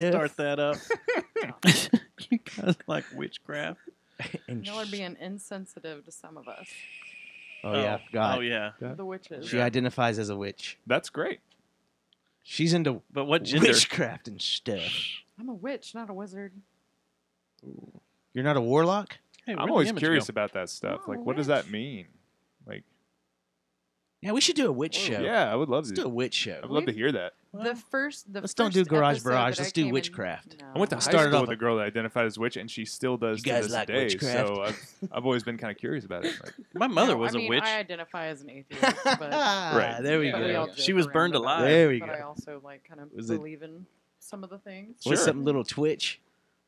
Start that up. You guys like witchcraft? And Y'all are being insensitive to some of us. Oh, yeah, I forgot. Oh, yeah. The witches. She identifies as a witch. That's great. She's into But what gender? witchcraft and stuff. I'm a witch, not a wizard. You're not a warlock? Hey, I'm where'd always the image curious go? about that stuff. Oh, Like, what does that mean? Like, Yeah, we should do a witch show. yeah, I would love Let's to. do a witch show. I'd love to hear that. Let's First don't do Garage episode Barrage. that I Let's do came in- witchcraft. No. I went to high Started school off with a girl that identified as witch, and she still does You to guys this like day. witchcraft? So I've always been kind of curious about it. Like, My mother No, was I a mean, witch. I identify as an atheist, but, Right. There we but we all go. joke She was around burned about alive. it, There we but go. I also like kind of Was it- believe in some of the things. What's Sure. some little twitch?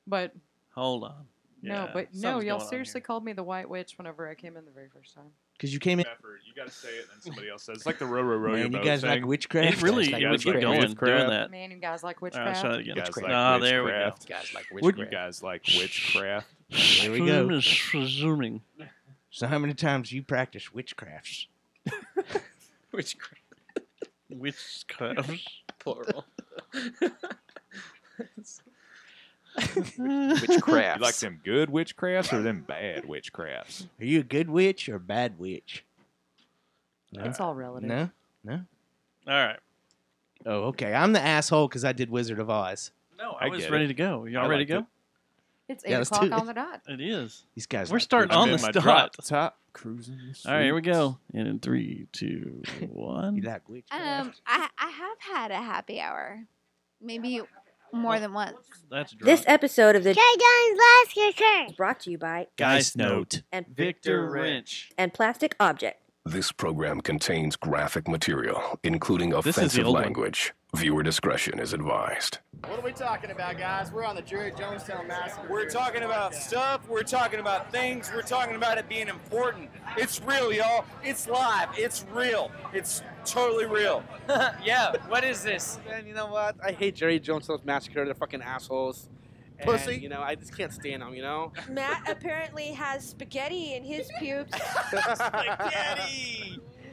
But Hold on. no, Yeah, but no, something's y'all going on seriously here. called me the White Witch whenever I came in the very first time. Because you came in. effort. You got to say it, and then somebody else says. It's like the row your Man, you boat guys thing. like witchcraft? It really, You guys yeah, like keep witchcraft. going, Witchcraft. doing that. Man, you guys like All right, witchcraft? try it You again. guys like Ah, there we go. witchcraft. guys like You witchcraft. guys like witchcraft. There we go. Resuming. So how many times you practice witchcrafts? Witchcraft. Witchcraft. Plural. Witchcrafts. You like them good witchcrafts or them bad witchcrafts? Are you a good witch or a bad witch? It's all relative. No? No? All right. Oh, okay. I'm the asshole because I did Wizard of Oz. No, I I was get ready it. to go. Y'all I ready to liked go? It's Yeah, 8 let's o'clock do on the dot. It is. These guys We're like starting witch- on I'm the in my dot. drop top cruising. The All right, here we streets. go. And in 3, 2, 1. You like witchcraft? I have had a happy hour, maybe more than once. That's drunk. This episode of the Last Kicker. is brought to you by Geist Note. and Victor Wrench. and Plastic Object. This program contains graphic material, including This is the offensive old one. language. Viewer discretion is advised. What are we talking about, guys? We're on the Jerry Jonestown Massacre. We're talking about stuff. We're talking about things. We're talking about it being important. It's real, y'all. It's live. It's real. It's totally real. Yeah, what is this? Man, you know what? I hate Jerry Jonestown's Massacre. They're fucking assholes. And, Pussy. You know, I just can't stand them, you know? Matt apparently has spaghetti in his pubes.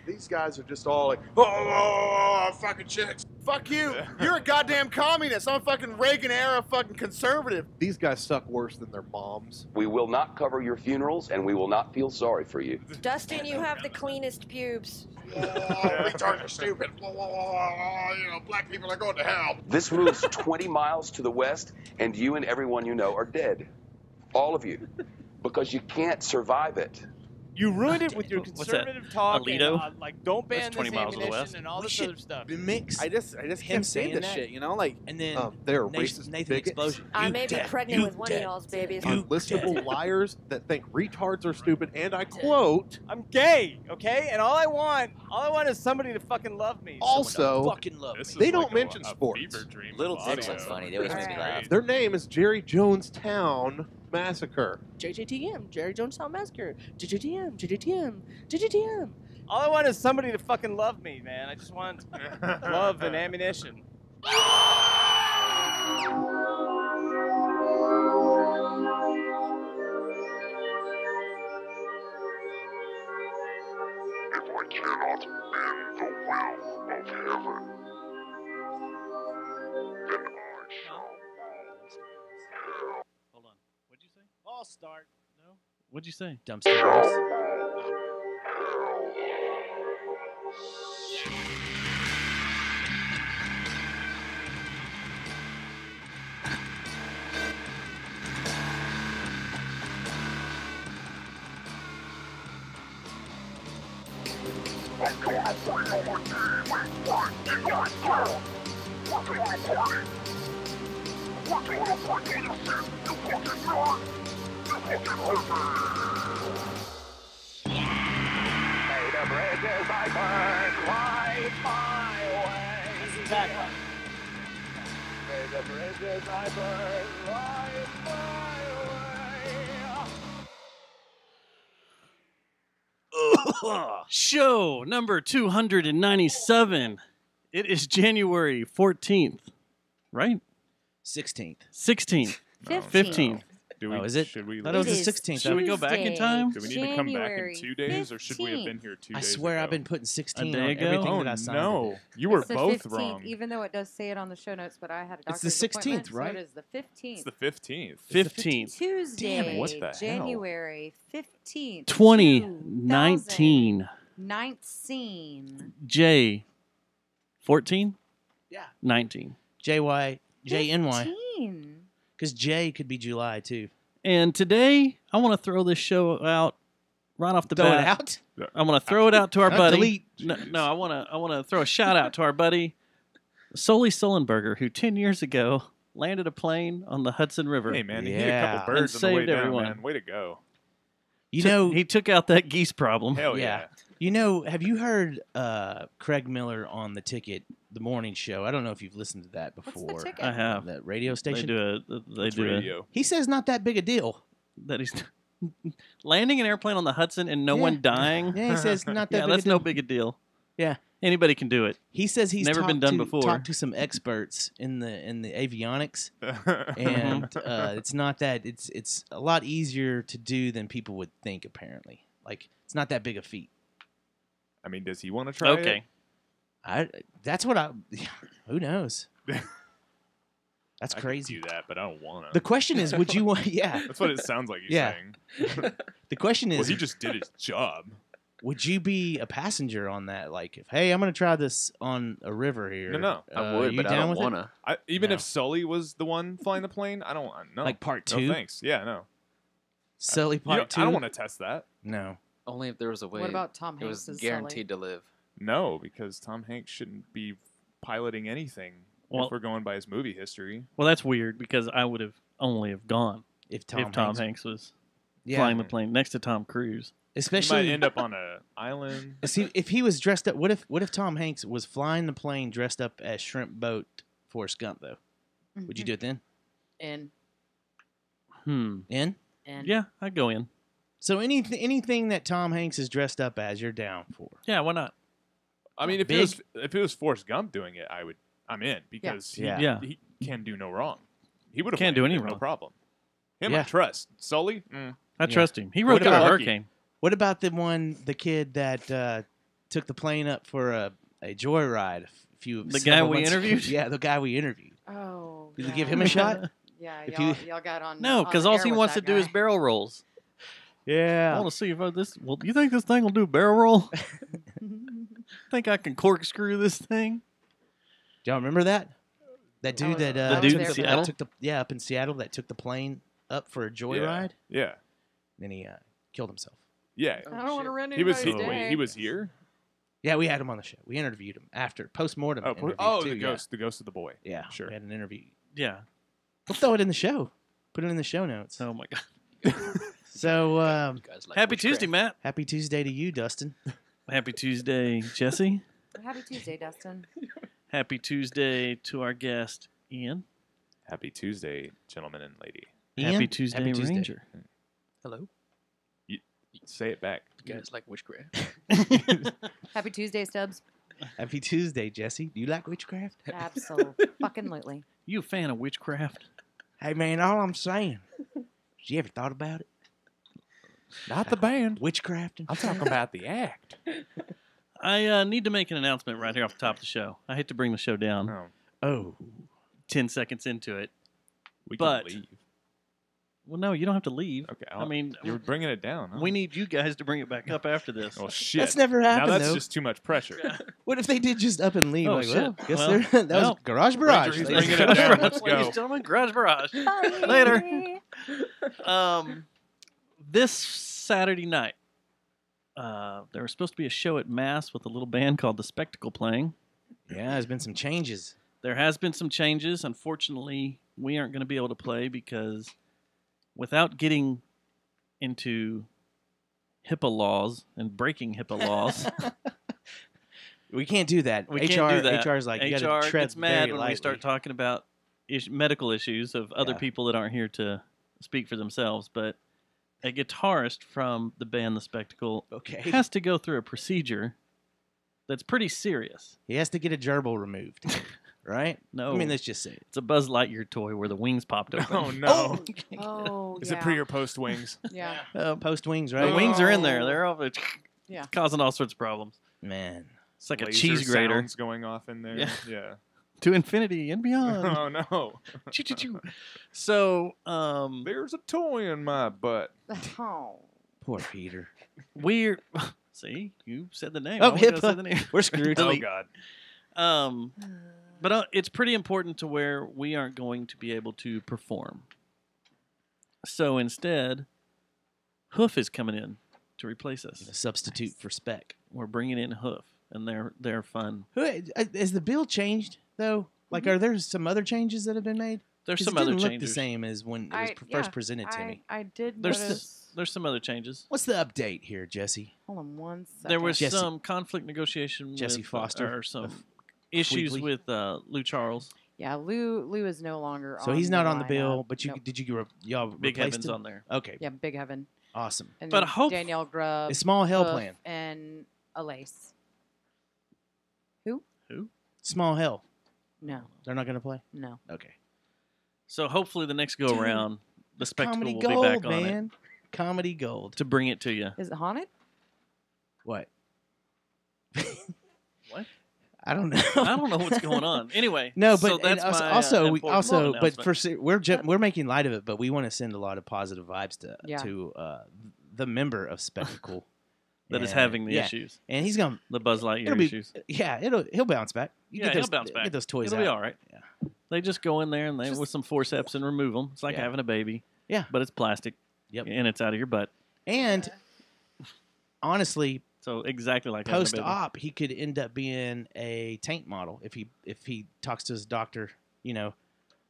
These guys are just all like, oh, fucking chicks. Fuck you. You're a goddamn communist. I'm a fucking Reagan-era fucking conservative. These guys suck worse than their moms. We will not cover your funerals, and we will not feel sorry for you. Dustin, you have the cleanest pubes. Retards are stupid. You know, black people are going to hell. This moves 20 miles to the west, and you and everyone you know are dead. All of you. Because you can't survive it. You ruined it with your What's that? conservative talk. Alito? And, like, don't ban That's 20 this miles to the ammunition west. and all We this should other stuff. mix I just him can't saying stand this that. shit, you know? Like, and then They're Nathan, racist Nathan bigots. Explosion. I You may be dead. pregnant You with one dead. of y'all's babies. Unlistenable liars that think retards are stupid, and I quote, I'm gay, okay? And all I want is somebody to fucking love me. also, Fucking love me. This is They don't like mention a sports. fever dream of Little audio. Dicks was funny. They always make me laugh. their name is Jerry Jonestown Massacre. JJTM, Jerry Jonestown Massacre. JJTM, JJTM, JJTM. All I want is somebody to fucking love me, man. I just want love and ammunition. If I cannot bend the will of heaven, then I shall rule. Hold on. What'd you say? I'll start. No? What'd you say? Dumpster roast. Show number 297. It is January 14th, right? 16th. 16th. 15th. 15th. Do we, Oh, is it? Should we? I thought it was It the is 16th. Should we go back in time? Do we need to come back in January 2 days, or should we have been here 2 I days swear ago? I've been putting 16 A on day ago? everything Oh that I signed. no, you were It's the both 15th, wrong. even though it does say it on the show notes, but I had a It's the doctor's 16th, appointment, right? So it is the 15th. It's the 15th. 15th. Tuesday, what the hell? January 15th, 2019. 19. J. 14? Yeah. 19. JY, JNY. 15. Because J could be July, too. And today, I want to throw this show out right off the Throw it bat. out? I'm going to throw it out to our Not buddy. delete. No, I want to throw a shout out to our buddy, Sully Sullenberger, who 10 years ago landed a plane on the Hudson River. Hey man, he hit a Yeah. couple birds And on the way saved down, everyone. man. Way to go. You know, He took out that geese problem. Hell Yeah. yeah. have you heard Craig Miller on The Ticket, the morning show? I don't know if you've listened to that What's before. the ticket? I have. That radio They station? They It's do radio. He says not that big a deal. that he's landing an airplane on the Hudson and no Yeah. one dying. Yeah, he says not that Yeah, big that's a deal. no big a deal. Yeah. Anybody can do it. He says he's Never been talked done to, before. talked to some experts in the avionics, and it's not that it's a lot easier to do than people would think. Apparently, like it's not that big a feat. I mean, does he want to try Okay. That's what I. Who knows? That's I crazy. could do that, but I don't want to. The question is, would you want? Yeah. That's what it sounds like you're Yeah. saying. The question is, Well, he just did his job. would you be a passenger on that? Like, if hey, I'm going to try this on a river here. No. I would, you but I down don't with it? want to. Even No. if Sully was the one flying the plane, I don't. No. Like part No two? thanks. Yeah, no. Sully You part don't- two. I don't want to test that. No. Only if there was a way. What about Tom It Hanks was as guaranteed to live. No, because Tom Hanks shouldn't be piloting anything Well- if we're going by his movie history. Well, that's weird because I would have only have gone If if Tom Hanks was Yeah. flying the plane next to Tom Cruise. He Especially might end up on an island. See, if he was dressed up, what if Tom Hanks was flying the plane dressed up as Shrimp Boat Forrest Gump though? Would you do it then? In. In? Yeah, I'd go in. So anything that Tom Hanks is dressed up as, you're down for. Yeah, why not? I mean, if it was Forrest Gump doing it, I'm in because Yeah. he can do no wrong. He would have Can't do any no wrong. problem. Him, Yeah. I trust. Sully, I trust him. He wrote What the about- hurricane. What about the kid that took the plane up for a joyride? The guy we interviewed? Yeah, the guy we interviewed. Oh. Did yeah. we give him a shot? Yeah, If y'all got on. No, because all he wants to do is barrel. barrel rolls. I Yeah. want to see if this. Well, you think this thing will do a barrel roll? Think I can corkscrew this thing? Do y'all remember that? That dude that The dude in took Seattle? took the up in Seattle that took the plane up for a joyride. yeah, Then he killed himself. yeah. I don't want to run He was anybody's wait, day. he was here. Yeah, we had him on the show. We interviewed him after post-mortem. Oh, interview, the too, ghost, the ghost of the boy. Yeah, Sure. We had an interview. Yeah. We'll throw it in the show. Put it in the show notes. Oh my god. So, Guys like Happy witchcraft. Tuesday, Matt. happy Tuesday to you, Dustin. Happy Tuesday, Jesse. Happy Tuesday, Dustin. Happy Tuesday to our guest, Ian. Happy Tuesday, gentlemen and lady. Ian, Happy Tuesday, happy Tuesday. Ranger. Hello. Say it back. You guys like witchcraft? Happy Tuesday, Stubbs. Happy Tuesday, Jesse. Do you like witchcraft? Absolutely. You a fan of witchcraft? Hey, man, all I'm saying. You ever thought about it? Not the band. Witchcrafting? I'm talking about the act. I need to make an announcement right here off the top of the show. I hate to bring the show down. Oh. 10 seconds into it. We But- can leave. Well, no, you don't have to leave. Okay. I mean, you're bringing it down. Huh? we need you guys to bring it back up after this. Oh shit! That's never happened, Now that's though. just too much pressure. What if they did just up and leave? Oh, like, shit. well, guess Well, they're, that was Garage Barrage. Ranger, he's ladies bringing and it down. gentlemen. Let's Ladies go. and gentlemen, Garage Barrage. Bye. Later. This Saturday night, there was supposed to be a show at Mass with a little band called The Spectacle playing. Yeah, there's been some changes. There has been some changes. Unfortunately, we aren't going to be able to play because without getting into HIPAA laws and breaking HIPAA laws, We can't do that. we HR, can't do that. HR is like, you HR got to tread gets mad very when lightly. we start talking about medical issues of other Yeah. people that aren't here to speak for themselves. But a guitarist from the band The Spectacle Okay. has to go through a procedure that's pretty serious. He has to get a gerbil removed. right? No. I mean, let's just say it. It's a Buzz Lightyear toy where the wings popped open. Oh no! Oh, Is yeah. it pre or post wings? Yeah. Post wings, The right? wings are in there. They're all Yeah. causing all sorts of problems. Man, It's like a Laser cheese grater. sounds going off in there. Yeah. Yeah. To infinity and beyond. Oh no! Choo-choo-choo. So, There's a toy in my butt. Oh. poor Peter. we're see, you said the name. Oh, I was gonna say HIPAA. the name. We're screwed. Oh Delete. god! But it's pretty important to where we aren't going to be able to perform. So instead, Hoof is coming in to replace us. A substitute for Spec. We're bringing in Hoof, and they're fun. Has the bill changed though? Like, are there some other changes that have been made? There's 'Cause some it other didn't look changes. the same as when it was first presented to me. I did There's notice. there's some other changes. What's the update here, Jesse? Hold on one second. There was Jesse- some conflict negotiation. Jesse with, Foster or some of issues Fleetley. with Lou Charles. Yeah, Lou is no longer. So on he's not on the lineup. bill, but Nope. did you y'all Big replaced Heaven's him? on there. Okay, Yeah, Big Heaven. awesome. And But then hope- Danielle Grubb. A small hell Hoof, plan. And Alace. Who? Small hell. No. They're not going to play. No. Okay. So hopefully the next go Dude, around, the spectacle Comedy will gold, be back on man. it Comedy gold. to bring it to you. Is it haunted? What? What? I don't know. I don't know what's going on. Anyway, No, so but that's and my, also, important but announcement. we're making light of it, but we want to send a lot of positive vibes to Yeah. the member of Spectacle that is And- having the yeah. issues, and he's gonna the Buzz Lightyear it'll be, issues. yeah, he'll bounce back. You Yeah, get he'll those, bounce back. Get those toys It'll out. be all right. Yeah. They just go in there and they with some forceps and remove them. It's like Yeah. having a baby. Yeah. but it's plastic. Yep. and it's out of your butt. And honestly, So exactly like having a post baby. op, he could end up being a tank model if he talks to his doctor. You know,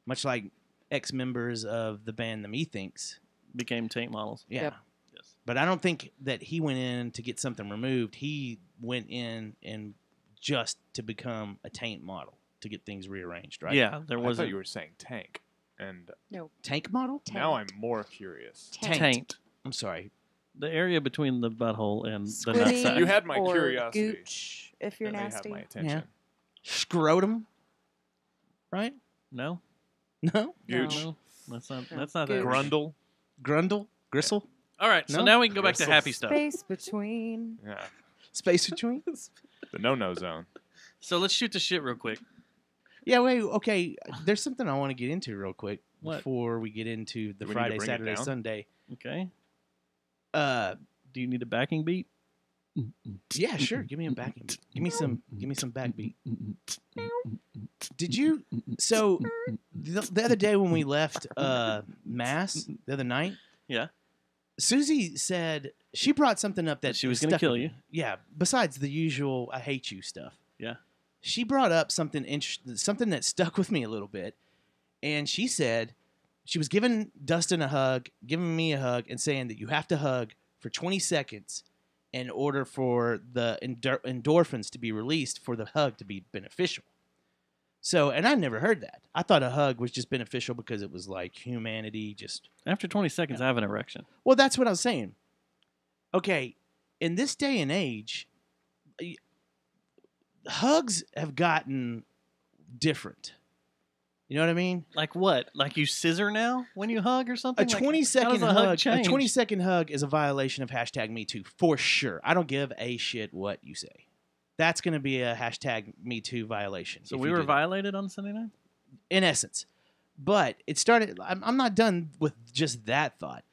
much like ex members of the band The Methinks became tank models. Yeah. Yep. Yes. But I don't think that he went in to get something removed. He went in and just to become a tank model to get things rearranged, right? Yeah, there I was thought you were saying tank, and No. Tank model? now I'm more curious. taint. I'm sorry. The area between the butthole and the Squiddy nutsack. You had my or curiosity. Gooch, if you're They have nasty. my attention. Scrotum, right? No, No? Gooch. no, that's not. No. That's not Gooch. that. Grundle. Grundle? Gristle? All right, so No? now we can go back to Gristle. happy stuff. Space between. Yeah. Space between? The no-no zone. So let's shoot the shit real quick. Yeah, wait, okay. There's something I want to get into real quick What? before we get into the Do we need to Friday, bring it Saturday, down? Sunday. Okay. Uh, Do you need a backing beat? yeah, sure. Give me a backing beat. Give me some backbeat. Did you? So the other day when we left Mass the other night, Yeah. Susie said she brought something up that She was gonna stuck kill with you. me. Yeah. Besides the usual "I hate you" stuff. Yeah. She brought up something something that stuck with me a little bit, and she said she was giving Dustin a hug, giving me a hug, and saying that you have to hug for 20 seconds in order for the endorphins to be released for the hug to be beneficial. So, and I never heard that. I thought a hug was just beneficial because it was like humanity just... After 20 seconds, I have an erection. Well, that's what I was saying. Okay, in this day and age, hugs have gotten different. You know what I mean? Like what? Like you scissor now when you hug or something? A Like, 20-second how does hug, a change? 20-second hug is a violation of #MeToo for sure. I don't give a shit what you say. That's going to be a #MeToo violation. So if we you were do that. violated on Sunday night? In essence. But it started, I'm not done with just that thought.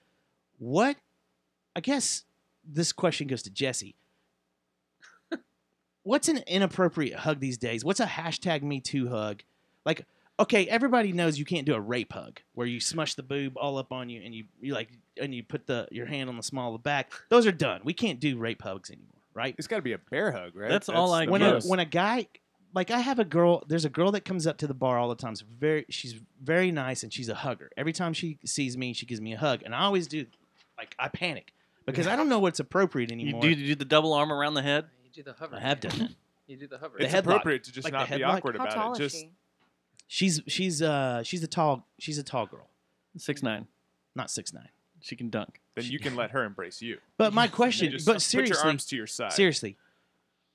What, I guess this question goes to Jesse. What's an inappropriate hug these days? What's a #MeToo hug? Like, okay, everybody knows you can't do a rape hug where you smush the boob all up on you and you put your hand on the small of the back. Those are done. We can't do rape hugs anymore, right? It's got to be a bear hug, right? That's all I the when guess. when a guy, like I have a girl, there's a girl that comes up to the bar all the time. She's very nice and she's a hugger. Every time she sees me, she gives me a hug, and I always do, like I panic because I don't know what's appropriate You anymore. do the double arm around the head? You do the hover. I have done that. You do the hover. It's headlock. appropriate to just Like not the be headlock. awkward How about tall it. is Just she? She's a tall girl, 6'9". not 6'9". She can dunk. then you can let her embrace you. But my You question, just but put seriously, your arms to your side. seriously,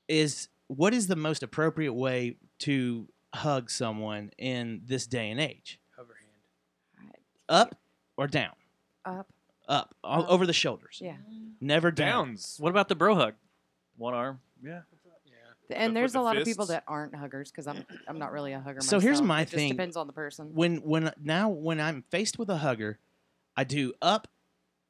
is what is the most appropriate way to hug someone in this day and age? Hover hand. Up or down? Up. Up. Over the shoulders. Yeah. Never down. Downs. What about the bro hug? One arm. Yeah. And there's the a lot of people fists. that aren't huggers because I'm not really a hugger. So here's myself. my It just thing. depends on the person. When I'm faced with a hugger, I do up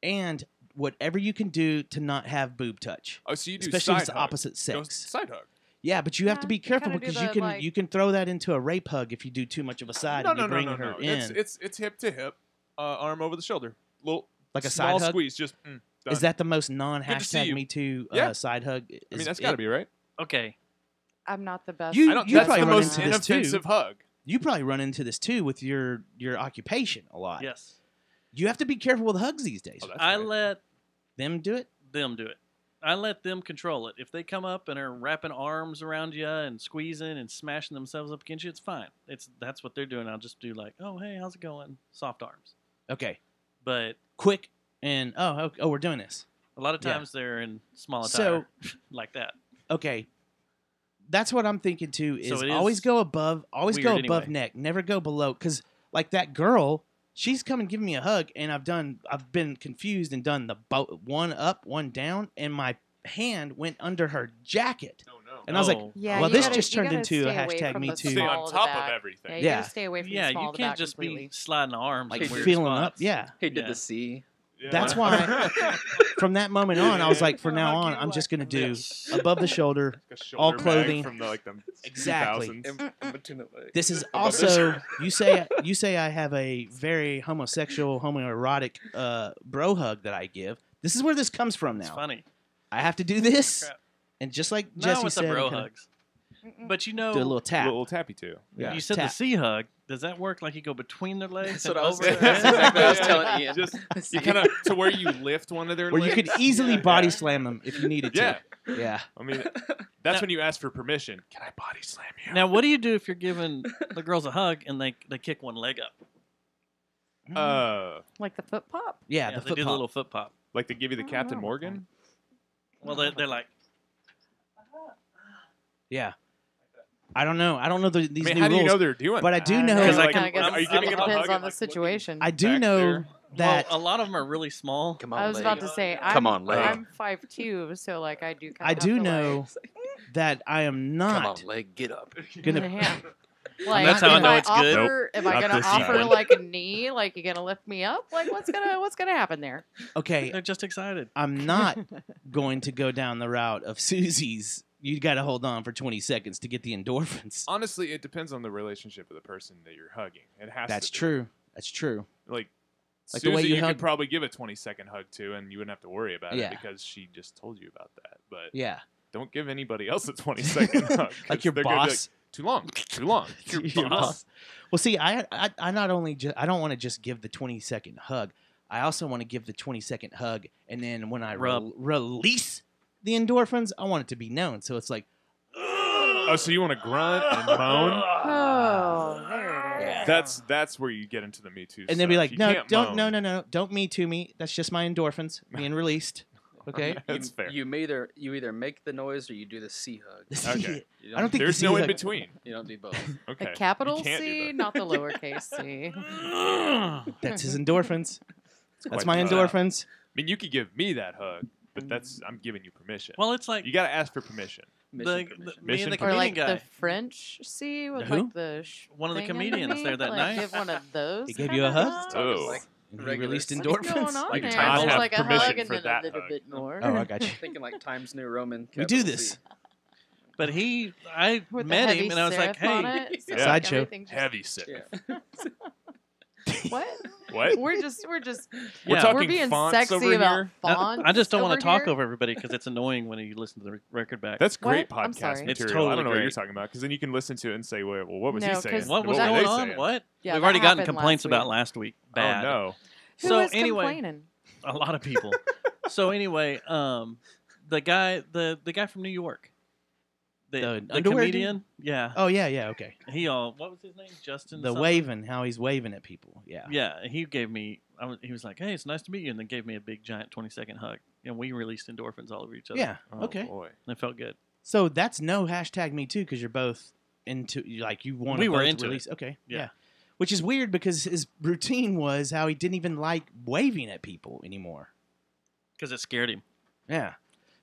and whatever you can do to not have boob touch. Oh, so you do especially if side it's the hug. opposite Go sex. side hug. Yeah, but you have to be careful kinda do because the, you can throw that into a rape hug if you do too much of a side No, and you bring no. her in. It's hip to hip, arm over the shoulder, little Like a small side hug? squeeze. Just Is done. that the most to see non-hashtag you. Me Too Yeah. side hug? I mean, that's got to be right. Okay. I'm not the best. You- I don't. you That's probably the run most into this too. inoffensive hug. You probably run into this too with your occupation a lot. Yes. You have to be careful with hugs these days. Oh, that's I right. let Them do it. them do it. I let them control it. If they come up and are wrapping arms around you and squeezing and smashing themselves up against you, it's fine. That's what they're doing. I'll just do like, oh hey, how's it going? Soft arms. Okay. But Quick and we're doing this. a lot of Yeah. times they're in small So- attire like that. Okay. That's what I'm thinking too. Is, So it always is go above. Always go weird above anyway. neck. Never go below. Because like that girl, she's come and given me a hug, and I've been confused and done the one up, one down, and my hand went under her jacket. Oh no. And I was like, Oh. Yeah, well, you this gotta- just you turned gotta into a stay away hashtag from Me the Too. Stay small on of the top of back. everything. Yeah, you Yeah. gotta stay away from Yeah, the small you of the can't back just completely. be sliding arms. Like in weird feeling up. spots. Yeah. He did Yeah. the C. Yeah. That's why from that moment on, I was like, from now on, I'm just gonna do above the shoulder. Like a all shoulder bag clothing. from the Exactly. 2000s. This is also you say I have a very homosexual, homoerotic bro hug that I give. This is where this comes from It's now. funny. I have to do this, Crap. and just like Not Jesse with said, the bro kinda hugs. But you know, do a little tap. Little tappy too. Yeah. you said tap. the C hug. Does that work like you go between their legs? That's and what I was. over That's their exactly what I was head? telling Ian. Just you kind of to where you lift one of their Where you lips. could easily Yeah. body slam them if you needed Yeah. to. Yeah. I mean, that's when you ask for permission. Can I body slam you? Now, what do you do if you're giving the girls a hug and they kick one leg up? Like the foot pop? Yeah, Yeah, the they foot do the pop. little foot pop. Like they give you the Captain Morgan? Well, they're like, Yeah. I don't know. I don't know these I mean, new how do rules. you know they're doing but I that? do know. Because I Like, can- I guess are you it giving him a depends hug on and, the like, situation. I do back know there? that well, a lot of them are really small. Come on, I was leg. about to say, Come on, leg. I'm 5'2", so like I do. I do know that I am Come not on, leg. Get up. gonna. Yeah. Like, That's how I if know it's good. offer, Am I Not gonna this offer sequence. like a knee? Like you gonna lift me up? Like what's gonna happen there? Okay, They're just excited. I'm not going to go down the route of Susie's. You got to hold on for 20 seconds to get the endorphins. Honestly, it depends on the relationship of the person that you're hugging. It has That's to be. true. That's true. Like Like the Susie, way you you hug- could probably give a 20-second hug to, and you wouldn't have to worry about Yeah. it because she just told you about that. But Yeah. don't give anybody else a 20-second hug. 'cause Like your they're gonna be boss. like, too long. Too long. Your boss. Well, see, I not only I don't want to just give the 20-second hug. I also want to give the 20-second hug, and then when I Rub. release the endorphins, I want it to be known. So it's like, Oh, so you want to grunt and moan? Oh, there it is. That's where you get into the Me Too. and they'll be stuff. like, You no, can't don't, moan. no, don't me to me. That's just my endorphins being released. Okay. That's fair. You either make the noise or you do the C hug. Okay. You I don't think There's the no C in hug- between. You don't do both. Okay. A capital You can't do C, that. not the lowercase c. That's his endorphins. That's quite my the endorphins. I mean, you could give me that hug, but I'm giving you permission. Well, it's like You got to ask for permission. the, Mission the permission. me and the Mission Or comedian like guy. the French C with Who? like the One of the thing comedians underneath? there that like, night. Give one of those. He gave kind you a of hug? hugs? Oh. Like And he regular released stuff. What's going endorphins. on Like there? not Just have like a permission hug and for then that a little hug. bit more. Oh, I got you. Thinking like Times New Roman. We do capital this. C. But I With the met heavy him and I was like, serif on hey, it, so Yeah. Sideshow. everything's just- Heavy sip. Yeah. What? What? We're just We're Yeah. talking we're being fonts sexy over about here. fonts. I just don't want over to talk here. over everybody because it's annoying when you listen to the record back. That's great What? I'm podcast sorry. material. It's I totally don't know what you're great. talking about because then you can listen to it and say, well, what was No, he saying? 'cause What was were going they on? saying? What? Yeah, We've that already gotten happened complaints last about week. last week. Oh Bad. no. Who So was anyway, complaining? a lot of people. So anyway, the guy from New York, The the underwear dude? comedian, yeah, Oh, yeah, okay. what was his name? Justin. The something? waving, how he's waving at people. Yeah. Yeah, he gave me. He was like, "Hey, it's nice to meet you," and then gave me a big giant 20-second hug, and we released endorphins all over each other. Yeah, Oh, okay. boy. and it felt good. So that's no hashtag me too because you're both into like you want We to were both into release? it. Okay, Yeah. Which is weird because his routine was how he didn't even like waving at people anymore. Because it scared him. Yeah.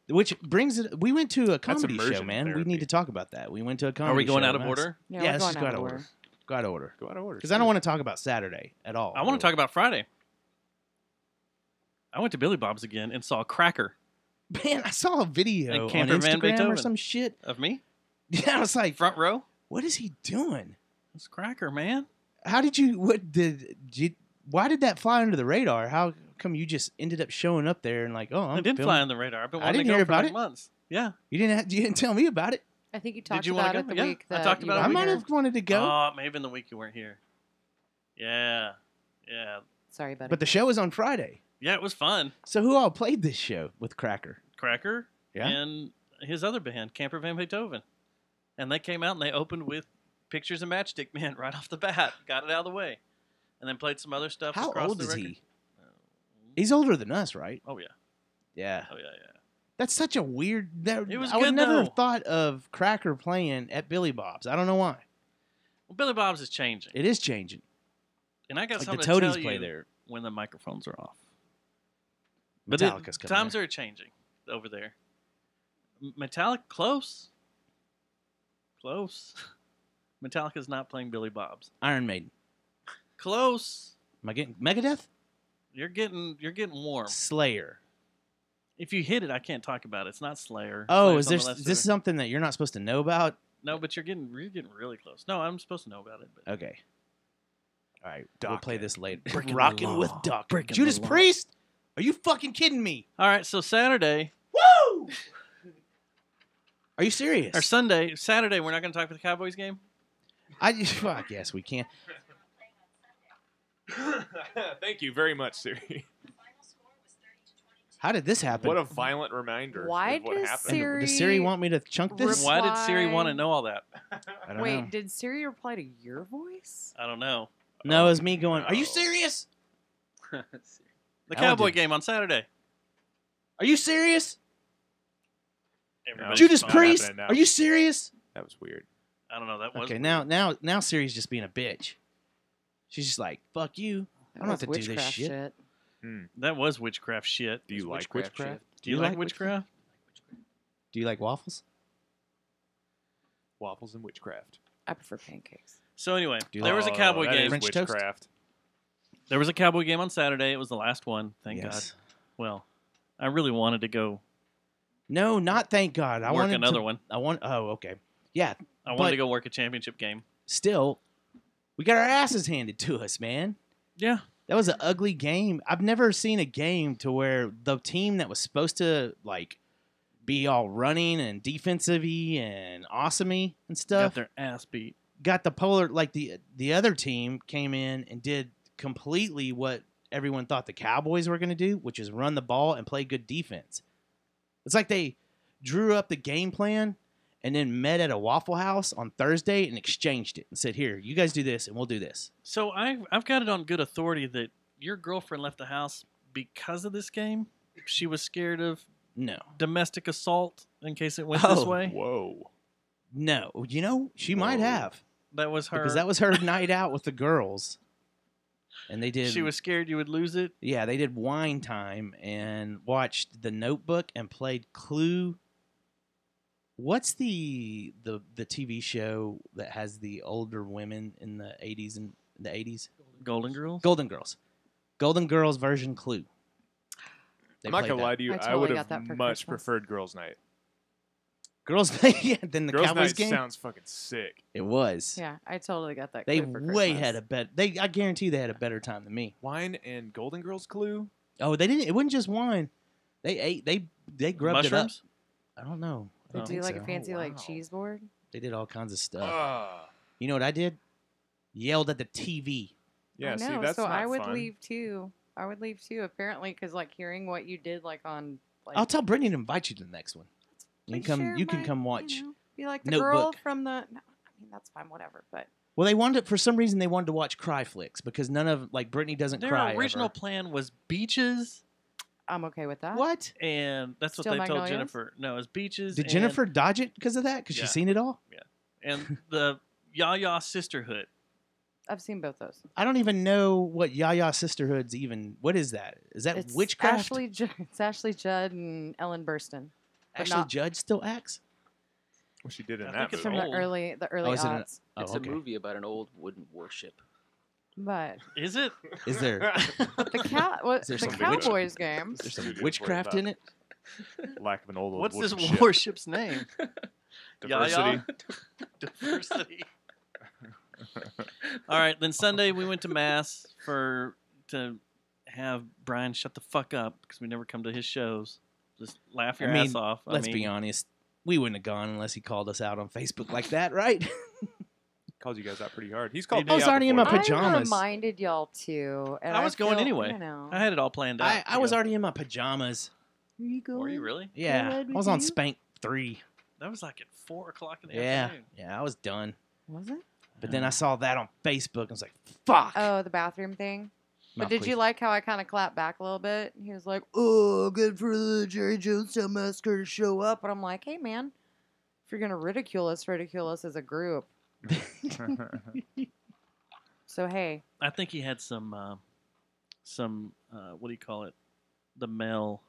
Which brings it. We went to a comedy show, immersion man. We therapy. need to talk about that. We went to a comedy show. Are we going show out of last- order? Yeah, Yeah, we're let's going just go out out of of order. order. Go out of order. Go out of order. Because I don't want to talk about Saturday at all. I want to talk about Friday. I went to Billy Bob's again and saw Cracker. Man, I saw a video And on Camper Van Instagram or Beethoven. some shit. Of me? Yeah, I was like, Front row? what is he doing? It's Cracker, man. How did you? What did you? Why did that fly under the radar? How come you just ended up showing up there and like, oh, I'm I did filming- fly on the radar. I've been I wanting didn't to go hear for about like it. months. Yeah. You didn't tell me about it. I think you talked you wanna about it go? the Yeah, week I that talked you about it I weren't might here. have wanted to go, Oh, maybe in the week you weren't here. Yeah. Yeah. Sorry, buddy. but the show was on Friday. Yeah, it was fun. So who all played this show with Cracker? Cracker Yeah. and his other band, Camper Van Beethoven. And they came out and they opened with Pictures of Matchstick Man right off the bat. Got it out of the way. And then played some other stuff How across old the is record. he? He's older than us, right? Oh, yeah. Yeah. Oh, yeah, yeah. That's such a weird. It was I would good, never though. have thought of Cracker playing at Billy Bob's. I don't know why. Well, Billy Bob's is changing. It is changing. And I got Like something the to Toadies tell play you there. when the microphones are off. But Metallica's coming times there. are changing over there. Metallica, close. Close. Metallica's not playing Billy Bob's. Iron Maiden. Close. Am I getting Megadeth? You're getting warm. Slayer. If you hit it, I can't talk about it. It's not Slayer. Oh, Slayer's is on there? the Is lesser- this something that you're not supposed to know about? No, but you're getting really close. No, I'm supposed to know about it. But Okay. All right, we'll play this later. Breaking the Rocking law. with Doc. Breaking the Judas law. Priest? Are you fucking kidding me? All right, so Saturday Woo! Are you serious? or Saturday, we're not going to talk about the Cowboys game. Fuck yes, we can. Thank you very much, Siri. How did this happen? What a violent reminder Why of what does happened. Siri- Does Siri want me to chunk this? Why did Siri want to Reply- know all that? I don't Wait, know. did Siri reply to your voice? I don't know. No, it was me going, are you no. serious? The That Cowboy one did- game on Saturday. Are you serious? Everybody's Judas fine. Priest? happening now. Are you serious? That was weird. I don't know. That was Okay, now Siri's just being a bitch. She's just like, fuck you. I don't have to do this Witchcraft shit. that was witchcraft shit. Do you like witchcraft witchcraft? Do you like witchcraft? Do you like waffles? Waffles and witchcraft. I prefer pancakes. So anyway, Do you there was a Oh, Cowboy that game. is French toast? witchcraft. There was a Cowboy game on Saturday. It was the last one. Thank Yes. God. Well, I really wanted to go No, not thank God. I work wanted another to, one. Oh, okay. Yeah, I wanted but- to go work a championship game. still, we got our asses handed to us, man. Yeah. That was an ugly game. I've never seen a game to where the team that was supposed to like be all running and defensive-y and awesome-y and Got stuff their ass beat. got the polar like the other team came in and did completely what everyone thought the Cowboys were going to do, which is run the ball and play good defense. It's like they drew up the game plan and then met at a Waffle House on Thursday and exchanged it and said, "Here, you guys do this and we'll do this." So I've got it on good authority that your girlfriend left the house because of this game. She was scared of No. domestic assault in case it went this Oh. way. Whoa. No, you know, she might have. That was her. Because that was her night out with the girls. And they did She was scared you would lose it. Yeah, they did wine time and watched The Notebook and played Clue. What's the TV show that has the older women in the 80s and the 80s? Golden Girls? Golden Girls. Golden Girls version Clue. They I'm not played gonna that. lie to you. I I, totally would got that have for much Christmas. preferred Girls' Night. Girls Night, yeah, then the Girls' Cowboys Night game. sounds fucking sick. It was. Yeah, I totally got that. They clue for way Christmas. had a better. I guarantee they had a better time than me. Wine and Golden Girls Clue. Oh, they didn't. It wasn't just wine. They ate. They grubbed Mushrooms? it up. I don't know. They I do think like so. a fancy like wow. cheese board. They did all kinds of stuff. Ah. You know what I did? Yelled at the TV. Yeah, I know, see, that's so not I would fun. leave too. I would leave too. Apparently, because like hearing what you did, like on like. I'll tell Brittany to invite you to the next one. You please can come. share You can my- come watch. You know, be like the girl Notebook. from the. No, I mean that's fine, whatever. But Well, they wanted for some reason they wanted to watch cry flicks because none of like Brittany doesn't Their cry. original ever. plan was beaches, I'm okay with that. What? and that's what Still they told Magnolias? Jennifer. No, it was beaches. Did and- Jennifer dodge it because of that? Because Yeah. she's seen it all. and the Yaya Sisterhood. I've seen both those. I don't even know what Yaya Sisterhood's even. What is that? Is that It's witchcraft? It's Ashley Judd and Ellen Burstyn. But Ashley Judd still acts? What she did in I that think it's movie. from the early Oh, is it an- aughts. Oh, It's okay. a movie about an old wooden warship. But Is it? Is there the there some Cowboys game. there's some witchcraft in it? Lack of an old What's this ship. warship's name? Diversity. Yaya? Diversity. All right, then Sunday we went to mass to have Brian shut the fuck up because we never come to his shows. Just laugh your ass off. Let's be honest. We wouldn't have gone unless he called us out on Facebook like that, right? Called you guys out pretty hard. He's called I was me out already in my before. pajamas. I reminded y'all too. And I was going feel, anyway. You know. I had it all planned out. I was already in my pajamas. Were you going? Were you really? Yeah, I was on Spank 3. That was like at 4 o'clock in the Yeah, afternoon. I was done. Was it? But then I saw that on Facebook. And I was like, fuck. Oh, the bathroom thing. But Mouth, did please. you like how I kind of clapped back a little bit? He was like, "Oh, good for the Jerry Jonestown Massacre to show up." And I'm like, "Hey, man, if you're gonna ridicule us as a group." So hey, I think he had some what do you call it? The male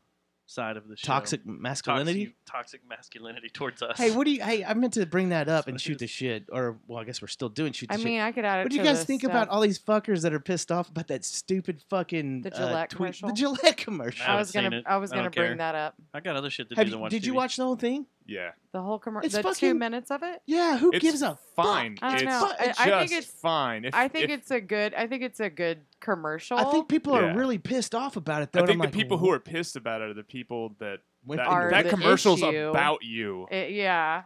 side of the show. Toxic masculinity? Toxic masculinity towards us. Hey, I meant to bring that up and shoot the shit. Or, well, I guess we're still doing shoot the I shit. mean, I could add it What do to you guys the think stuff. about all these fuckers that are pissed off about that stupid fucking The Gillette tweet? commercial? The Gillette commercial. I I was haven't seen gonna it. I don't bring care. that up. I got other shit to Have do you- than watch did you TV. watch the whole thing? Yeah. The whole commercial, It's the 2 fucking- minutes of it. Yeah, who It's gives a fine. I don't It's know. I think just it's fine. I think it's a good commercial. I think people Yeah. are really pissed off about it, though. I and think I'm the like, people who are pissed about it are the people that Went Are that the commercial's issue. about you. Yeah.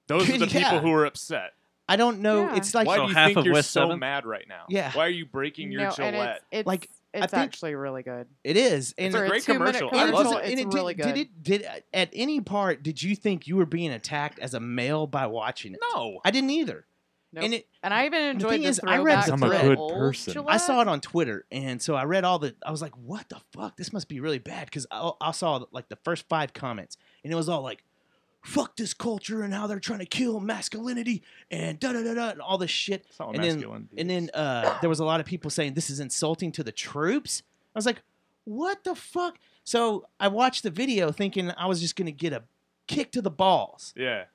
Those are the Yeah. people who are upset. I don't know. Yeah. It's like Why So do you half think of you're West so 7th? mad right now? Yeah. Why are you breaking your No, Gillette? and it's Like, I it's think- actually really good. it is. And For a great 2-minute commercial. I And love commercial, it. it's and really good. Did at any part did you think you were being attacked as a male by watching it? No. I didn't either. Nope. And it, And I even enjoyed thing the is, I read throwback the to thread. the I'm a good old person. Gillette. I saw it on Twitter, and so I read I was like, "What the fuck? This must be really bad." Because I saw like the first 5 comments, and it was all like, "Fuck this culture and how they're trying to kill masculinity and da da da da and all this shit." It's all And masculine. then there was a lot of people saying this is insulting to the troops. I was like, "What the fuck?" So I watched the video thinking I was just gonna get a kick to the balls. Yeah.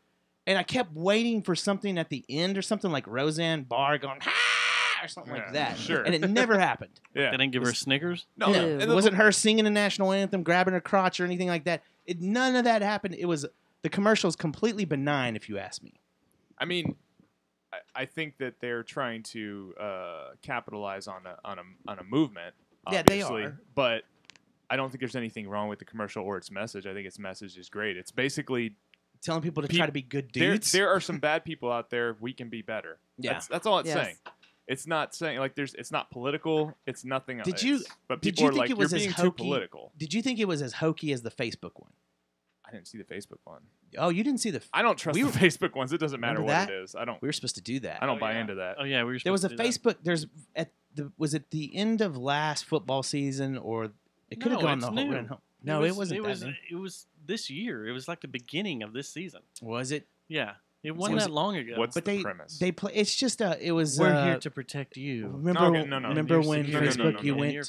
And I kept waiting for something at the end or something like Roseanne Barr going, "Ha!" or something like Yeah, that. sure. And it never happened. Yeah. They didn't give her a Snickers. No. No, And it the- wasn't her singing the national anthem, grabbing her crotch or anything like that. None of that happened. It was the commercial's completely benign, if you ask me. I mean, I think that they're trying to capitalize on a movement. Yeah, they obviously, are. But I don't think there's anything wrong with the commercial or its message. I think its message is great. It's basically Telling people to try to be good there, dudes. there are some bad people out there. We can be better. Yeah. That's all it's Yes. saying. It's not saying like it's not political. It's nothing else. Did you? But Did people you are think like it was you're as being hokey? too political. Did you think it was as hokey as the Facebook one? I didn't see the Facebook one. Oh, you didn't see the. I don't trust We the were- Facebook ones. It doesn't matter Remember what that? it is. I don't. We were supposed to do that. I don't buy into that. Oh yeah, we were. There was a supposed to do Facebook. There's was it the end of last football season or it could have No, gone it's the new. whole run home? No, it wasn't. It that was. new. It was this year. It was like the beginning of this season. Was it? Yeah, it wasn't was that long ago. What's But the they premise? they play. It's just it was. We're here to protect you. Remember? Okay, no. Remember And your when security. Facebook No. you And went. your-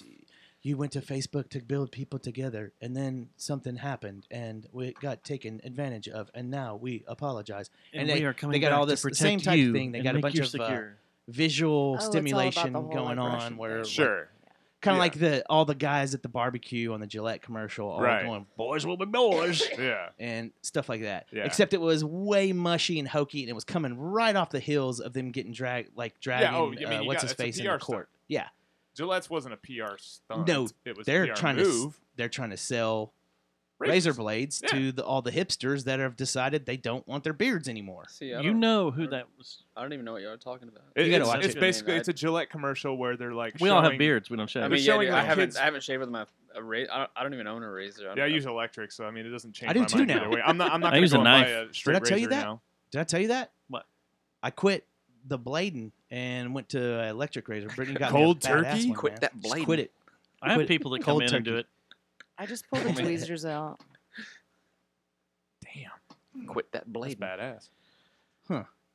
You went to Facebook to build people together, and then something happened, and we got taken advantage of, and now we apologize. And they, we are coming they got back all to this protect same type you of thing. They and got a make bunch you of secure. visual Oh, it's all stimulation about the whole, going like, on, Russian where thing. Sure. kind of Yeah. like all the guys at the barbecue on the Gillette commercial, all Right. going "boys will be boys" Yeah. and stuff like that. Yeah. Except it was way mushy and hokey, and it was coming right off the heels of them getting dragging oh, you mean you what's got- his it's a face in PR the court. stunt. Yeah. Gillette's wasn't a PR stunt. No, it was they're a PR trying move. they're trying to sell Razors. razor blades Yeah. to all the hipsters that have decided they don't want their beards anymore. See, I You don't- know who that was. I don't even know what y'all are talking about. You gotta it's watch it's it. basically I mean, it's a Gillette commercial where they're like We all have showing- beards. We don't shave. I They're mean, yeah, showing, dude, like, I haven't kids- I haven't shaved with my I don't even own a razor. Yeah, I use electric, so I mean it doesn't change I do my too mind now. either way. I'm not I gonna use go a and buy knife. a straight Did I tell you razor that? now. Did I tell you that? What? I quit the blading and went to an electric razor. Brittany got Cold me a badass turkey? one, Quit man. that Just blading. quit it. I have Quit people that come cold in and do turkey. it. I just pulled the tweezers out. Damn, Quit that that's blade. badass.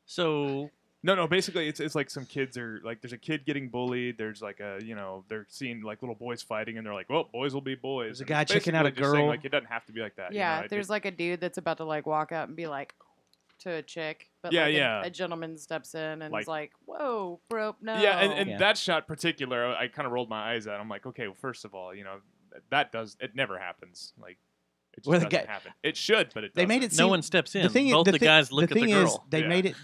So No. Basically, it's like some kids are like, there's a kid getting bullied. There's like they're seeing like little boys fighting, and they're like, well, boys will be boys. There's a And guy it's checking out a basically just saying, girl. like, it doesn't have to be like that. Yeah, you know? there's like a dude that's about to like walk up and be like to a chick, but Yeah, like yeah. A gentleman steps in and Like- is like, "Whoa, bro, no." Yeah, and Yeah. that shot particular, I kind of rolled my eyes at. I'm like, okay, well, first of all, it never happens. Like, it just Well, the doesn't guy- happen. It should, but it They doesn't. made it. no seem- one steps in. The thing, Both the guys look the at the thing girl. is, they Yeah. made it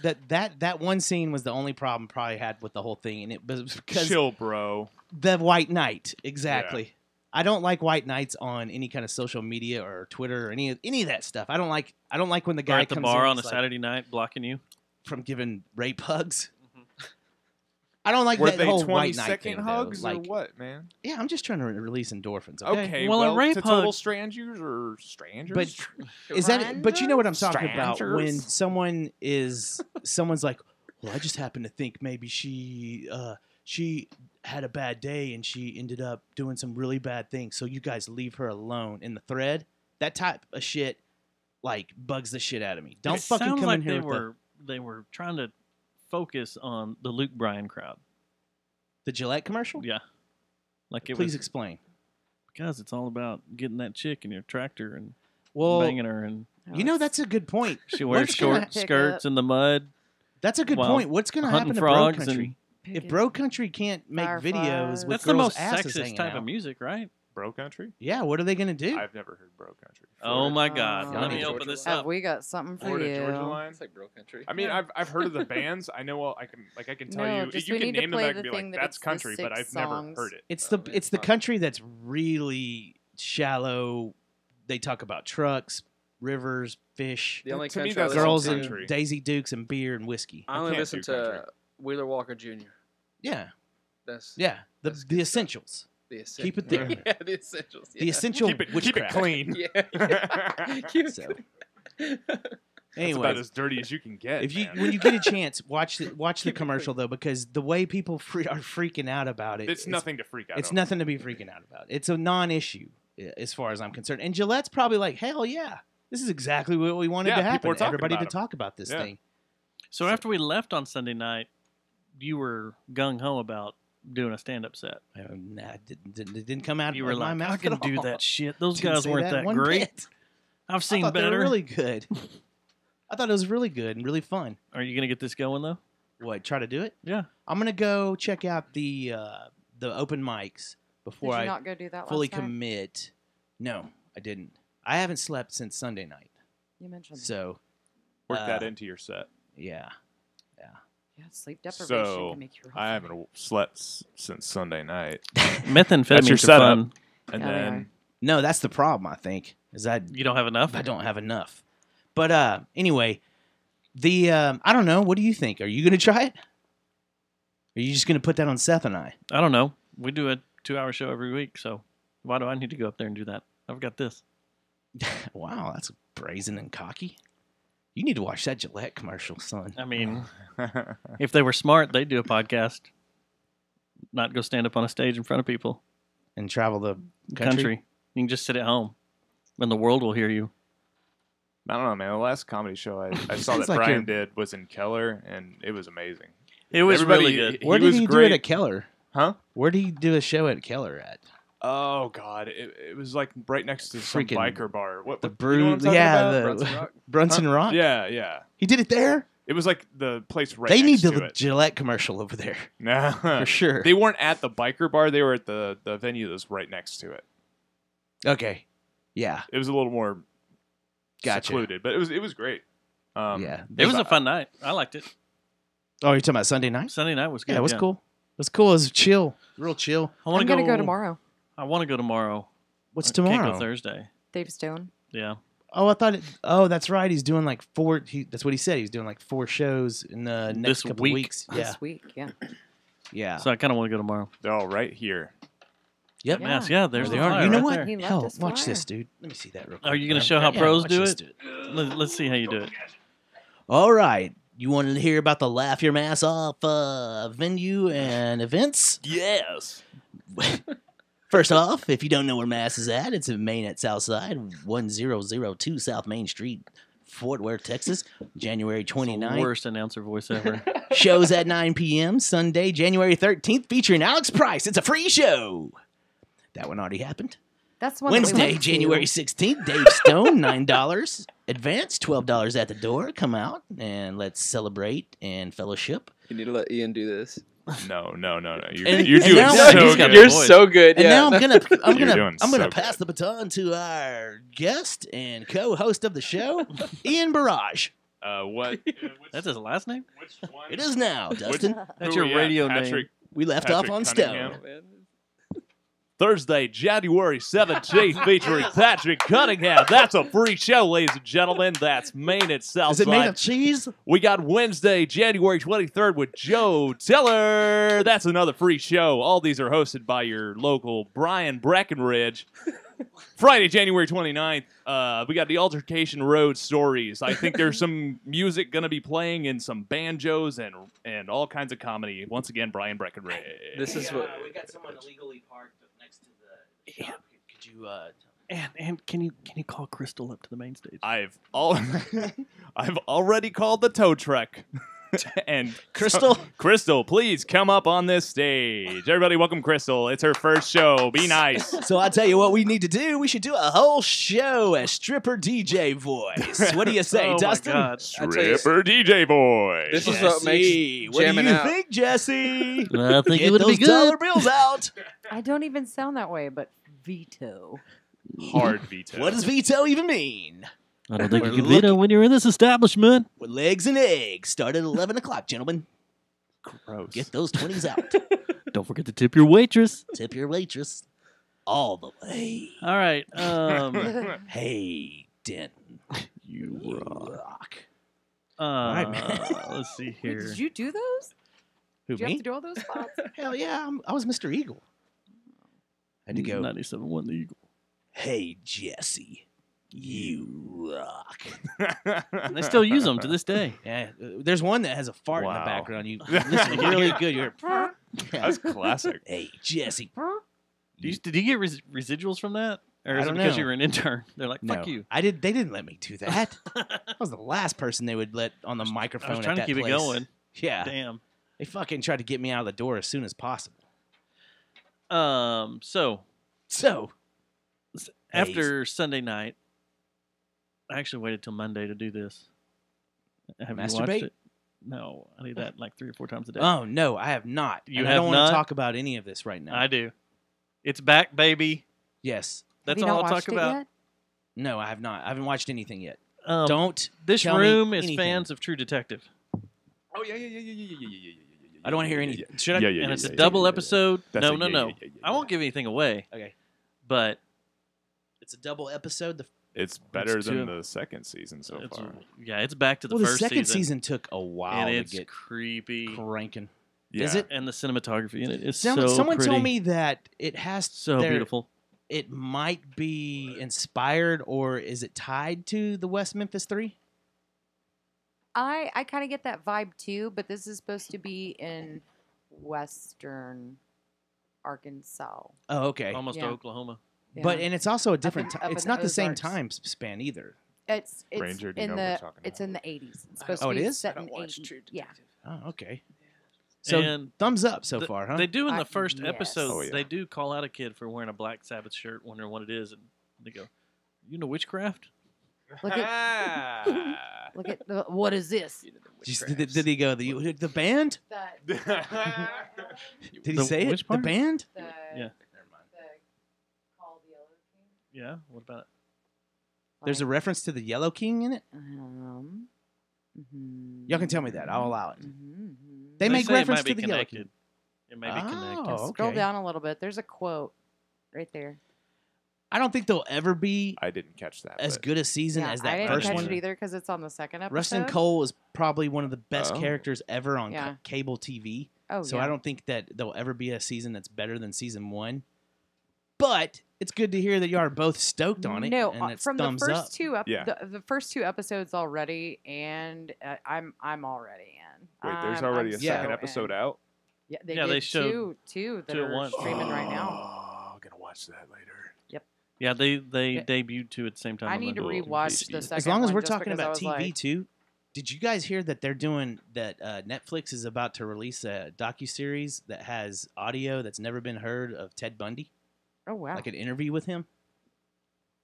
that one scene was the only problem probably had with the whole thing, and it was because Chill, bro. the White Knight. Exactly. I don't like White Knights on any kind of social media or Twitter or any of that stuff. I don't like when the Or guy at the comes bar in on a he's like, Saturday night blocking you. from giving rape hugs. I don't like Were that they whole 20 White Knight second thing, hugs though. or Like, what, man? yeah, I'm just trying to release endorphins. Okay. Okay, Well, a well, rape to total hug- strangers or strangers? But is that? But you know what I'm talking about when Strangers? someone's like, well, I just happen to think maybe she had a bad day and she ended up doing some really bad things. So you guys leave her alone in the thread. That type of shit like bugs the shit out of me. Don't It fucking sounds come like in here they with were they were trying to focus on the Luke Bryan crowd. the Gillette commercial. Yeah, like it Please was explain. because it's all about getting that chick in your tractor and Well, banging her, and you know that's a good point. she wears What's gonna- short skirts in the mud. That's a good while point. What's going to hunting happen to Bro frogs Country? and If Bro Country can't make Firefly. videos with that's the girls' most asses sexist hanging type out, of music, right? Bro country? yeah, what are they going to do? I've never heard bro country. Oh my God! Oh. Let me Georgia open this Have up. we got something for Florida you? Georgia line. It's like bro country. I mean, Yeah. I've heard of the bands. I know. Well, I can tell No, you. just You we can need to name them. play I can the be thing like, that that's it's the country, but 6 I've never songs. heard it. It's Oh, the man, it's the fun. country that's really shallow. They talk about trucks, rivers, fish, The only To me, country I that's listen girls, to- and country. Daisy Dukes and beer and whiskey. I only can't listen do country. to Wheeler Walker Jr. Yeah, That's yeah. The That's good the stuff. essentials. the Keep it there. yeah, the essentials. The yeah. essential Keep it witchcraft. clean. Yeah. Keep it So, That's about anyway, as dirty as you can get. if you man. when you get a chance, watch the commercial though, because the way people are freaking out about it, it's nothing to freak out. It's over. nothing to be freaking out about. It's a non-issue as far as I'm concerned. And Gillette's probably like, hell yeah, this is exactly what we wanted Yeah, to people happen. are talking Everybody to about 'em. talk about this Yeah. thing. So after we left on Sunday night, you were gung ho about doing a stand-up set. Nah, it didn't come out You of were my like, mouth I can at do all. that shit. Those Didn't guys say weren't that one great. bit. I've I seen thought they better. were really good. I thought it was really good and really fun. Are you gonna get this going though? What? Try to do it? Yeah. I'm gonna go check out the open mics Did before you I not go do that fully last night? commit. No, I didn't. I haven't slept since Sunday night. You mentioned that. So Work that uh, into your set. yeah. Yeah, sleep deprivation So can make you rough. I haven't slept since Sunday night. Methamphetamines That's your are setup. fun. And Yeah, they then No, that's the problem. I think is I You don't have enough. don't have enough. But anyway, the I don't know. What do you think? Are you gonna try it? Are you just gonna put that on Seth and I? I don't know. We do a 2-hour show every week, so why do I need to go up there and do that? I've got this. Wow, that's brazen and cocky. You need to watch that Gillette commercial, son. I mean, if they were smart, they'd do a podcast, not go stand up on a stage in front of people. And travel the Country. You can just sit at home, and the world will hear you. I don't know, man. The last comedy show I saw Sounds that like Brian you're- did was in Keller, and it was amazing. It was Everybody- really good. Where he did was he do great. it at Keller? Huh? Where did he do a show at Keller at? Oh God, it was like right next to some Freaking- biker bar. What The you know what Brew, I'm talking yeah, about? the Brunson Rock? Brunson Huh? Rock. Yeah. He did it there. It was like the place right They need next to the it. Gillette commercial over there Nah. for sure. They weren't at the biker bar. They were at the venue that was right next to it. Okay, yeah, It was a little more gotcha. secluded, but it was great. Yeah, It was a fun night. I liked it. Oh, you're talking about Sunday night? Sunday night was good. Yeah, it was cool. It was cool. It was chill, real chill. I want I'm to gonna go tomorrow. I want to go tomorrow. What's I can't tomorrow? go Thursday. Dave Stone. Yeah. Oh, I thought. Oh, that's right. He's doing like 4. That's what he said. He's doing like 4 shows in the next This couple week. weeks. Yeah, This week, yeah. yeah. So I kind of want to go tomorrow. They're all right here. Yep. Yeah. Mass. Yeah, there's There the they are. flyer You know right what? there. He left Hell, his watch flyer. this, dude. Let me see that real quick. Are you going to show how Yeah, pros watch do this, it? dude. Let's see how you do it. All right. You wanted to hear about the Laugh Your Mass Off venue and events? Yes. First off, if you don't know where Mass is at, it's in Maine at Southside, 1002 South Main Street, Fort Worth, Texas, January It's 29th. the worst announcer voice ever. Shows at 9 p.m. Sunday, January 13th, featuring Alex Price. It's a free show. That one already happened. That's one that we Wednesday, went to. January 16th, Dave Stone, $9. Advance, $12 at the door. Come out and let's celebrate and fellowship. You need to let Ian do this. No. You're And doing now- so He's got good. a You're voice. so good. And Yeah. now I'm gonna doing so pass the baton to our guest and co-host of the show, Ian Barrage. What? That's his last name? Which one? It is now, Dustin. That's Who your are we at? radio name. Patrick? We left Patrick off on Cunningham? Stone. Thursday, January 17th, featuring Patrick Cunningham. That's a free show, ladies and gentlemen. That's Maine at Is Southside. it made of cheese? We got Wednesday, January 23rd with Joe Tiller. That's another free show. All these are hosted by your local Brian Breckenridge. Friday, January 29th, we got the Altercation Road Stories. I think there's some music going to be playing and some banjos and all kinds of comedy. Once again, Brian Breckenridge. This is what. We got someone illegally parked next to the shop. Could you And can you call Crystal up to the main stage? I've already called the tow truck. And Crystal, please come up on this stage. Everybody, welcome Crystal. It's her first show. Be nice. So I tell you what we need to do. We should do a whole show as stripper DJ voice. What do you say, Oh, my Dustin? God. Stripper DJ boy. This is what Jesse, makes what do jamming you out. think, Jesse? I think Get it would those be dollar good. bills out. I don't even sound that way, but veto. Hard veto. What does veto even mean? I don't think We're you can veto when you're in this establishment. With legs and eggs. Start at 11 o'clock, gentlemen. Gross. Get those 20s out. Don't forget to tip your waitress. Tip your waitress all the way. All right. Hey, Denton. You rock. right, man. Let's see Wait, here. did you do those? Who, Did you me? have to do all those spots? Hell yeah, I was Mr. Eagle. Had to go. 97.1 The Eagle. Hey, Jesse. You rock. They still use them to this day. Yeah, there's one that has a fart in the Wow. background. You listen really good. You're That's classic. Hey, Jesse. Did you get residuals from that? Or I is it don't because know. you were an intern? They're like, fuck No, you. I did. They didn't let me do that. I was the last person they would let on the microphone. I was trying at to that keep place. it going. Yeah, Damn. they fucking tried to get me out of the door as soon as possible. So after Sunday night, I actually waited till Monday to do this. Have you watched Masturbate? it? No, I need that like 3 or 4 times a day. Oh no, I have not. You And have I don't want not? to talk about any of this right now. I do. It's back, baby. Yes. That's Have you all not I'll watched talk it about. yet? No, I have not. I haven't watched anything yet. Um, Don't. This tell me room is anything. fans of True Detective. Oh yeah. I don't want to hear anything. Should I? Yeah, And it's a double episode. That's No. a yeah. I won't give anything away. Okay. But It's a double episode. It's better It's than two- the second season so it's, far. yeah, it's back to the Well, the first second season took a while and to it's get creepy. cranking. Yeah. Is it? And the cinematography in it is Someone so pretty. told me that it has So beautiful. It might be inspired, or is it tied to the West Memphis 3? I kind of get that vibe too, but this is supposed to be in western Arkansas. Oh, okay. Almost Yeah. Oklahoma. But Yeah. and it's also a different. up It's in not the same Ozarks. time span either. It's Ranger, do you in know what we're the talking it's in the 80s. It's supposed Oh, to it be is? set I in don't watch 80s. True Yeah. Oh, okay. So And thumbs up so th- far, huh? They do in the I- first yes. episode. Oh, yeah. They do call out a kid for wearing a Black Sabbath shirt, wondering what it is, and they go, "You know witchcraft?" Look at look at what is this? Did he go the band? Did he The say it? which The part? band? Yeah. Never mind. Yeah. What about it? There's a reference to the Yellow King in it. Y'all can tell me that. I'll allow it. They make say reference it might to be the Yellow connected. King. It may be connected. Oh, Scroll okay. down a little bit. There's a quote right there. I don't think they'll ever be I didn't catch that. as but- good a season Yeah, as I that didn't first catch one. it either because it's on the second episode. Rustin Cole is probably one of the best Oh. characters ever on Yeah. cable TV. Oh, So yeah. I don't think that there'll ever be a season that's better than season 1. But it's good to hear that you are both stoked on it. No, and it's from the thumbs first up. two Yeah. the first 2 episodes already, and I'm already in. Wait, there's I'm already a so second in. episode out. Yeah, they Yeah, did they showed two that two at are once. streaming right now. Oh, I'm gonna watch that later. Yep. Yeah, they debuted two at the same time. I on need to the rewatch the TV. second As long as one we're just talking because I about was TV like, too, did you guys hear that they're doing that? Netflix is about to release a docuseries that has audio that's never been heard of Ted Bundy. Oh wow! Like an interview with him.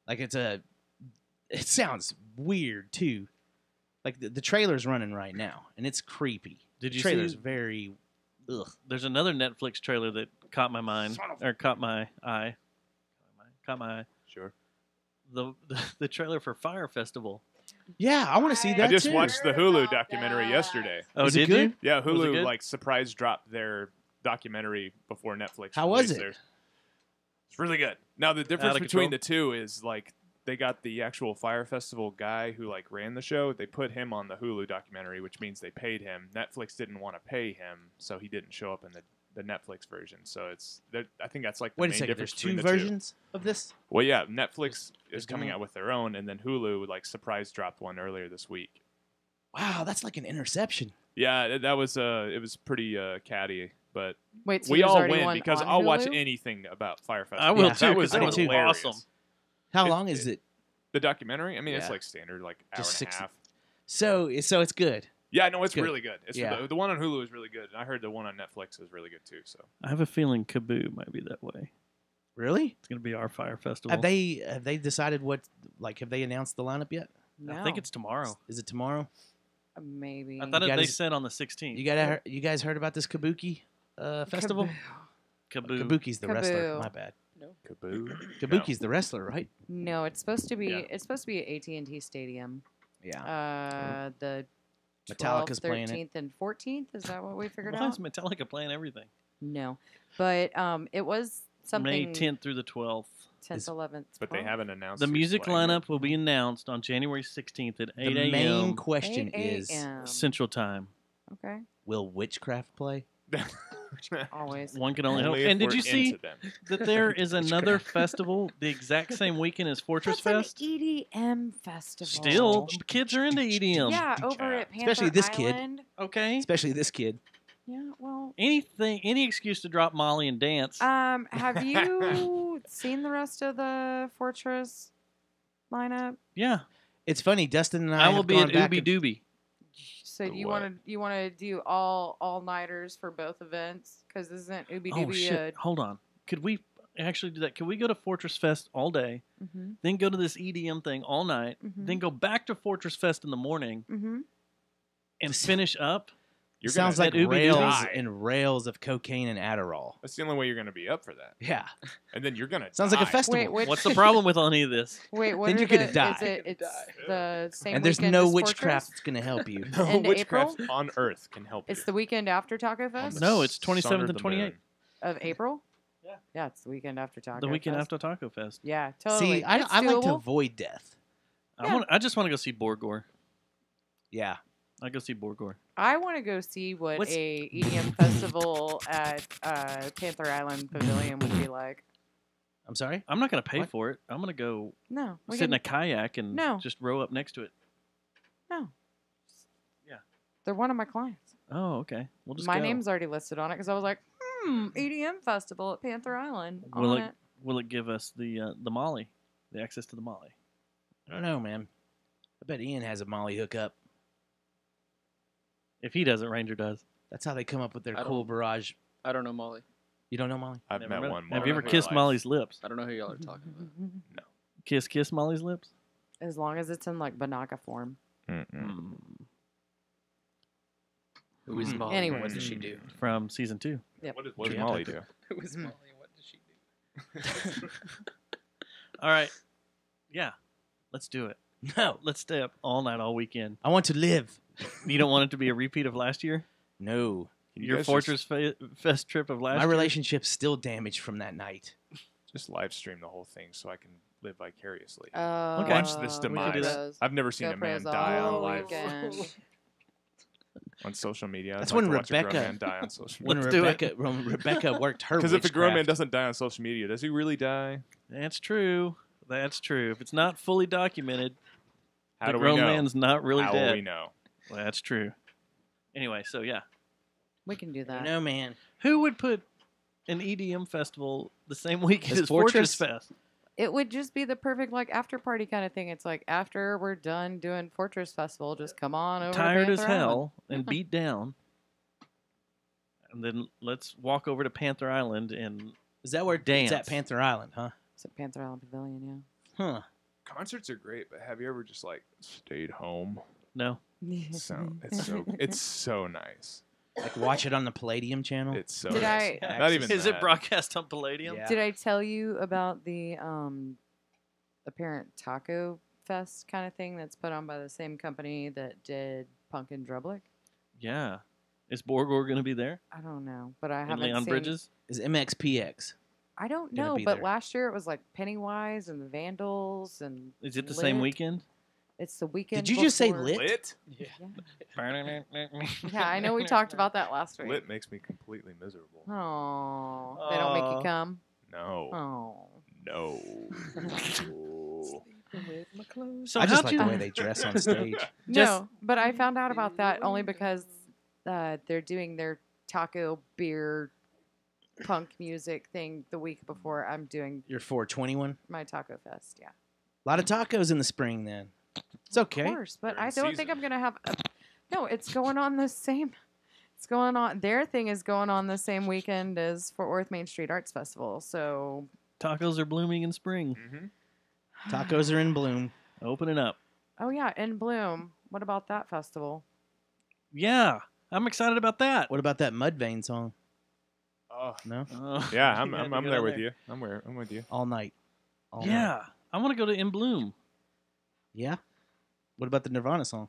Like it sounds weird too. Like the trailer's running right now, and it's creepy. Did the you trailer's see? very. Ugh. There's another Netflix trailer that caught my mind or caught my eye. Sure. The trailer for Fire Festival. Yeah, I want to see that. I just too. watched the Hulu documentary yesterday. Oh, Is it did good? you? Yeah, Was it Hulu good? like surprise dropped their documentary before Netflix. How was released it? theirs. It's really good. Now the difference Out of between control? the two is like they got the actual Fire Festival guy who like ran the show. They put him on the Hulu documentary, which means they paid him. Netflix didn't want to pay him, so he didn't show up in the Netflix version. So I think that's like the Wait a main second. difference There's two between the versions of this. Well, yeah, Netflix is doing coming it. out with their own, and then Hulu like surprise dropped one earlier this week. Wow, that's like an interception. Yeah, that was it was pretty catty, but wait, so we there's all already win one because on I'll watch Hulu? anything about Fire Festival. I will Yeah. too. That was That was hilarious. awesome. How It- long is it? The documentary? I mean, it's Yeah. like standard, like hour Just and a 60 half. So it's good. Yeah, no, it's Good. really good. It's Yeah. the one on Hulu is really good, and I heard the one on Netflix is really good too. So I have a feeling Kaboo might be that way. Really? It's going to be our Fire Festival. Have they decided what? Like, have they announced the lineup yet? No. I think it's tomorrow. Is it tomorrow? Maybe. I thought You they guys- said on the 16th. You guys heard about this Kabuki festival? Kaboo. Kabuki's the wrestler. Kaboo. My bad. Kaboo. Kabuki's the wrestler, right? No, it's supposed to be. Yeah. It's supposed to be at AT&T Stadium. Yeah. The Metallica's 12th, playing it. 13th, and 14th. Is that what we figured Why out? is Metallica playing everything? No, but it was something. May 10th through the 12th. 10th, 11th. But they haven't announced The who's music playing it. lineup will be announced on January 16th at 8 The main a.m. question 8 is: a.m.. Central Time. Okay. Will witchcraft play? Always. One can only hope. Only if And did we're you see into them. that there is another festival the exact same weekend as Fortress That's Fest? an EDM festival. Still, kids are into EDM. Yeah, over at Panther Especially this kid. Island. Okay. Especially this kid. Yeah, well. Any excuse to drop Molly and dance. Have you seen the rest of the Fortress lineup? Yeah. It's funny. Dustin and I will have be gone at back Ooby and- Dooby. So do you what? want to do all nighters for both events? Because isn't Ooby Dooby Oh, shit. Hold on. Could we actually do that? Could we go to Fortress Fest all day, Mhm. then go to this EDM thing all night, Mhm. then go back to Fortress Fest in the morning, Mm-hmm. and finish up? You're Sounds gonna like Ooby rails die. and rails of cocaine and Adderall. That's the only way you're going to be up for that. Yeah. And then you're going to Sounds like a die. festival. Wait, What's the problem with any of this? Wait, what Then are you're gonna the- die. Is it, it's the same And there's weekend no as witchcraft Fortress? that's going to help you. No End of witchcraft April? on Earth can help It's you. the weekend after Taco Fest No, it's Sun or 27th the and 28th. moon. of April. Yeah. Yeah, it's the weekend after Taco. The weekend Fest. after Taco Fest. Yeah, totally. See, I It's like to doable. avoid death. I just want to go see Borgore. Yeah. I go see Borgore. I want to go see what What's- a EDM festival at Panther Island Pavilion would be like. I'm sorry? I'm not going to pay What? for it. I'm going to go No, we sit in can- a kayak and No. just row up next to it. No. Yeah. They're one of my clients. Oh, okay. We'll just My go. name's already listed on it because I was like, EDM festival at Panther Island. Will on it, will it give us the Molly, the access to the Molly? I don't know, man. I bet Ian has a Molly hookup. If he doesn't, Ranger does. That's how they come up with their I cool don't- barrage. I don't know Molly. You don't know Molly? I've Never met one. Have you ever in my kissed life. Molly's lips? I don't know who y'all are talking about. Kiss Molly's lips? As long as it's in like Banaka form. Mm-mm. Who is Molly? Anyway. What does she do? From season 2. Yep. What does Molly do? Who is Molly? What does she do? All right. Yeah. Let's do it. No. Let's stay up all night, all weekend. I want to live. You don't want it to be a repeat of last year? No. Can you Your guys Fortress Fest trip of last My year? relationship's still damaged from that night. Just live stream the whole thing so I can live vicariously. Okay. Watch this we could do demise. that. I've never seen Go a man pros die all on live weekend. on social media. That's I'd like when to watch a grown Rebecca- man die on social When media. Rebecca worked her Because if a grown man witchcraft. doesn't die on social media, does he really die? That's true. That's true. If it's not fully documented, How the do we grown know? man's not really How dead. will we know? Well, that's true. Anyway, so yeah. We can do that. No, man. Who would put an EDM festival the same weekend As as Fortress Fortress? Fest? It would just be the perfect like after party kind of thing. It's like after we're done doing Fortress Festival, just come on over. Tired to as Panther hell Island. and beat down. And then let's walk over to Panther Island and Is that where dance. it's at Panther Island, huh? It's at Panther Island Pavilion, Huh. Concerts are great, but have you ever just like stayed home? No. yeah. It's so nice. Like watch it on the Palladium channel. It's so Did nice. I- Not even Is that. it broadcast on Palladium? Yeah. Did I tell you about the apparent Taku Fest kind of thing that's put on by the same company that did Punk and Drublick? Yeah. Is Borgor going to be there? I don't know, but I And haven't Leon seen. Bridges? Is MXPX? I don't gonna know, be but there? last year it was like Pennywise and the Vandals and. Is it the same Lit. weekend? It's the weekend. Did you just say before- lit? Yeah, I know we talked about that last week. Lit makes me completely miserable. Oh, they don't make you come. No. Oh. No. So I just how'd like you... the way they dress on stage. No, but I found out about that only because they're doing their taco beer punk music thing the week before I'm doing Your 421. my taco fest. Yeah, A lot of tacos in the spring. Then it's okay. of course, but They're in I don't think season. I'm gonna have. No, it's going on the same. It's going on. Their thing is going on the same weekend as Fort Worth Main Street Arts Festival. So Tacos are blooming in spring. Mm-hmm. Tacos are in bloom. Opening up. Oh yeah, in Bloom. What about that festival? Yeah. I'm excited about that. What about that Mudvayne song? Oh. No, Yeah, I'm You had to I'm get there on with there. you. I'm with you. all night. All night. Yeah. I want to go to In Bloom. Yeah. What about the Nirvana song?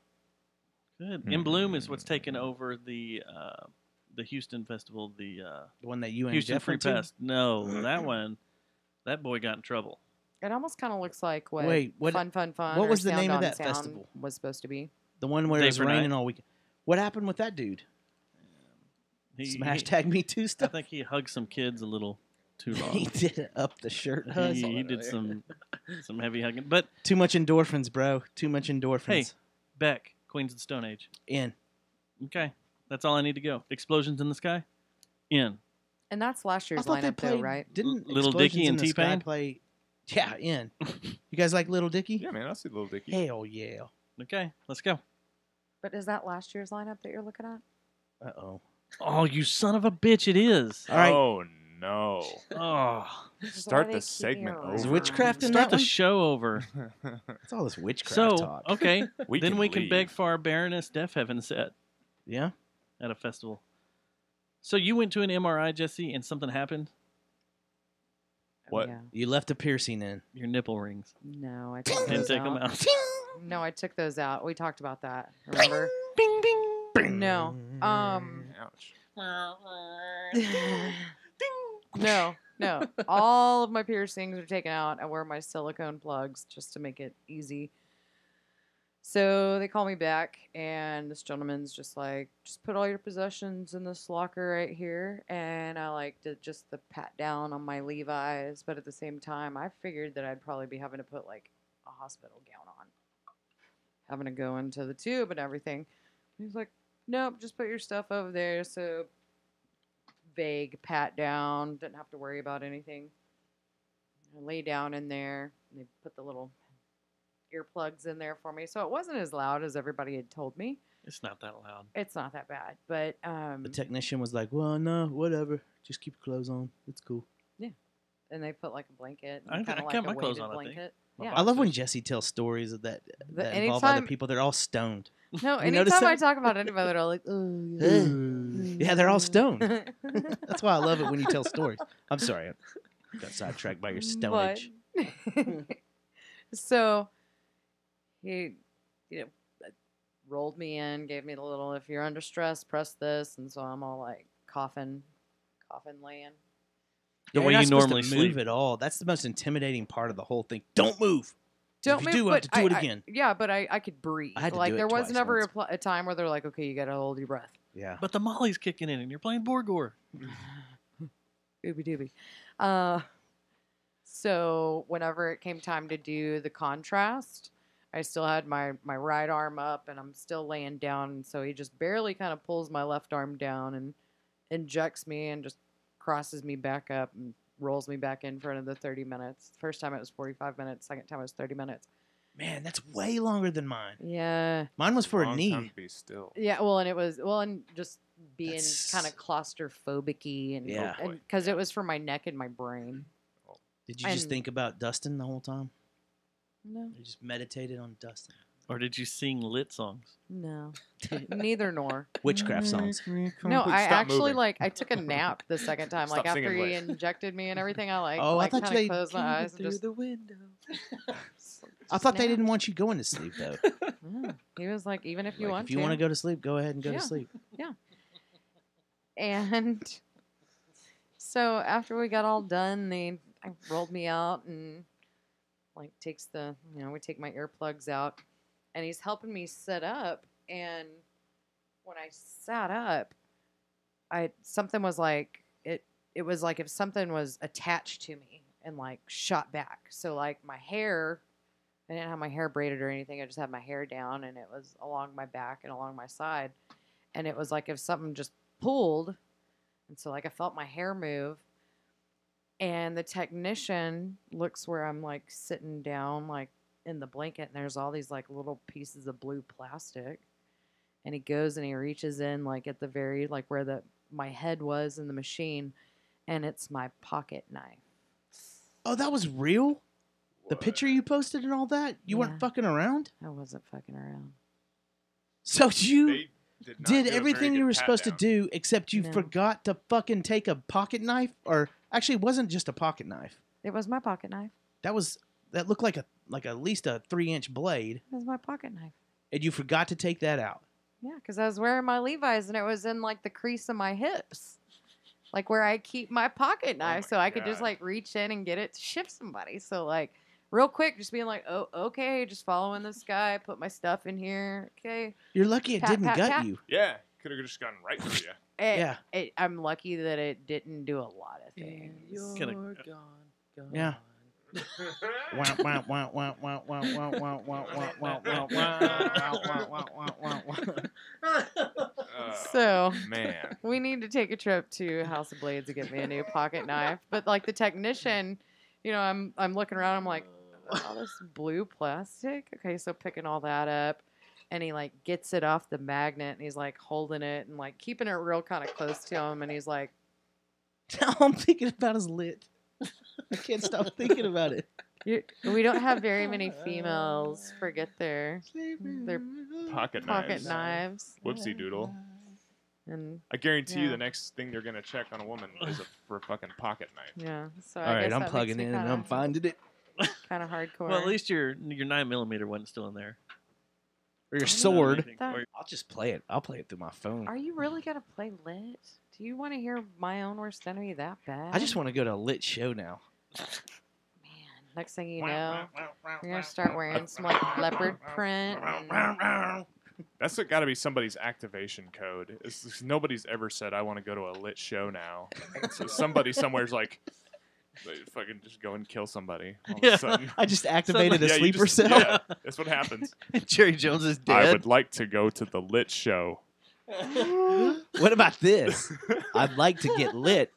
Good. In Bloom is what's taken over the Houston festival, the The one that you and Houston Jeff Free went to? Fest. No, that one. That boy got in trouble. It almost kind of looks like what, Wait, what- Fun what or was the Sound name of on that Sound festival? was supposed to be. The one where Day it was for raining night. all week. What happened with that dude? Some hashtag Me Too I stuff. think he hugged some kids a little too long. He did it up the shirt. hug. He did some heavy hugging. But Too much endorphins, bro. Too much endorphins. hey, Beck, Queens of the Stone Age. In. Okay, that's all I need to go. Explosions in the Sky. In. And that's last I year's thought they lineup, though, played. right? Didn't Little Explosions Dicky in and the Sky T-Pain? play? Yeah, in. You guys like Little Dicky? Yeah, man, I see Little Dicky. Hell yeah. Okay, let's go. But is that last year's lineup that you're looking at? Uh-oh. Oh, you son of a bitch! It is. All right. Oh no. Oh, Start they the keep segment me Is over. witchcraft in start that the one? show over. It's all this witchcraft So talk. okay, We then can we can leave. beg for our Baroness Deaf Heaven set Yeah? at a festival. So you went to an MRI, Jesse, and something happened. What? Yeah. You left a piercing in. Your nipple rings. No, I took Didn't those take them out. out. No, I took those out. We talked about that. Remember? Bing bing. No. Ouch. No. All of my piercings are taken out. I wear my silicone plugs just to make it easy. So they call me back, and this gentleman's just like, just put all your possessions in this locker right here. And I like did just the pat down on my Levi's, but at the same time, I figured that I'd probably be having to put like a hospital gown on, having to go into the tube and everything. He's like, nope, just put your stuff over there. So vague pat down, didn't have to worry about anything. I lay down in there. And they put the little earplugs in there for me, so it wasn't as loud as everybody had told me. It's not that loud. It's not that bad, but The technician was like, well, no, whatever. Just keep your clothes on. It's cool. and they put like a blanket, I kind of like kept a my clothes weighted on, I think. blanket. My Yeah. I love when Jesse tells stories of that involve other anytime- people. They're all stoned. No, You notice anytime I that? talk about anybody, they're all like, oh, Yeah, they're all stoned. That's why I love it when you tell stories. I'm sorry. I got sidetracked by your stonage. So he, rolled me in, gave me the little, if you're under stress, press this. And so I'm all like coughing laying. The Yeah, way you're you not supposed normally to sleep. move at all. That's the most intimidating part of the whole thing. Don't move. Don't if move, you do, I have but to do it again. Yeah, but I could breathe. I had to like do it there was twice never once. a time where they're like, okay, you got to hold your breath. Yeah. But the Molly's kicking in, and you're playing Borgor. Ooby dooby. So whenever it came time to do the contrast, I still had my right arm up and I'm still laying down. And so he just barely kind of pulls my left arm down and injects me and just crosses me back up and rolls me back in for another 30 minutes. First time it was 45 minutes. Second time it was 30 minutes. Man, that's way longer than mine. Yeah. Mine was for a Long knee. time to be still. Yeah, and just being kind of claustrophobic-y and Yeah. because it was for my neck and my brain. Did you just think about Dustin the whole time? No. You just meditated on Dustin. Or did you sing lit songs? No, neither nor. Witchcraft songs. No, I Stop actually moving. I took a nap the second time. Stop like after singing he lit. injected me and everything, I Oh, I thought kind they of closed my eyes and through just the window. I thought they didn't want you going to sleep though. He was like, even if you Like, want if you want to go to sleep, go ahead and go Yeah. to sleep. Yeah. And so after we got all done, they rolled me out and takes the we take my earplugs out, and he's helping me sit up. And when I sat up, something was like it was like if something was attached to me and shot back. So my hair, I didn't have my hair braided or anything. I just had my hair down, and it was along my back and along my side. And it was like if something just pulled. And so I felt my hair move. And the technician looks where I'm sitting down in the blanket, and there's all these little pieces of blue plastic. And he goes and he reaches in at the very where my head was in the machine, and it's my pocket knife. Oh, that was real? The picture you posted and all that? You weren't fucking around? I wasn't fucking around. So you did did everything you were supposed to do, except you forgot to fucking take a pocket knife? Or actually, it wasn't just a pocket knife. It was my pocket knife. That looked like at least a 3-inch blade. It was my pocket knife. And you forgot to take that out. Yeah, because I was wearing my Levi's, and it was in the crease of my hips, where I keep my pocket knife, so I could just reach in and get it to ship somebody. So real quick, just being oh, okay, just following this guy, put my stuff in here, okay. You're lucky it didn't gut you. Yeah, could have just gone right through you. Yeah. I'm lucky that it didn't do a lot of things. You're gone. Yeah. So, man, we need to take a trip to House of Blades to get me a new pocket knife. But the technician, I'm looking around. I'm like, oh, this blue plastic. Okay, so picking all that up, and he gets it off the magnet, and he's holding it and keeping it real kind of close to him, and he's like, all I'm thinking about is lit. I can't stop thinking about it. We don't have very many females forget their Pocket knives. Whoopsie doodle. And I guarantee you the next thing they're going to check on a woman is for a fucking pocket knife. Yeah. So all right, I'm plugging in and I'm finding it. Kind of hardcore. Well, at least your 9mm wasn't still in there. Or your sword. Or- I'll just play it. I'll play it through my phone. Are you really going to play lit? Do you want to hear my own worst enemy that bad? I just want to go to a lit show now. Next thing you know, you're going to start wearing some leopard print. That's got to be somebody's activation code. Nobody's ever said, I want to go to a lit show now. So somebody somewhere's fucking just go and kill somebody. All of a sudden. I just activated a you sleeper just- cell. Yeah, that's what happens. Jerry Jones is dead. I would like to go to the lit show. What about this? I'd like to get lit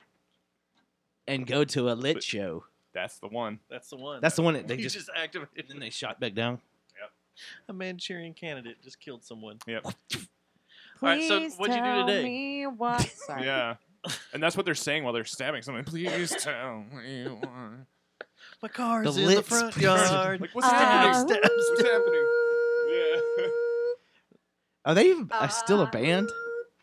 and go to a lit show. That's the one. That's the one. That's the one that they You just activated. and then they shot back down. Yep. A Manchurian candidate just killed someone. Yep. All right, so what'd you do today? Me what? Sorry. Yeah. And that's what they're saying while they're stabbing someone. Please tell me why. My car's The in the lit front spread. yard. Like, what's happening? What's happening? Yeah. Are they even still a band?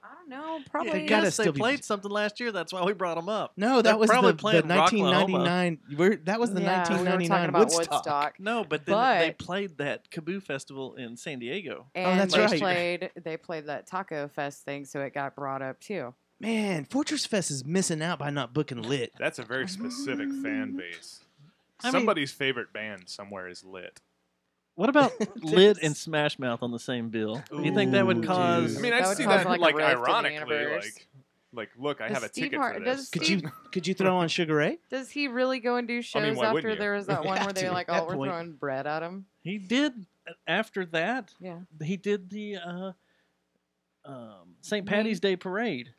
I don't know. Probably. They gotta Yes, they still be- played something last year. That's why we brought them up. No, that They're was probably the playing Rocklahoma. 1999. That was the Yeah, we were 1999 talking about Woodstock. No, but then But- they played that Kaboo Festival in San Diego. And that's they right. played that Taco Fest thing, so it got brought up too. Man, Fortress Fest is missing out by not booking lit. That's a very specific fan base. I mean- Somebody's favorite band somewhere is lit. What about Lit and Smash Mouth on the same bill? Do you think that would Ooh, cause? dude. I mean, That I'd would see cause, that like, a like rift in the ironically, universe. look, I Does have a Steve ticket Har- for does this. Steve- Could you throw on Sugar Ray? Does he really go and do shows why after wouldn't you? there was that one have where they to, like at all that were point. throwing bread at him? He did after that. Yeah. He did the St. Patty's Day parade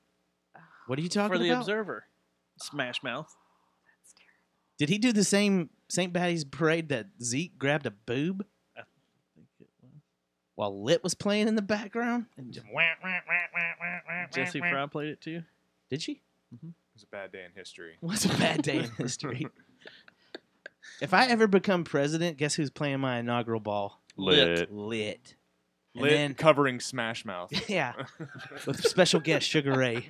What are you talking for the about? Observer. Smash Mouth. That's Did he do the same St. Patty's parade that Zeke grabbed a boob I think it was. while Lit was playing in the background? And just Jesse Fry played it too. Did she? It was a bad day in history. What's a bad day in history? If I ever become president, guess who's playing my inaugural ball? Lit. And then, Covering Smash Mouth. yeah, with special guest Sugar Ray.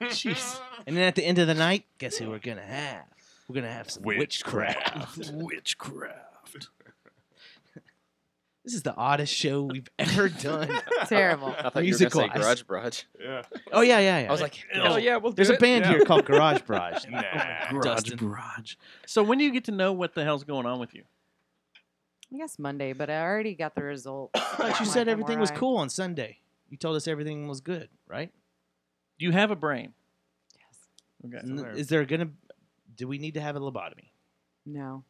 Jeez. And then at the end of the night, guess who we're gonna have? We're gonna have some witchcraft. Witchcraft. This is the oddest show we've ever done. Terrible. I thought you were going to say Music-wise. Garage. Yeah. Oh yeah. I was like, oh yeah, we'll do There's a it. band here called Garage Barrage. Garage Barrage. So when do you get to know what the hell's going on with you? I guess Monday, but I already got the results. But you said everything was cool on Sunday. You told us everything was good, right? You have a brain. Yes. Okay. Is there do we need to have a lobotomy? No.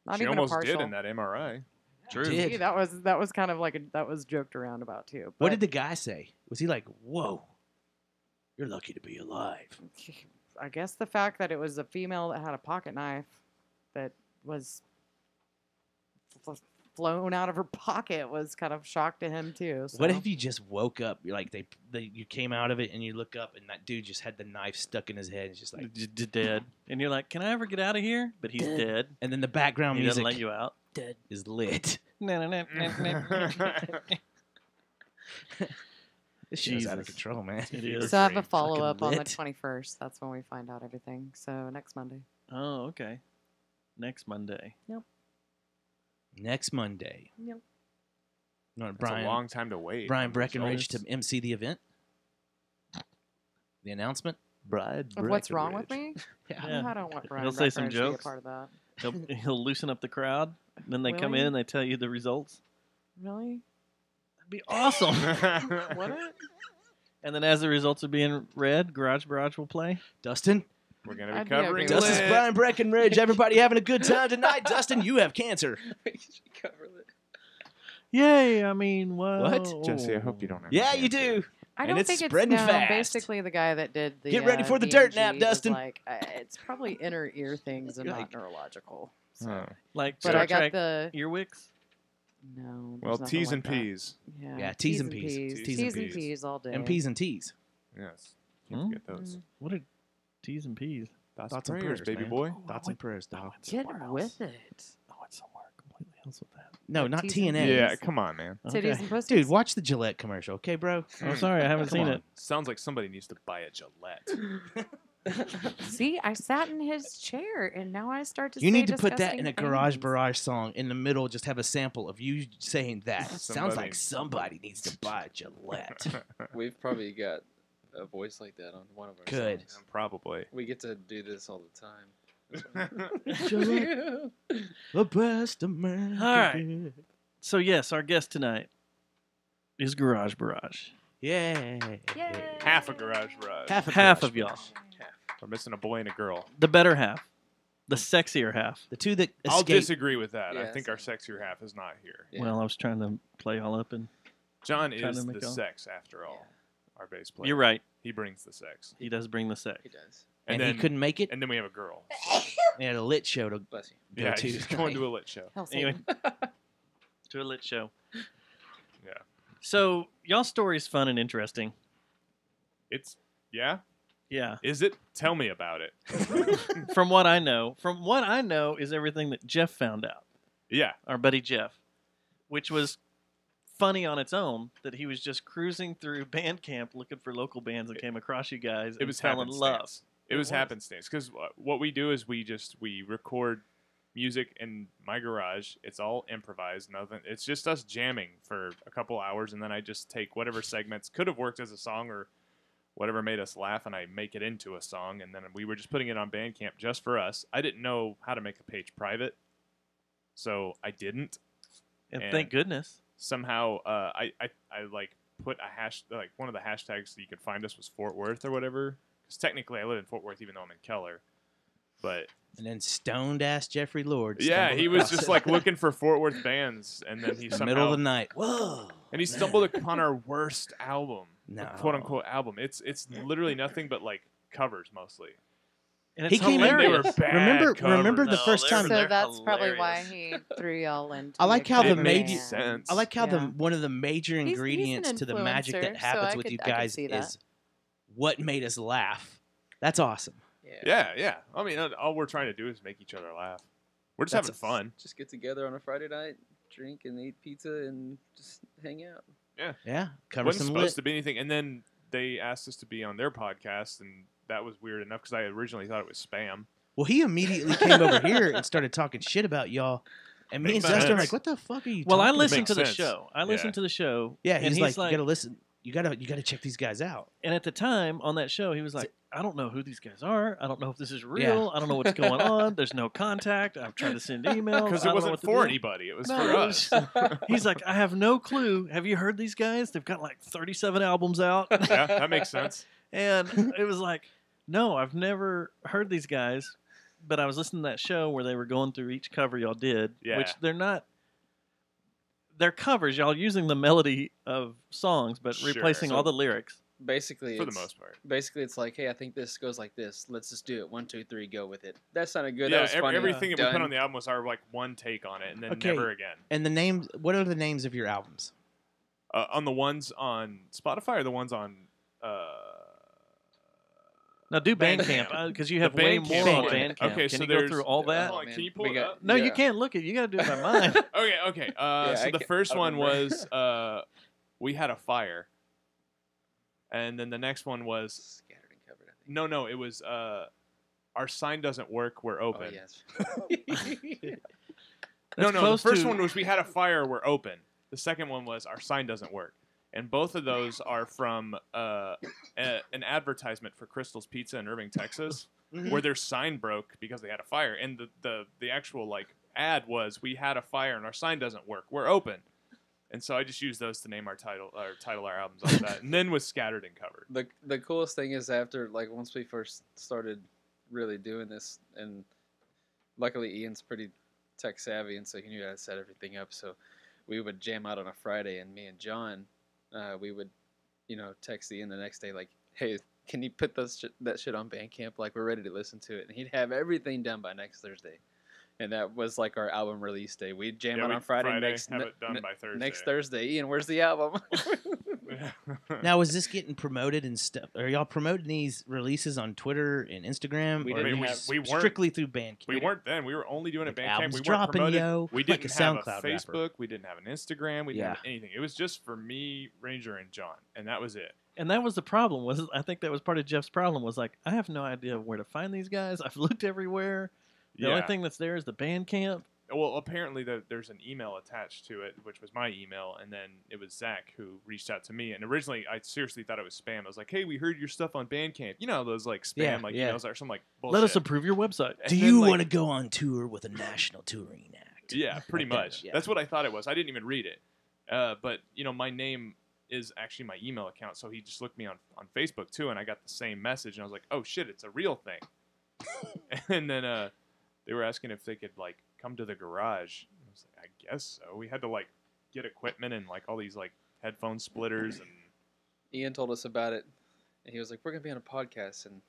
Not She even almost a partial. did in that MRI. True. Did. See, that was kind of like that was joked around about too. What but- did the guy say? Was he like, "Whoa, you're lucky to be alive"? I guess the fact that it was a female that had a pocket knife that was flown out of her pocket was kind of shock to him too. So. What if you just woke up? You're like you came out of it and you look up and that dude just had the knife stuck in his head. It's just like Dead. And you're like, can I ever get out of here? But he's dead. And then the background He doesn't music let you out. is lit. This show's out of Jesus. control, man. It is. So I have a follow up Fucking on the lit. 21st. That's when we find out everything. So next Monday. Oh, okay. Next Monday. Next Monday. Yep. No, It's Brian. a long time to wait. Brian on Breckenridge to results. MC the event. The announcement. Of what's wrong with me? Yeah. I don't want Brian He'll say some Breckenridge to be a jokes. part of that. He'll loosen up the crowd. Then they come Will he? in and they tell you the results. Really? That'd be awesome. Would it? And then as the results are being read, Garage Barrage will play. Dustin. We're going to be I'd be covering okay with Dustin's Lit. Brian Breckenridge. Everybody having a good time tonight. Dustin, you have cancer. Yay! I mean, whoa. What? Jesse, I hope you don't have Yeah, cancer. you do. I And don't it's think it's spreading no, fast. basically the guy that did the Get ready for the dirt nap, BMG was Dustin. Like, it's probably inner ear things and You're not like- neurological. So. Oh. Like But Star I got Trek the earwicks. no. Well, there's nothing T's like and that. P's. Yeah, Yeah, T's and P's. P's. T's and P's all day. And P's and T's. Yes. Can't forget those. What are T's and P's? Thoughts and prayers, baby man. boy. Thoughts and prayers, dog. Get with it. Oh, it's somewhere completely else with that. No, not T's T and and A. Yeah, come on, man. Titties and pussies. Dude, watch the Gillette commercial, okay, bro? Oh, sorry, I haven't Come seen on. it. Sounds like somebody needs to buy a Gillette. See, I sat in his chair, and now I start to. You say need to put that in disgusting a Garage things. Barrage song. In the middle, just have a sample of you saying that. Sounds Somebody- like somebody needs to buy a Gillette. We've probably got a voice like that on one of our Good. songs. Probably. We get to do this all the time. Gillette, the best a man All right. can get. So yes, our guest tonight is Garage Barrage. Yeah. Half a Garage Barrage. Half of y'all. We're missing a boy and a girl. The better half. The sexier half. The two that I'll escape. disagree with that. I Yeah, think our sexier half is not here. Yeah. Well, I was trying to play all up and John Trying is to the make all- sex, after all. Our bass player. you're right. He brings the sex. He does bring the sex. He does. And then he couldn't make it. And then we have a girl. He had a lit show to Bless you. go Yeah, to. he's going to a lit show. Hell, Anyway, Satan. to a lit show. Yeah. So y'all's story is fun and interesting. It's, yeah? Yeah. Is it? Tell me about it. From what I know is everything that Jeff found out. Yeah. Our buddy Jeff, which was funny on its own, that he was just cruising through Bandcamp looking for local bands and came across you guys It and was fell in love. happenstance. It was happenstance. Because what we do is we record music in my garage. It's all improvised. Nothing. It's just us jamming for a couple hours, and then I just take whatever segments could have worked as a song or whatever made us laugh, and I make it into a song. And then we were just putting it on Bandcamp just for us. I didn't know how to make the page private, so I didn't. And thank goodness. Somehow, I like put a hash, like one of the hashtags that you could find us was Fort Worth or whatever. Because technically I live in Fort Worth, even though I'm in Keller. But And then stoned ass Jeffrey Lord. yeah, stumbled he was across just it. like looking for Fort Worth bands, and then he in the somehow middle of the night. Whoa. and he stumbled upon our worst album, No. quote unquote album. It's literally nothing but like covers mostly. And He it's came in. hilarious. Remember the first time. So that's probably why he threw y'all into. I like how the major. I like how the Yeah. one of the major He's ingredients an to the magic that influencer, so happens I with could- you I could guys see that. is what made us laugh. That's awesome. Yeah. I mean, all we're trying to do is make each other laugh. We're just having fun. Just get together on a Friday night, drink and eat pizza, and just hang out. Yeah. Cover Wasn't some supposed lit. to be anything, and then they asked us to be on their podcast, and that was weird enough because I originally thought it was spam. Well, he immediately came over here and started talking shit about y'all. And me and Makes Dustin are sense. like, what the fuck are you Well, I talking listened about? to the show. I listened to the show. Yeah, and he's like, you gotta listen. You gotta check these guys out. And at the time on that show, he was like, I don't know who these guys are. I don't know if this is real. Yeah. I don't know what's going on. There's no contact. I've tried to send emails. Because I it don't know wasn't what to for do." anybody. It was No, for it us. was- He's like, I have no clue. Have you heard these guys? They've got like 37 albums out. Yeah, that makes sense. And it was like, no, I've never heard these guys. But I was listening to that show where they were going through each cover y'all did, Yeah. which they're not. They're covers, y'all using the melody of songs, but Sure. replacing all the lyrics. Basically, For the it's- most part. Basically, it's like, hey, I think this goes like this. Let's just do it. 1, 2, 3, go with it. That sounded good. Yeah, that was funny. everything that we put Done. on the album was our like one take on it, and then Okay. never again. And the names. What are the names of your albums? On the ones on Spotify or the ones on. Now do Bandcamp. Bandcamp because you have The way Bandcamp more on one. Bandcamp. Okay, Can so you go there's- through all that? Hold on, can you pull it up? No, you can't look it. You got to do it by mind. Okay. So the first one was We Had a Fire, and then the next one was Scattered and covered, I think. no, it was Our Sign Doesn't Work, We're Open. Oh, yes. No, That's the close first to- one was We Had a Fire, We're Open. The second one was Our Sign Doesn't Work. And both of those are from an advertisement for Crystal's Pizza in Irving, Texas, where their sign broke because they had a fire. And the actual like ad was We Had a Fire and Our Sign Doesn't Work, We're Open. And so I just used those to name our albums off that. And then was Scattered and Covered. The coolest thing is after, like, once we first started really doing this, and luckily Ian's pretty tech savvy, and so he knew how to set everything up. So we would jam out on a Friday, and me and John, we would, text Ian the next day, like, hey, can you put that shit on Bandcamp? Like, we're ready to listen to it. And he'd have everything done by next Thursday. And that was like our album release day. We'd jam out on Friday. have Next it done by Thursday. Next Thursday. Ian, where's the album? Now, is this getting promoted and stuff? Are y'all promoting these releases on Twitter and Instagram? We or didn't we have- we weren't- strictly through Bandcamp. We weren't then. We were only doing it Like Bandcamp. albums We weren't dropping, promoted. yo, We like didn't a have SoundCloud a rapper. Facebook. We didn't have an Instagram. We didn't Yeah. have anything. It was just for me, Ranger, and John, and that was it. And that was the problem. I think that was part of Jeff's problem. Was like, I have no idea where to find these guys. I've looked everywhere. The only Yeah. thing that's there is the Bandcamp. Well, apparently there's an email attached to it, which was my email, and then it was Zach who reached out to me. And originally, I seriously thought it was spam. I was like, "Hey, we heard your stuff on Bandcamp. You know those like spam emails or some like bullshit." Let us approve your website. Do you want to go on tour with a national touring act? Yeah, pretty Like that, much. yeah. That's what I thought it was. I didn't even read it, but my name is actually my email account, so he just looked me on Facebook too, and I got the same message, and I was like, "Oh shit, it's a real thing." And then they were asking if they could like come to the garage. I was like, I guess so. We had to like get equipment and like all these like headphone splitters and. Ian told us about it, and he was like, "We're gonna be on a podcast," and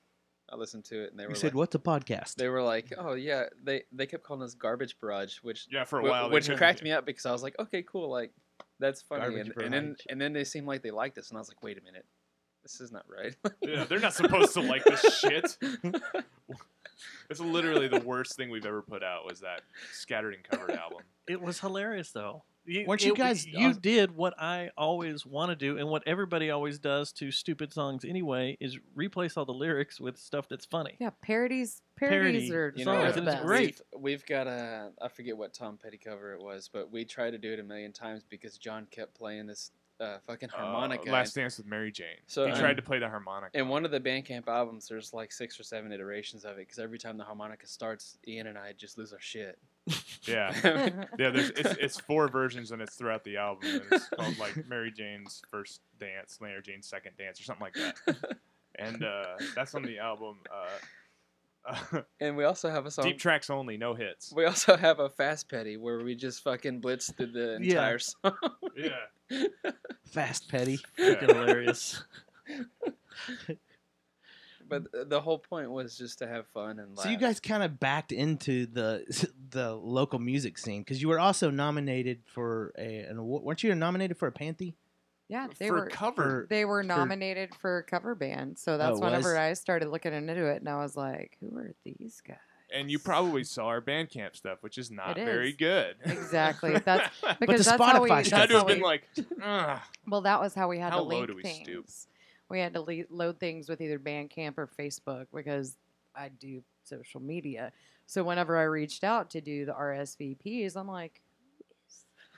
I listened to it, and they were We like, said, "What's a podcast?" They were like, "Oh yeah," they kept calling us Garbage Barrage, which for a while, which they did. cracked me up because I was like, "Okay, cool, like that's funny," Garbage and then they seemed like they liked us, and I was like, "Wait a minute, this is not right." Yeah, they're not supposed to like this shit. It's literally the worst thing we've ever put out was that Scattered and Covered album. It was hilarious, though. Weren't you guys- You did what I always want to do, and what everybody always does to stupid songs anyway, is replace all the lyrics with stuff that's funny. Yeah, parodies Parody are songs, the and it's best. great. We've got I forget what Tom Petty cover it was, but we tried to do it a million times because John kept playing this fucking harmonica. Last Dance with Mary Jane. So he tried to play the harmonica. In one of the Bandcamp albums, there's like 6 or 7 iterations of it because every time the harmonica starts, Ian and I just lose our shit. Yeah, yeah. It's 4 versions and it's throughout the album. And it's called like Mary Jane's First Dance, Mary Jane's Second Dance, or something like that. And that's on the album. And we also have a song. Deep tracks only, no hits. We also have a Fast Petty where we just fucking blitz through the entire song. Yeah. Fast Petty. Fucking hilarious. But the whole point was just to have fun and laugh. So you guys kind of backed into the local music scene because you were also nominated for an award. Weren't you nominated for a Panthy? Yeah, For They were nominated for cover band, so that's whenever I started looking into it, and I was like, "Who are these guys?" And you probably saw our Bandcamp stuff, which is not very good. Exactly. That's But because the that's how we Spotify stuff had to have that's been how like, ugh. well, that was how we had How to low link do we things. stoop? We had to load things with either Bandcamp or Facebook because I do social media. So whenever I reached out to do the RSVPs, I'm like,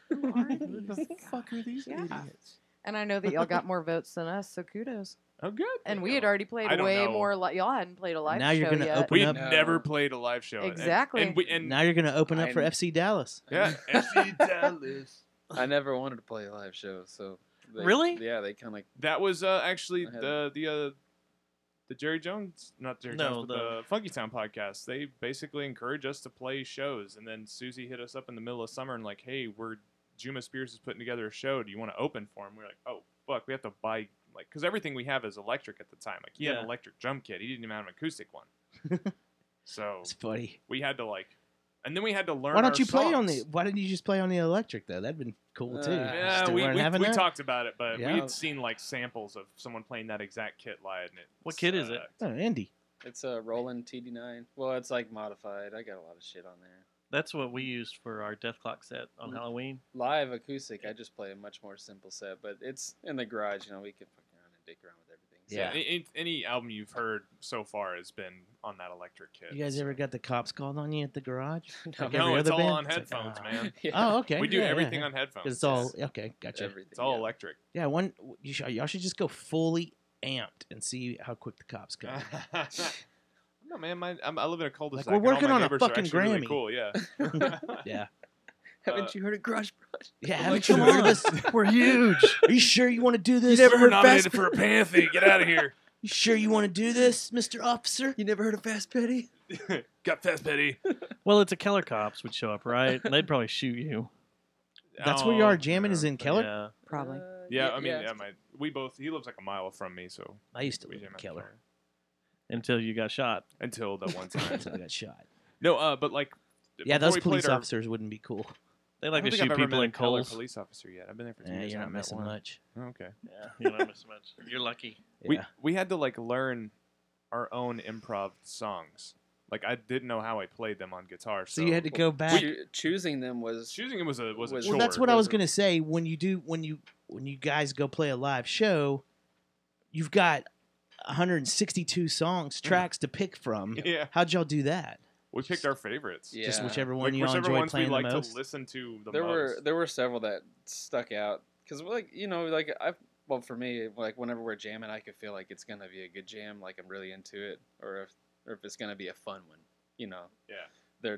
who are Who the these fuck are these Yeah. idiots? And I know that y'all got more votes than us, so kudos. Oh, good. And we had already played I don't way know. more. Y'all hadn't played a live Now you're show gonna yet. open We up. never played a live show. Exactly. And Now you're going to open up for I- FC Dallas. yeah, FC Dallas. I never wanted to play a live show, so Really? Yeah, they kind of That was actually I had- the Jerry Jones, not Jerry No, Jones, but the Funky Town podcast. They basically encourage us to play shows, and then Susie hit us up in the middle of summer and like, hey, Juma Spears is putting together a show. Do you want to open for him? We're like, oh fuck, we have to buy because everything we have is electric at the time. Like he had an electric drum kit, he didn't even have an acoustic one. So It's funny. we had to and then we had to learn. Why don't our you play on songs. the? Why didn't you just play on the electric though? That'd been cool too. Yeah, Just we weren't having that? talked about it, but Yeah. we had seen samples of someone playing that exact kit live. And What kit is it? Oh, Andy. It's a Roland TD9. Well, it's like modified. I got a lot of shit on there. That's what we used for our Death Clock set on Halloween. Live acoustic, I just play a much more simple set, but it's in the garage. You know, we can fuck around and dick around with everything. So. Yeah, any album you've heard so far has been on that electric kit. You guys ever got the cops called on you at the garage? Like No, every it's other all band? on It's like, headphones, ah. man. Oh, okay. We do Yeah, everything yeah. on headphones. 'Cause it's all okay. Gotcha. Everything. It's all electric. Yeah, y'all should just go fully amped and see how quick the cops go. No, man, I live in a cul-de-sac. Like, we're and all working my on a neighbors are fucking actually really Grammy. Cool, yeah. Yeah. Haven't you heard of Garage Brush? Yeah, haven't you heard of this? We're huge. Are you sure you want to do this? We're nominated for a Panthy. Get out of here. You sure you want to do this, Mr. Officer? You never heard of Fast Petty? Got Fast Petty. Well, it's a Keller cops would show up, right? And they'd probably shoot you. That's where you are jamming is in Keller? Yeah. Probably. Yeah, I mean, he lives like a mile from me, so I used to we live in jam out Keller. together. Until you got shot. Until that one time. Until I got shot. No, but Yeah, before those we police played our- officers wouldn't be cool. They I like don't to think shoot I've ever people met in a Keller coals. police officer yet. I've been there for 2 Yeah, years. you're I not haven't met missing one. much. Oh, okay. Yeah, you don't miss much. You're lucky. Yeah. We had to learn our own improv songs. Like I didn't know how I played them on guitar. So you had to go back. Choosing them was Choosing it was a Well, chore. that's what I was gonna say. When you guys go play a live show, you've got 162 songs, tracks to pick from. Yeah. How'd y'all do that? We picked our favorites. Yeah. Just whichever one y'all whichever enjoy ones we playing like the most. to listen to the there most. were several that stuck out because well for me whenever we're jamming I could feel like it's gonna be a good jam, like I'm really into it, or if it's gonna be a fun one, yeah.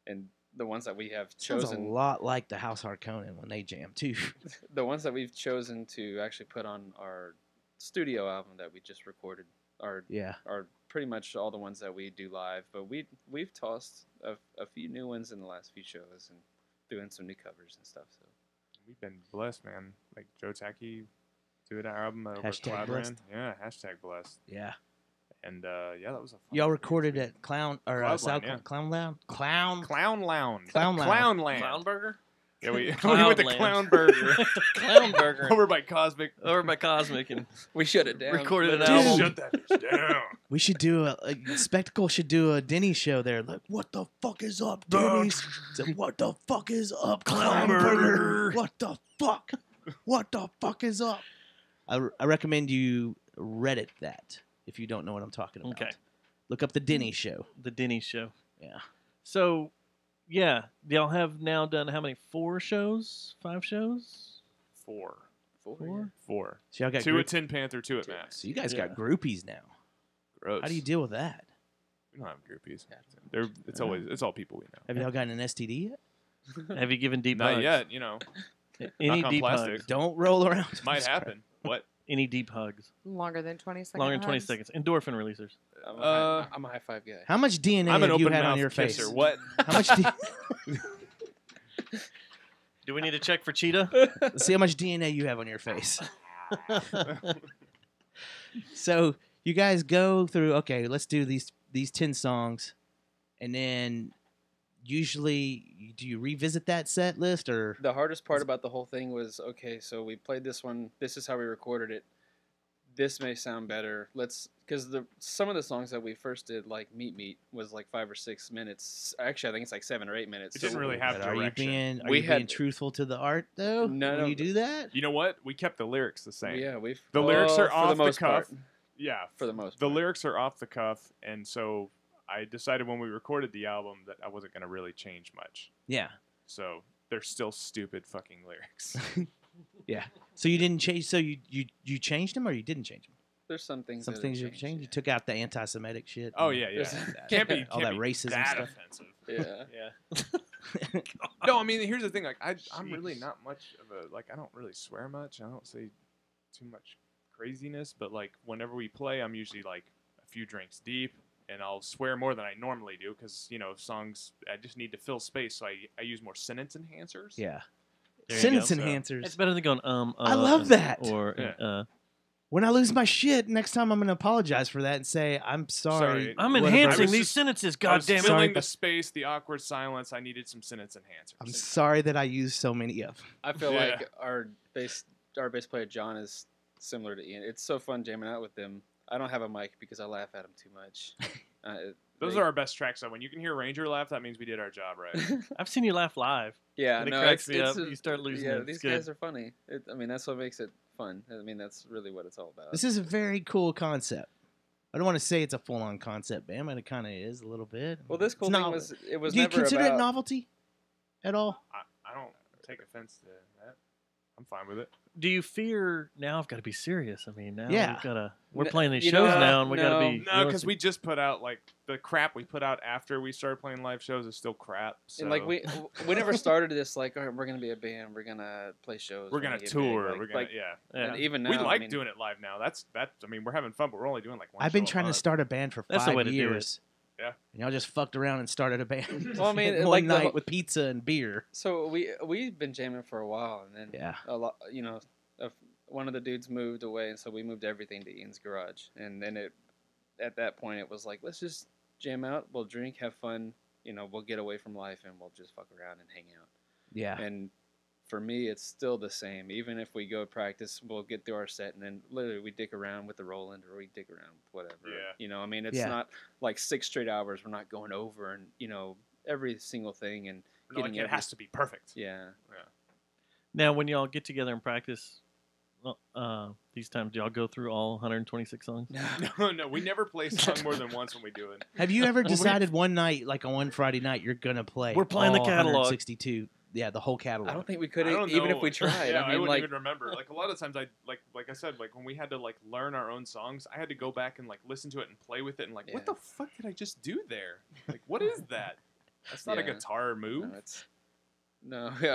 And the ones that we have Sounds a chosen lot like the House Harkonnen when they jam too. the ones that we've chosen to actually put on our studio album that we just recorded are pretty much all the ones that we do live, but we've tossed a few new ones in the last few shows and doing some new covers and stuff. So We've been blessed, man. Like Joe Tacky did our album over Hashtag blessed. Yeah, hashtag blessed. Yeah. And that was a fun Y'all recorded at Clown or Cloud South Lounge, yeah. Clown Lounge? Clown Lounge. Clown Lounge. Clown Land. Clown Burger? Yeah, we Clown went to Land. Clown Burger. Clown Burger. Over by Cosmic. Over by Cosmic. And we shut it down. Recorded an Dude. album. Shut that bitch down. We should do a Spectacle should do a Denny show there. Like, what the fuck is up, Denny's? What the fuck is up, Clown Burger? What the fuck? What the fuck is up? I recommend you Reddit that if you don't know what I'm talking about. Okay. Look up the Denny show. The Denny show. Yeah. So, yeah, y'all have now done how many? 4 shows? 5 shows? 4. 4? So y'all got 2 at Tin Panther, 2 at Max. So you guys got groupies now. Gross. How do you deal with that? We don't have groupies. It's all people we know. Have y'all gotten an STD yet? Have you given deep Not hugs? yet, you know. Any Knock on deep plastic. hugs? Don't roll around. Might happen. What? Any deep hugs? Longer than 20 seconds. Longer than 20 seconds. Endorphin releasers. I'm a high five guy. How much DNA I'm an have you open had on mouth your kisser. face? What? How much? Do we need to check for cheetah? Let's see how much DNA you have on your face. So You guys go through. Okay, let's do these 10 songs, and then usually do you revisit that set list or? The hardest part about the whole thing was, okay, so we played this one. This is how we recorded it. This may sound better. Because some of the songs that we first did, like Meet, was like 5 or 6 minutes. Actually, I think it's like 7 or 8 minutes. It didn't really have Are direction. you being truthful to the art though? No, when you do that? You know what? We kept the lyrics the same. Yeah, the lyrics are for off the the most cuff. part. Yeah, for the most the part. lyrics are off the cuff, and so I decided when we recorded the album that I wasn't going to really change much. Yeah. So they're still stupid fucking lyrics. Yeah. So you didn't change. So you changed them or you didn't change them? There's some things. Some things you've changed. You took out the anti-Semitic shit. Oh yeah, yeah. Can't be all that racism that stuff. offensive. Yeah. No, I mean here's the thing. Like I'm really not much of a I don't really swear much. I don't say too much craziness. But like whenever we play, I'm usually like a few drinks deep, and I'll swear more than I normally do because songs I just need to fill space. So I use more sentence enhancers. Yeah. There Sentence you go. enhancers. It's better than going I love that. Or when I lose my shit, next time I'm going to apologize for that and say, I'm sorry. I'm enhancing these sentences, goddammit. Filling the space, the awkward silence. I needed some sentence enhancers. I'm sorry that I used so many of them. I feel like our bass player John is similar to Ian. It's so fun jamming out with them. I don't have a mic because I laugh at him too much. Those are our best tracks. So when you can hear Ranger laugh, that means we did our job right. I've seen you laugh live. Yeah, and it no, cracks me up. You start losing it. These It's good. guys are funny. That's what makes it fun. I mean, that's really what it's all about. This is a very cool concept. I don't want to say it's a full-on concept band, but it kind of is a little bit. Well, this cool thing was it was Do you never consider it about- novelty at all? I don't take offense to that. I'm fine with it. Do you fear now? I've got to be serious. I mean, now Yeah. we're playing these You shows know, now, and we got to be. No, because we just put out the crap we put out after we started playing live shows is still crap. So. And like we never started this like, all right, we're gonna be a band, we're gonna play shows, we're gonna get tour, big. we're gonna And even now, we like I mean, doing it live now. That's I mean, we're having fun, but we're only doing like one. I've been show a trying to month. start a band for That's the 5 way to do years. Yeah. And y'all just fucked around and started a band. Well, I mean, one like the night whole- with pizza and beer. So we've been jamming for a while, and then a lot, one of the dudes moved away, and so we moved everything to Ian's garage. And then at that point, it was like, let's just jam out. We'll drink, have fun. We'll get away from life, and we'll just fuck around and hang out. Yeah. And for me, it's still the same. Even if we go practice, we'll get through our set, and then literally we dick around with the Roland, or we dick around with whatever. Yeah. I mean, it's not like 6 straight hours. We're not going over and every single thing and getting it has to be perfect. Yeah. Now, when y'all get together and practice, these times, do y'all go through all 126 songs? No, we never play a song more than once when we do it. Have you ever decided one night, like on one Friday night, you're going to play We're playing the all catalog. 162? Yeah, the whole catalog. I don't think we could I don't even know. if we tried. Yeah, I mean, wouldn't like even remember. Like a lot of times, I like I said, like when we had to learn our own songs, I had to go back and listen to it and play with it and what the fuck did I just do there? Like what is that? That's not a guitar move. No, I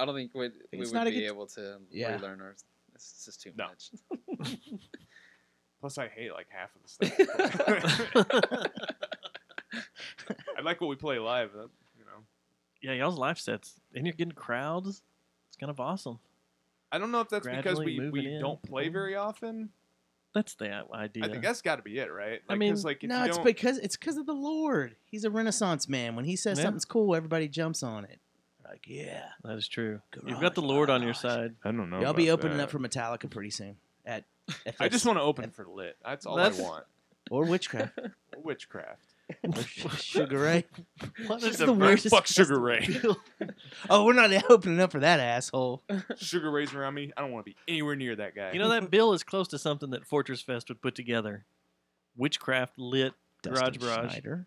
don't think we it's would not a be good- able to Yeah. relearn ours. It's just too No. much. Plus, I hate like half of the stuff. I like what we play live. Yeah, y'all's live sets, and you're getting crowds. It's kind of awesome. I don't know if that's because Gradually we moving in. don't play very often. That's the idea. I think that's got to be it, right? I mean, 'cause, if No, you it's don't- because of the Lord. He's a Renaissance man. When he says Yeah. something's cool, everybody jumps on it. Like, yeah. That is true. You've got the Lord on your side. I don't know. Y'all be about opening that. up for Metallica pretty soon. At I just want to open for lit. That's all I want. Or witchcraft. Witchcraft. Sugar Ray. What is is the the weirdest? Fuck Sugar Ray. Oh, we're not opening up for that asshole. Sugar Ray's around me. I don't want to be anywhere near that guy. You know, that bill is close to something that Fortress Fest would put together. Witchcraft lit Dustin garage barrage. Schneider.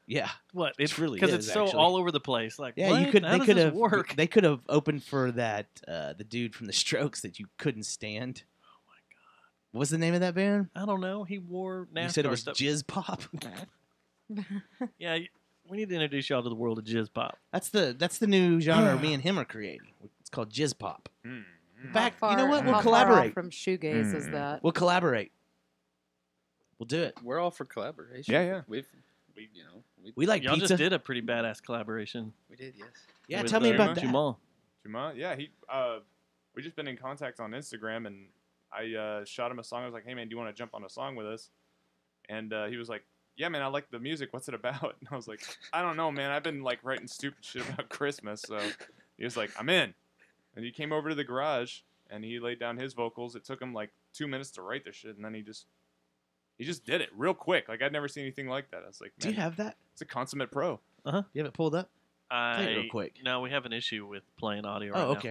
Yeah. What? It's really because is, it's so actually. all over the place. Like, Yeah, what? you could. How They does could this have. work? They could have opened for that. The dude from the Strokes that you couldn't stand. Oh my god! What's the name of that band? I don't know. He wore NASCAR You said it was stuff. Jizz Pop. Yeah, we need to introduce y'all to the world of jizz pop. That's the new genre me and him are creating. It's called Jizz Pop. Back, you know what? We'll how far collaborate. off from shoegaze is that? We'll collaborate. We'll do it. We're all for collaboration. Yeah. We We like Y'all pizza. just did a pretty badass collaboration. We did, yes. Yeah, with, tell me about that. Jamal. Juma, yeah, we just been in contact on Instagram, and I shot him a song. I was like, hey man, do you want to jump on a song with us? And he was like, yeah man, I like the music. What's it about? And I was like, I don't know man. I've been like writing stupid shit about Christmas. So he was like, I'm in. And he came over to the garage and he laid down his vocals. It took him like 2 minutes to write the shit, and then he just did it real quick. Like I'd never seen anything like that. I was like, man, Do you have that? it's a consummate pro. You have it pulled up? Play it real quick. No, we have an issue with playing audio. Oh, right now.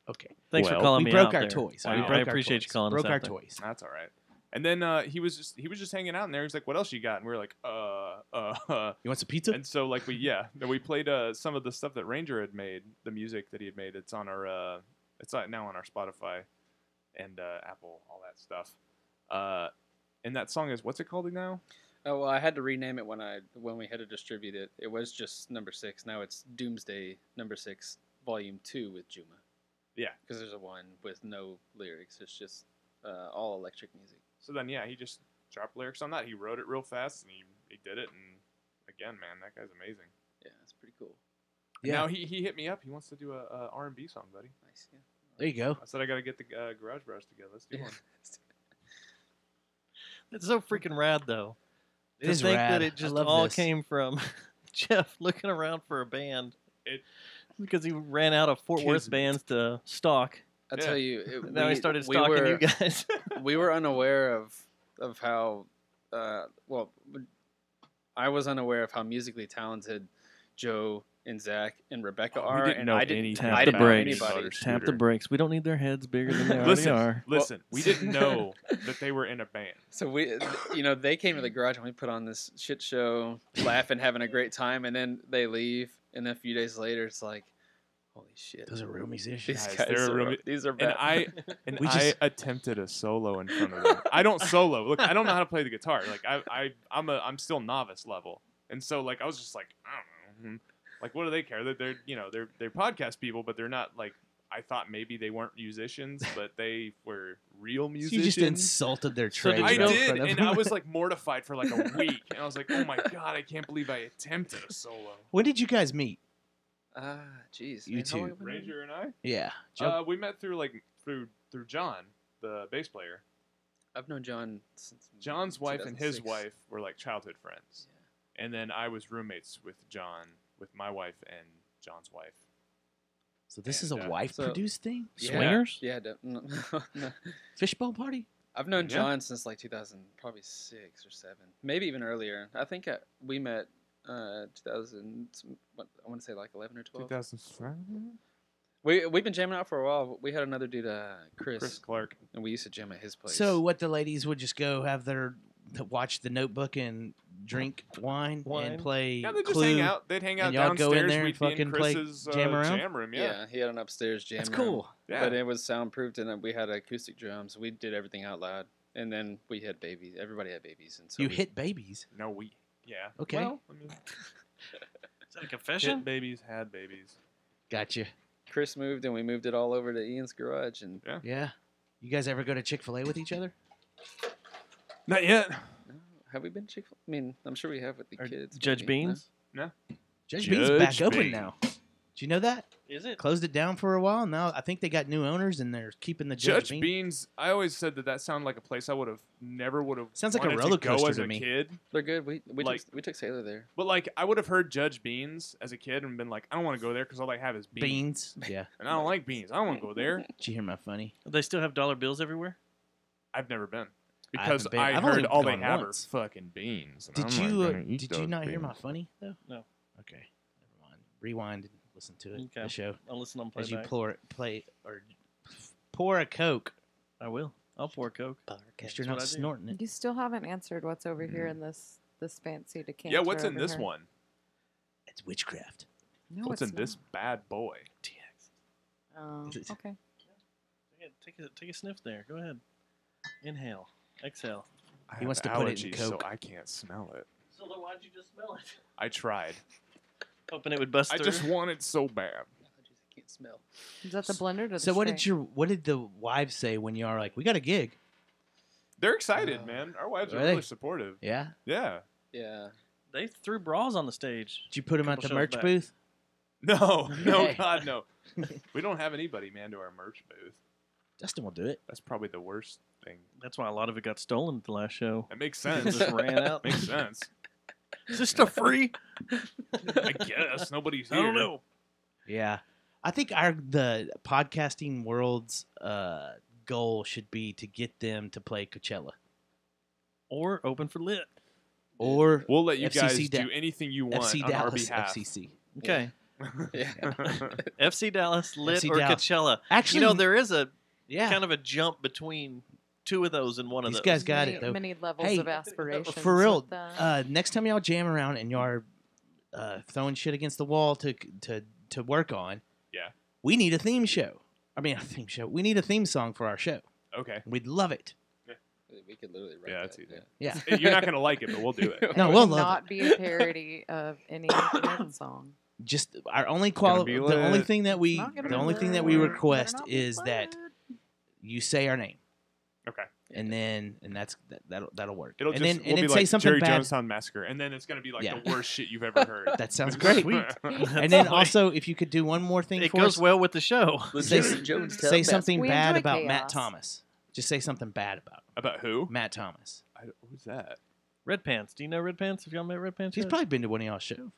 okay. Thanks for calling me out. We broke our there. toys. I, We I broke our appreciate toys. you calling Broke us our out there. toys. That's all right. And then he was just hanging out in there. He's like, "What else you got?" And we were like, You want some pizza? And so like we played some of the stuff that Ranger had made, the music that he had made. It's on our it's now on our Spotify and Apple, all that stuff. And that song is, what's it called now? Oh well, I had to rename it when we had to distribute it. It was just number 6. Now it's Doomsday number 6, Volume 2 with Juma. Yeah, because there's a one with no lyrics. It's just all electric music. So then he just dropped lyrics on that. He wrote it real fast and he did it. And again, man, that guy's amazing. Yeah, it's pretty cool. Yeah. Now he hit me up. He wants to do a R&B song, buddy. Nice. Yeah. There you go. I said I got to get the Garage Bros together. Let's do one. It's so freaking rad, though. It to is think rad. that it just I love all this. came from Jeff looking around for a band. Because he ran out of Fort Worth bands to stock. I tell you, now he started stalking you guys. We were unaware of how I was unaware of how musically talented Joe and Zach and Rebecca are, didn't and know I didn't anything Tap I the didn't know brakes. anybody. Tap the brakes. We don't need their heads bigger than they already are. Listen, we didn't know that they were in a band. So they came to the garage and we put on this shit show, laughing, having a great time, and then they leave, and then a few days later, it's like, holy shit, Those are real musicians. These Guys, guys these are bad. And I attempted a solo in front of them. I don't solo. Look, I don't know how to play the guitar. Like I'm still novice level, and so like I was just like, I don't know. Like, what do they care? That they're podcast people, but they're not like. I thought maybe they weren't musicians, but they were real So musicians. you just insulted their trade. I right in did, front of and them. I was like mortified for like a week, and I was like, oh my god, I can't believe I attempted a solo. When did you guys meet? Jeez. You man, how long two. have we known? Ranger and I. Yeah. We met through John, the bass player. I've known John since John's wife and his 2006. wife were like childhood friends. Yeah. And then I was roommates with John, with my wife and John's wife. So this is a wife-produced thing? Yeah, Swingers? Yeah. No. Fishbowl party? I've known John since like 2000, probably 6 or 7, maybe even earlier. I think we met 2000. I want to say like 11 or 12. 2007. We've been jamming out for a while. We had another dude, Chris Clark, and we used to jam at his place. So what the ladies would just go have watch The Notebook and drink wine. And play Yeah, they'd just Clue, hang out. They'd hang out and y'all downstairs. go in there and We'd be in fucking play Chris's jam around? jam room. Yeah, he had an upstairs jam That's room. cool. Yeah. But it was soundproofed, and then we had acoustic drums. We did everything out loud, and then we had babies. Everybody had babies, and so You hit babies. No, yeah. Okay. Well, I mean, Is that a confession? hit babies, had babies. Gotcha. Chris moved, and we moved it all over to Ian's garage, and Yeah. You guys ever go to Chick-fil-A with each other? Not yet. have we been Chick-fil-A? I mean, I'm sure we have with the kids. Judge maybe. Beans? No. Judge Bean's back open now. Did you know that? Is it? Closed it down for a while. Now I think they got new owners and they're keeping the Judge Bean. Beans. I always said that sounded like a place I never would have. Sounds like a wanted roller to go coaster as to a me. kid. They're good. We Like- took Sailor there. But like I would have heard Judge Beans as a kid and been like, I don't want to go there because all I have is beans. Yeah. And I don't like beans. I don't want to go there. Did you hear my funny? They still have dollar bills everywhere? I've never been I because haven't been. I I've only heard all they gone have once. are fucking beans. and Did I'm you not gonna eat did you those not hear beans. my funny though? No. Okay. Never mind. Rewind and listen to it. Okay. The show. I'll listen on As you playback. pour a Coke. I will. I'll pour a Coke. If you're That's what not I do. snorting it. You still haven't answered what's over here in this fancy decanter. Yeah, what's in over this here. one? It's witchcraft. No, What's it's in this bad boy? not. Oh, okay. Take a sniff there. Go ahead. Inhale. Exhale. I He have wants to put it in allergies, Coke. So I can't smell it. So then why'd you just smell it? I tried. Hoping it would bust I through. just want it so bad. I can't smell. Is that the blender? Or the So what tray? did the wives say when you are like, we got a gig? They're excited, man. Our wives are Are they? really supportive. Yeah. Yeah. Yeah. They threw bras on the stage. Did you put them at Couple the shows merch back. booth? No, no, Hey. God, no. We don't have anybody, man, to our merch booth. Dustin will do it. That's probably the worst thing. That's why a lot of it got stolen at the last show. That makes It sense. just ran out. Makes sense. Is this stuff free? I guess nobody's here. I don't know. Yeah. I think the podcasting world's goal should be to get them to play Coachella. Or open for lit. Or we'll let you FCC guys do anything you want FC on our Dallas, behalf. FCC. Okay. Yeah. FC Dallas, lit, FC or Dallas. Coachella. Actually, you know, there is a yeah. kind of a jump between two of those and one of These those. guys got it, though. Many levels Hey, of aspirations. For real, with that. next time y'all jam around and y'all are throwing shit against the wall to work on, Yeah. we need a theme show. I mean, a theme show. We need a theme song for our show. Okay. We'd love it. We could literally write Yeah, that. that's easy. Yeah. You're not gonna like it, but we'll do it. No, It we'll will love not be a parody of any Red song. Just our only Gonna be the only lit. thing that we It's not gonna the be only thing that lit. we Better request not be is that you say our name, Okay. and that'll work. It'll and just then we'll be say like something Jerry bad. Jonestown Massacre, and then it's gonna be like Yeah. the worst shit you've ever heard. That sounds great. Sweet. And then also, if you could do one more thing It for goes us, well with the show. say, Jonestown say something We bad enjoy about Matt chaos. Thomas. Just say something bad About who? Matt Thomas. Who's that? Red Pants. Do you know Red Pants? Have y'all met Red Pants? He's yet? probably been to one of y'all's shows.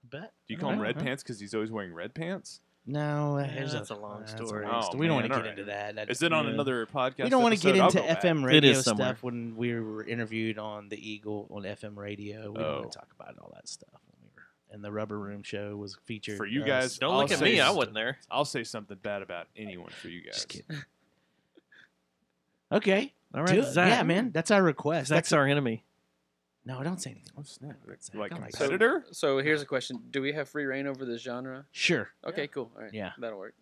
Bet. Do you call him Alright. Red Pants because he's always wearing red pants? No, that's a long story. We don't want to man, get alright. into that. Is it on yeah. another podcast? We don't want to get episode? into I'll go FM back. radio is somewhere. stuff when we were interviewed on the Eagle on FM radio. We don't Oh. want to talk about all that stuff when we were. And the Rubber Room show was featured. For you guys, Don't I'll look at say me. I s- wasn't there. I'll say something bad about anyone for you guys. Just kidding. Okay. All Do right, it. Zach. Yeah, man. That's our request. Zach's our enemy. No, don't say anything. Oh snap! Zach, Like I like Zach. competitor? So here's a question: do we have free reign over this genre? Sure. Okay, cool. All right, Yeah. that'll work.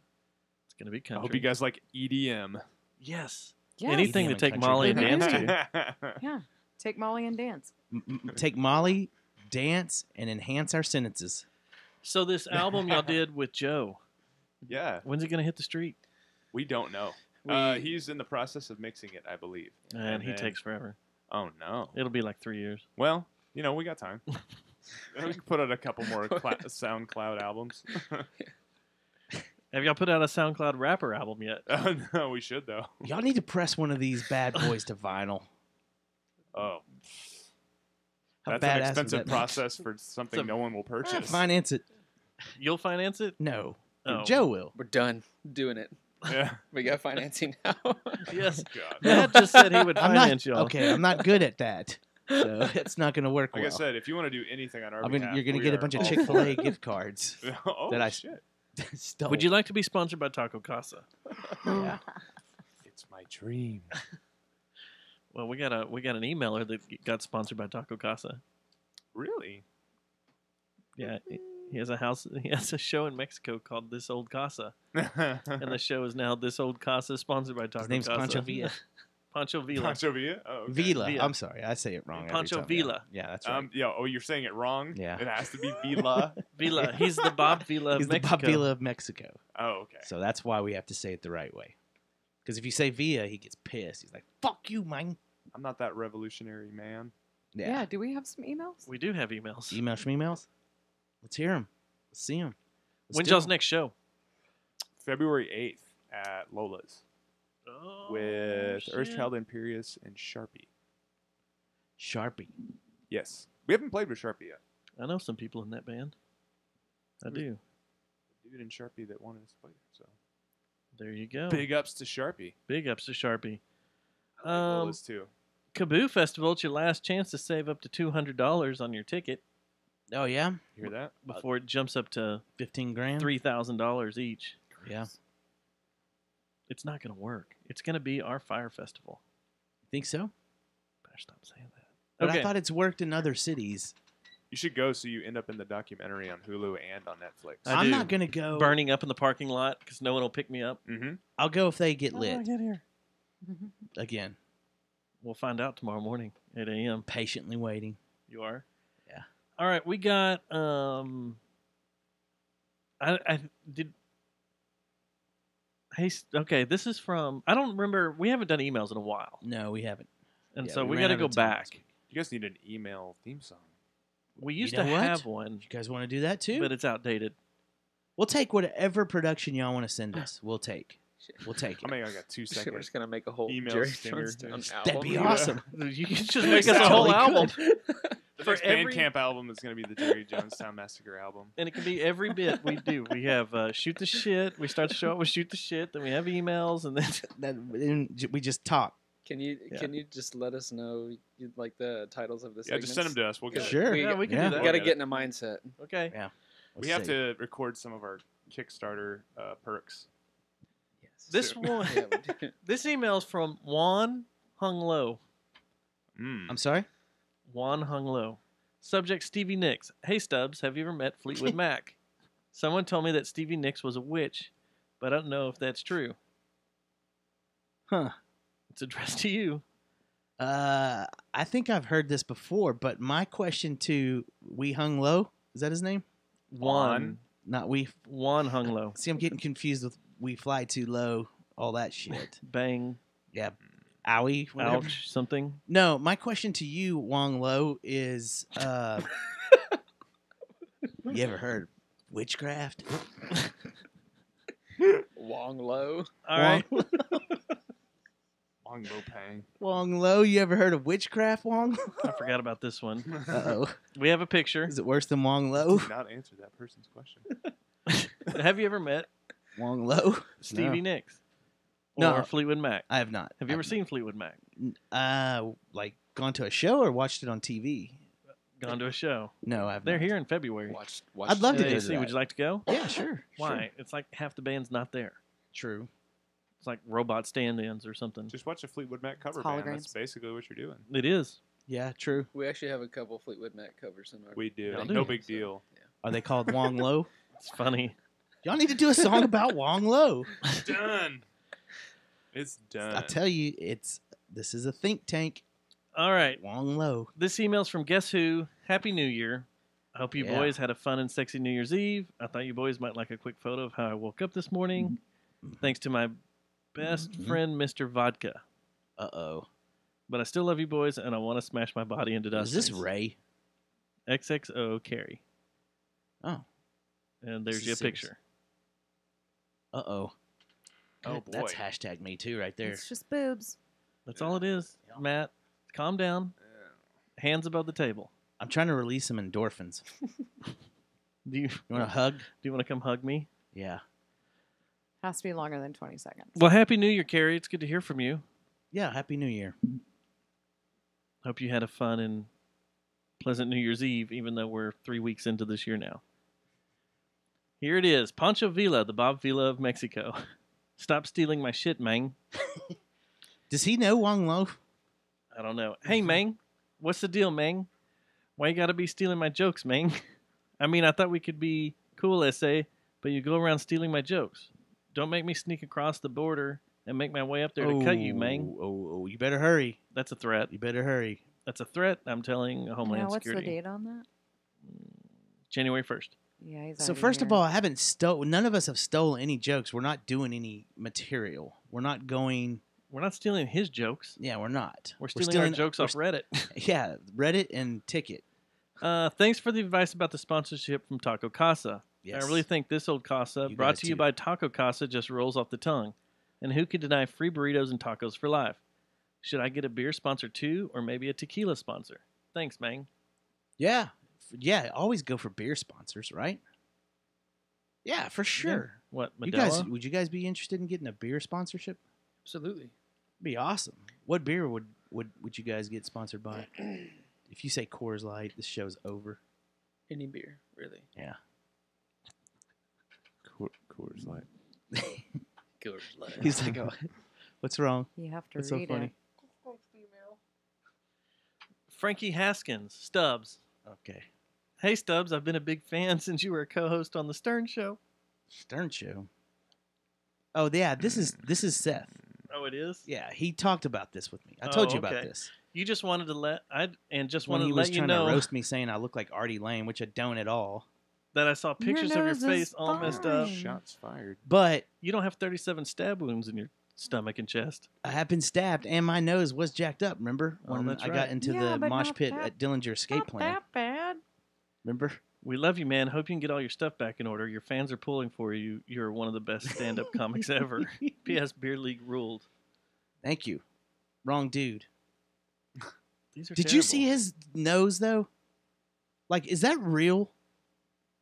It's gonna be I country. hope you guys like E EDM. Yes. Yes. Anything EDM to and take country. Molly and dance Mhm. to. Yeah. Take Molly and dance. Take Molly, dance, and enhance our sentences. So this album y'all did with Joe, Yeah, when's it gonna hit the street? we don't know. He's in the process of mixing it, I believe. And he then- takes forever. Oh no. It'll be like 3 years. Well, you know, we got time. We can put out a couple more SoundCloud albums. Have y'all put out a SoundCloud rapper album yet? Oh no, we should though. Y'all need to press one of these bad boys to vinyl. Oh, How that's an badass would expensive that be? process for something no one will purchase. Finance it. You'll finance it? No. Oh. Joe will. We're done doing it. Yeah. We got financing now. Yes. God. Matt just said he would I'm finance not, y'all. okay, I'm not good at that. So it's not going to work Like well. I said, if you want to do anything on our I mean, behalf, you're going to we get a are bunch of all Chick-fil-A for it. gift cards Oh that I shit! stole. Would you like to be sponsored by Taco Casa? Yeah. It's my dream. Well, we got an emailer that got sponsored by Taco Casa. Really? Yeah, he has a house. He has a show in Mexico called This Old Casa, and the show is now This Old Casa, sponsored by Taco His name's Casa. Pancho Villa. Pancho Villa. Pancho Villa? Oh, okay. Villa. Villa. I'm sorry. I say it wrong. every Pancho time. Villa. Yeah, that's right. Yeah. Oh, you're saying it wrong. Yeah. It has to be Villa. Villa. He's the Bob Villa of He's Mexico. the Bob Villa of Mexico. Oh, okay. So that's why we have to say it the right way. Because if you say Villa, he gets pissed. He's like, "Fuck you, man." I'm not that revolutionary man. Yeah. Do we have some emails? We do have emails. Email schmeemails. Let's hear them. Let's see them. When's y'all's next show? February 8th at Lola's Oh, with shit. Earthchild Imperious and Sharpie. Sharpie. Yes. We haven't played with Sharpie yet. I know some people in that band. I do. Dude in Sharpie that wanted us to play there. So There you go. big ups to Sharpie. Big ups to Sharpie. I like Lola's too. Kaboo Festival, it's your last chance to save up to $200 on your ticket Oh, yeah? You hear that? before it jumps up to 15 grand? $3,000 each. Yeah. It's not going to work. It's going to be our Fire Festival. Think so? Better stop saying that. But Okay. I thought it's worked in other cities. You should go so you end up in the documentary on Hulu and on Netflix. I I'm do. not going to go. Burning up in the parking lot because no one will pick me up. Mm-hmm. I'll go if they get How do lit. I get here? Again, We'll find out tomorrow morning, 8 a.m. patiently waiting. You are? Yeah. All right, we got I did Hey, okay, this is from I don't remember, we haven't done emails in a while. No, we haven't. And Yeah, so we ran got to out go of time back. this week. You guys need an email theme song. We You used know to what? have one, You guys want to do that too? but it's outdated. We'll take whatever production y'all want to send us. We'll take. We'll take it. I mean, I got 2 We're seconds. just gonna make a whole Email Jerry stinger. Jonestown album. That'd be awesome. You can just make us a whole album. The For next every- Bandcamp album is going to be the Jerry Jonestown Massacre album. And it can be every bit we do. We have shoot the shit. We start the show with shoot the shit. Then we have emails, and then we just talk. Can you just let us know like the titles of the Yeah, segments? just send them to us. We'll get it. Sure. We can do that. We got to get in a mindset. Okay. Yeah. We have to record some of our Kickstarter perks. Yes. This So- one, Yeah, we do. this email is from Juan Hung Low. I'm sorry? Juan Hung Low. Subject Stevie Nicks. Hey Stubbs, have you ever met Fleetwood Mac? Someone told me that Stevie Nicks was a witch, but I don't know if that's true. Huh. It's addressed to you. I think I've heard this before, but my question to We Hung Low, is that his name? Juan. Not We. Juan Hung Low. See, I'm getting confused with We Fly Too Low, all that shit. Bang. Yeah. Owie. Whatever. Ouch. Something. No, my question to you, Wong Lo, is you ever heard witchcraft? Wong Low. All right. Long Low Pang. Wong Lo, you ever heard of witchcraft, Wong? I forgot about this one. Uh-oh. We have a picture. Is it worse than Wong Lo? Did not answer that person's question. Have you ever met Wong Lo? Stevie Nicks? No. Or Fleetwood Mac? I have not. Have you ever seen Fleetwood Mac? Like gone to a show or watched it on TV? Gone to a show? No, I've They're not. here in February. I'd love to go to AC, that. would you like to go? Yeah, sure. Why? Sure. It's like half the band's not there. True. It's like robot stand-ins or something. Just watch a Fleetwood Mac cover It's band. holograms. That's basically what you're doing. It is. Yeah, true. We actually have a couple Fleetwood Mac covers in our. We do. Y'all No do. big deal. Are they called Wong Lo? It's funny. Y'all need to do a song about Wong Lo. Done. It's done. I tell you, this is a think tank. All right. Wong Lo. This email's from Guess Who. Happy New Year. I hope you Yeah. boys had a fun and sexy New Year's Eve. I thought you boys might like a quick photo of how I woke up this morning. Thanks to my best friend, Mr. Vodka. Uh-oh. But I still love you boys, and I want to smash my body into dust. Is this Ray? XXO Carrie. Oh. And there's This your is serious. picture. Uh-oh. Oh, That's boy. hashtag me too right there. It's just boobs. That's all it is. Matt, calm down. Hands above the table. I'm trying to release some endorphins. Do you want a hug? Do you want to come hug me? Yeah. Has to be longer than 20 seconds. Well, Happy New Year, Carrie. It's good to hear from you. Yeah, Happy New Year. Hope you had a fun and pleasant New Year's Eve, even though we're 3 weeks into this year now. Here it is. Pancho Villa, the Bob Villa of Mexico. Stop stealing my shit, man. Does he know Wong Lo? I don't know. Hey, man. What's the deal, man? Why you gotta be stealing my jokes, man? I mean, I thought we could be cool, essay, but you go around stealing my jokes. Don't make me sneak across the border and make my way up there to cut you, man. Oh, you better hurry. That's a threat. You better hurry. That's a threat. I'm telling Homeland Now, what's Security. the date on that? January 1st. Yeah, he's So outta first of here. all, I haven't stolen. None of us have stolen any jokes. We're not doing any material. We're not going. We're not stealing his jokes. Yeah, we're not. We're stealing our jokes off Reddit. Yeah, Reddit and Ticket. Thanks for the advice about the sponsorship from Taco Casa. Yes. I really think this old casa, You brought guys to you too. by Taco Casa, just rolls off the tongue. And who could deny free burritos and tacos for life? Should I get a beer sponsor too, or maybe a tequila sponsor? Thanks, man. Yeah, yeah. Always go for beer sponsors, right? Yeah, for sure. What, You Modelo? guys, would you guys be interested in getting a beer sponsorship? Absolutely. Be awesome. What beer would you guys get sponsored by? If you say Coors Light, this show's over. Any beer, really. Yeah. Coors Light. Coors Light. He's like, oh, what's wrong? You have to What's so read funny? it. Frankie Haskins, Stubbs. Okay. Hey, Stubbs, I've been a big fan since you were a co-host on the Stern Show. Stern Show. Oh yeah, this is Seth. Oh, it is? Yeah, he talked about this with me. I told you about okay. this. You just wanted to let When wanted he to was let you trying know to roast me, saying I look like Artie Lane, which I don't at all. that I saw pictures of your nose is face all messed up. fine. Shots fired. But You don't have 37 stab wounds in your stomach and chest. I have been stabbed, and my nose was jacked up. Remember Oh, when that's I right. got into Yeah, the but mosh not pit that- at Dillinger Escape Not Plan? that bad. Remember? We love you, man. Hope you can get all your stuff back in order. Your fans are pulling for you. You're one of the best stand-up comics ever. P.S. Beer League ruled. Thank you. Wrong dude. These are Did you see his nose though? Like, is that real?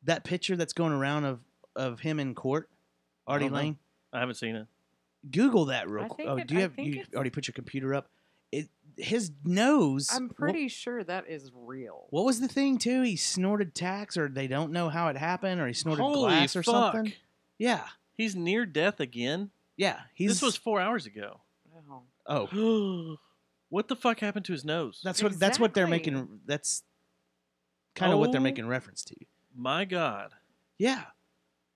That picture that's going around of him in court, Artie Lane. I haven't seen it. Google that real I quick. think Oh, it- do you I have think you it's- already put your computer up? His nose. I'm pretty sure that is real. What was the thing too? He snorted tax, or they don't know how it happened, or he snorted Holy glass or fuck. something. Yeah, He's near death again? yeah. This was 4 hours ago. Oh, What the fuck happened to his nose? that's what they're Exactly. making. That's kind of what they're Oh. making reference to. My God. Yeah.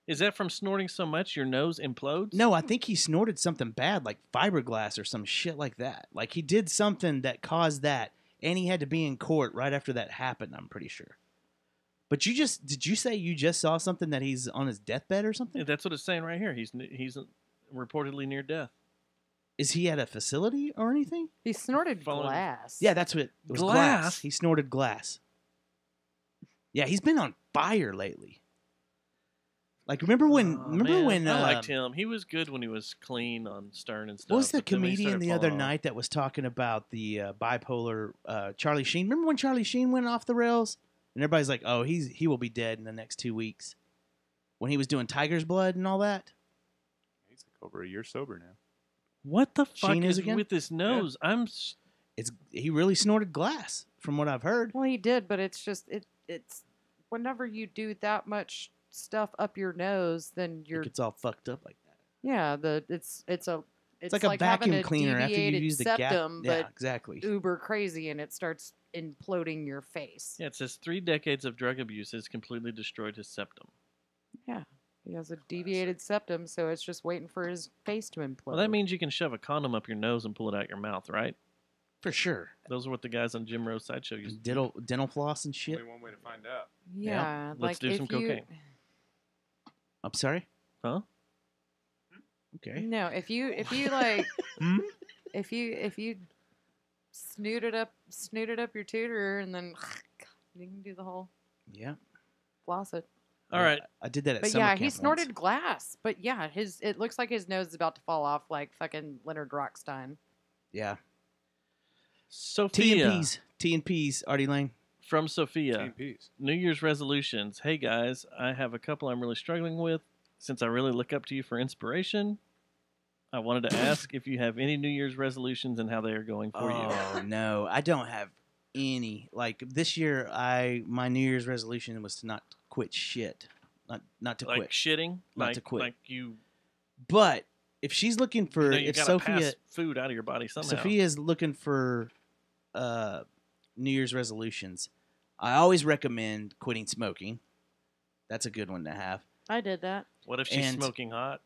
Is that from snorting so much your nose implodes? No, I think he snorted something bad, like fiberglass or some shit like that. Like he did something that caused that, and he had to be in court right after that happened. I'm pretty sure. But did you say you just saw something that he's on his deathbed or something? Yeah, that's what it's saying right here. He's reportedly near death. Is he at a facility or anything? He snorted Following- glass. Yeah, that's what it was. Glass. He snorted glass. Yeah, he's been on fire lately. Like remember when? I liked him. He was good when he was clean on Stern and stuff. What was the but then when he comedian started the other falling off- night that was talking about the bipolar Charlie Sheen? Remember when Charlie Sheen went off the rails? And everybody's like, "Oh, he will be dead in the next 2 weeks." When he was doing Tiger's Blood and all that. He's like over a year sober now. What the fuck Sheen is again? with his nose? He really snorted glass, from what I've heard. Well, he did, but it's just it's whenever you do that much stuff up your nose, then It gets all fucked up like that. yeah, it's like a having vacuum cleaner after you deviated use the gap- septum, yeah, but exactly. uber crazy, and it starts imploding your face. Yeah, it says 3 decades of drug abuse has completely destroyed his septum. Yeah, he has a deviated septum, so it's just waiting for his face to implode. Well, that means you can shove a condom up your nose and pull it out your mouth, right? For sure. Those are what the guys on Jim Rose Sideshow used to do. Dental floss and shit. Only one way to find out. yeah, Let's like do if some you, cocaine. I'm sorry? Huh? Okay. No, if you like if you snooted up your tutor and then you can do the whole Yeah. floss it. All right. I did that at But summer yeah, camp he once. snorted glass. But yeah, it looks like his nose is about to fall off like fucking Leonard Rockstein. Yeah. Sophia. T&P's, Artie Lane. From Sophia. T&Ps. New Year's resolutions. Hey guys, I have a couple I'm really struggling with. Since I really look up to you for inspiration, I wanted to ask if you have any New Year's resolutions and how they are going for you. Oh, no. I don't have any. Like, this year, my New Year's resolution was to not quit shit. Not to Like quit. shitting? Not to quit. Like you... But if she's looking for... You know, you if gotta Sophia... pass food out of your body somehow. Sophia's looking for New Year's resolutions. I always recommend quitting smoking. That's a good one to have. I did that. What if she's And smoking hot?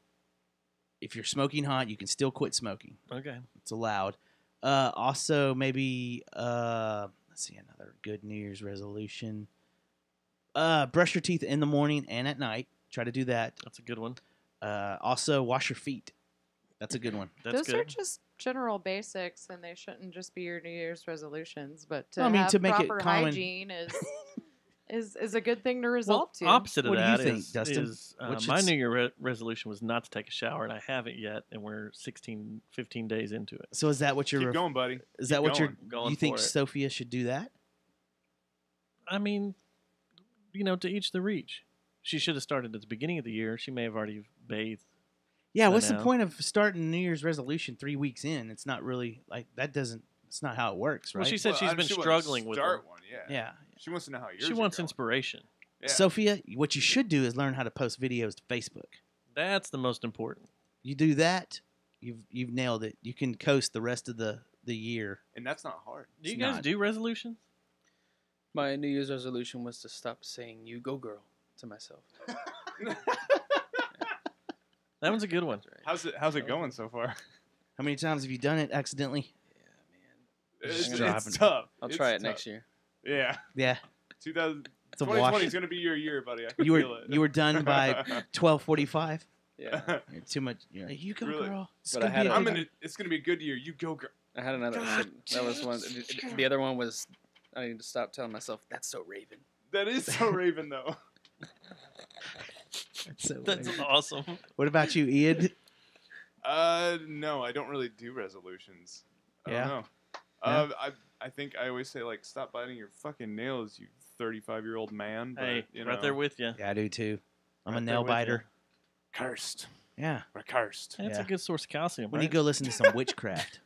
If you're smoking hot, you can still quit smoking. Okay. It's allowed. Also, maybe, let's see, another good New Year's resolution. Brush your teeth in the morning and at night. Try to do that. That's a good one. Also, wash your feet. That's a good one. That's Those are just general basics, and they shouldn't just be your New Year's resolutions. But to I mean, have to make it proper common- hygiene is a good thing to resolve to. Opposite of What do you that think, is, Dustin? is, What my should- New Year resolution was not to take a shower, and I haven't yet, and we're 15 days into it. So is that what you're... Keep going, buddy. Is Keep that what going. Going you think for it. Sophia should do that? I mean, you know, to each the reach. She should have started at the beginning of the year. She may have already bathed. Yeah, by what's the now. point of starting New Year's resolution 3 weeks in? It's not really, like, that doesn't... It's not how it works, right? Well, she said she's been she wants to struggling with start them. one, yeah. Yeah. She wants to know how yours She are wants going. inspiration. Yeah. Sophia, what you should do is learn how to post videos to Facebook. That's the most important. You do that, you've nailed it. You can coast the rest of the year. And that's not hard. Do you It's guys not. do resolutions? My New Year's resolution was to stop saying "you go girl" to myself. That one's a good one. How's it going so far? How many times have you done it accidentally? It's Dropping. tough. I'll It's try it tough. next year. Yeah. Yeah. 2020 is going to be your year, buddy. I can You feel it. were done by 12:45. Yeah. You're too much. You're like, you go, Really? girl. It's But I gonna had be a- a I'm good- gonna. It's going to be a good year. You go, girl. I had another. That was one. The other one was I need to stop telling myself that's so Raven. That is so Raven, though. That's awesome. What about you, Ian? No, I don't really do resolutions. I Yeah? don't know. Yeah? I think I always say, like, stop biting your fucking nails, you 35-year-old man. But, Hey, you right know, there with you. Yeah, I do too. I'm Right a there nail with ya. biter. Cursed. Yeah. We're cursed. That's Yeah. a good source of calcium. When right? you go listen to some witchcraft.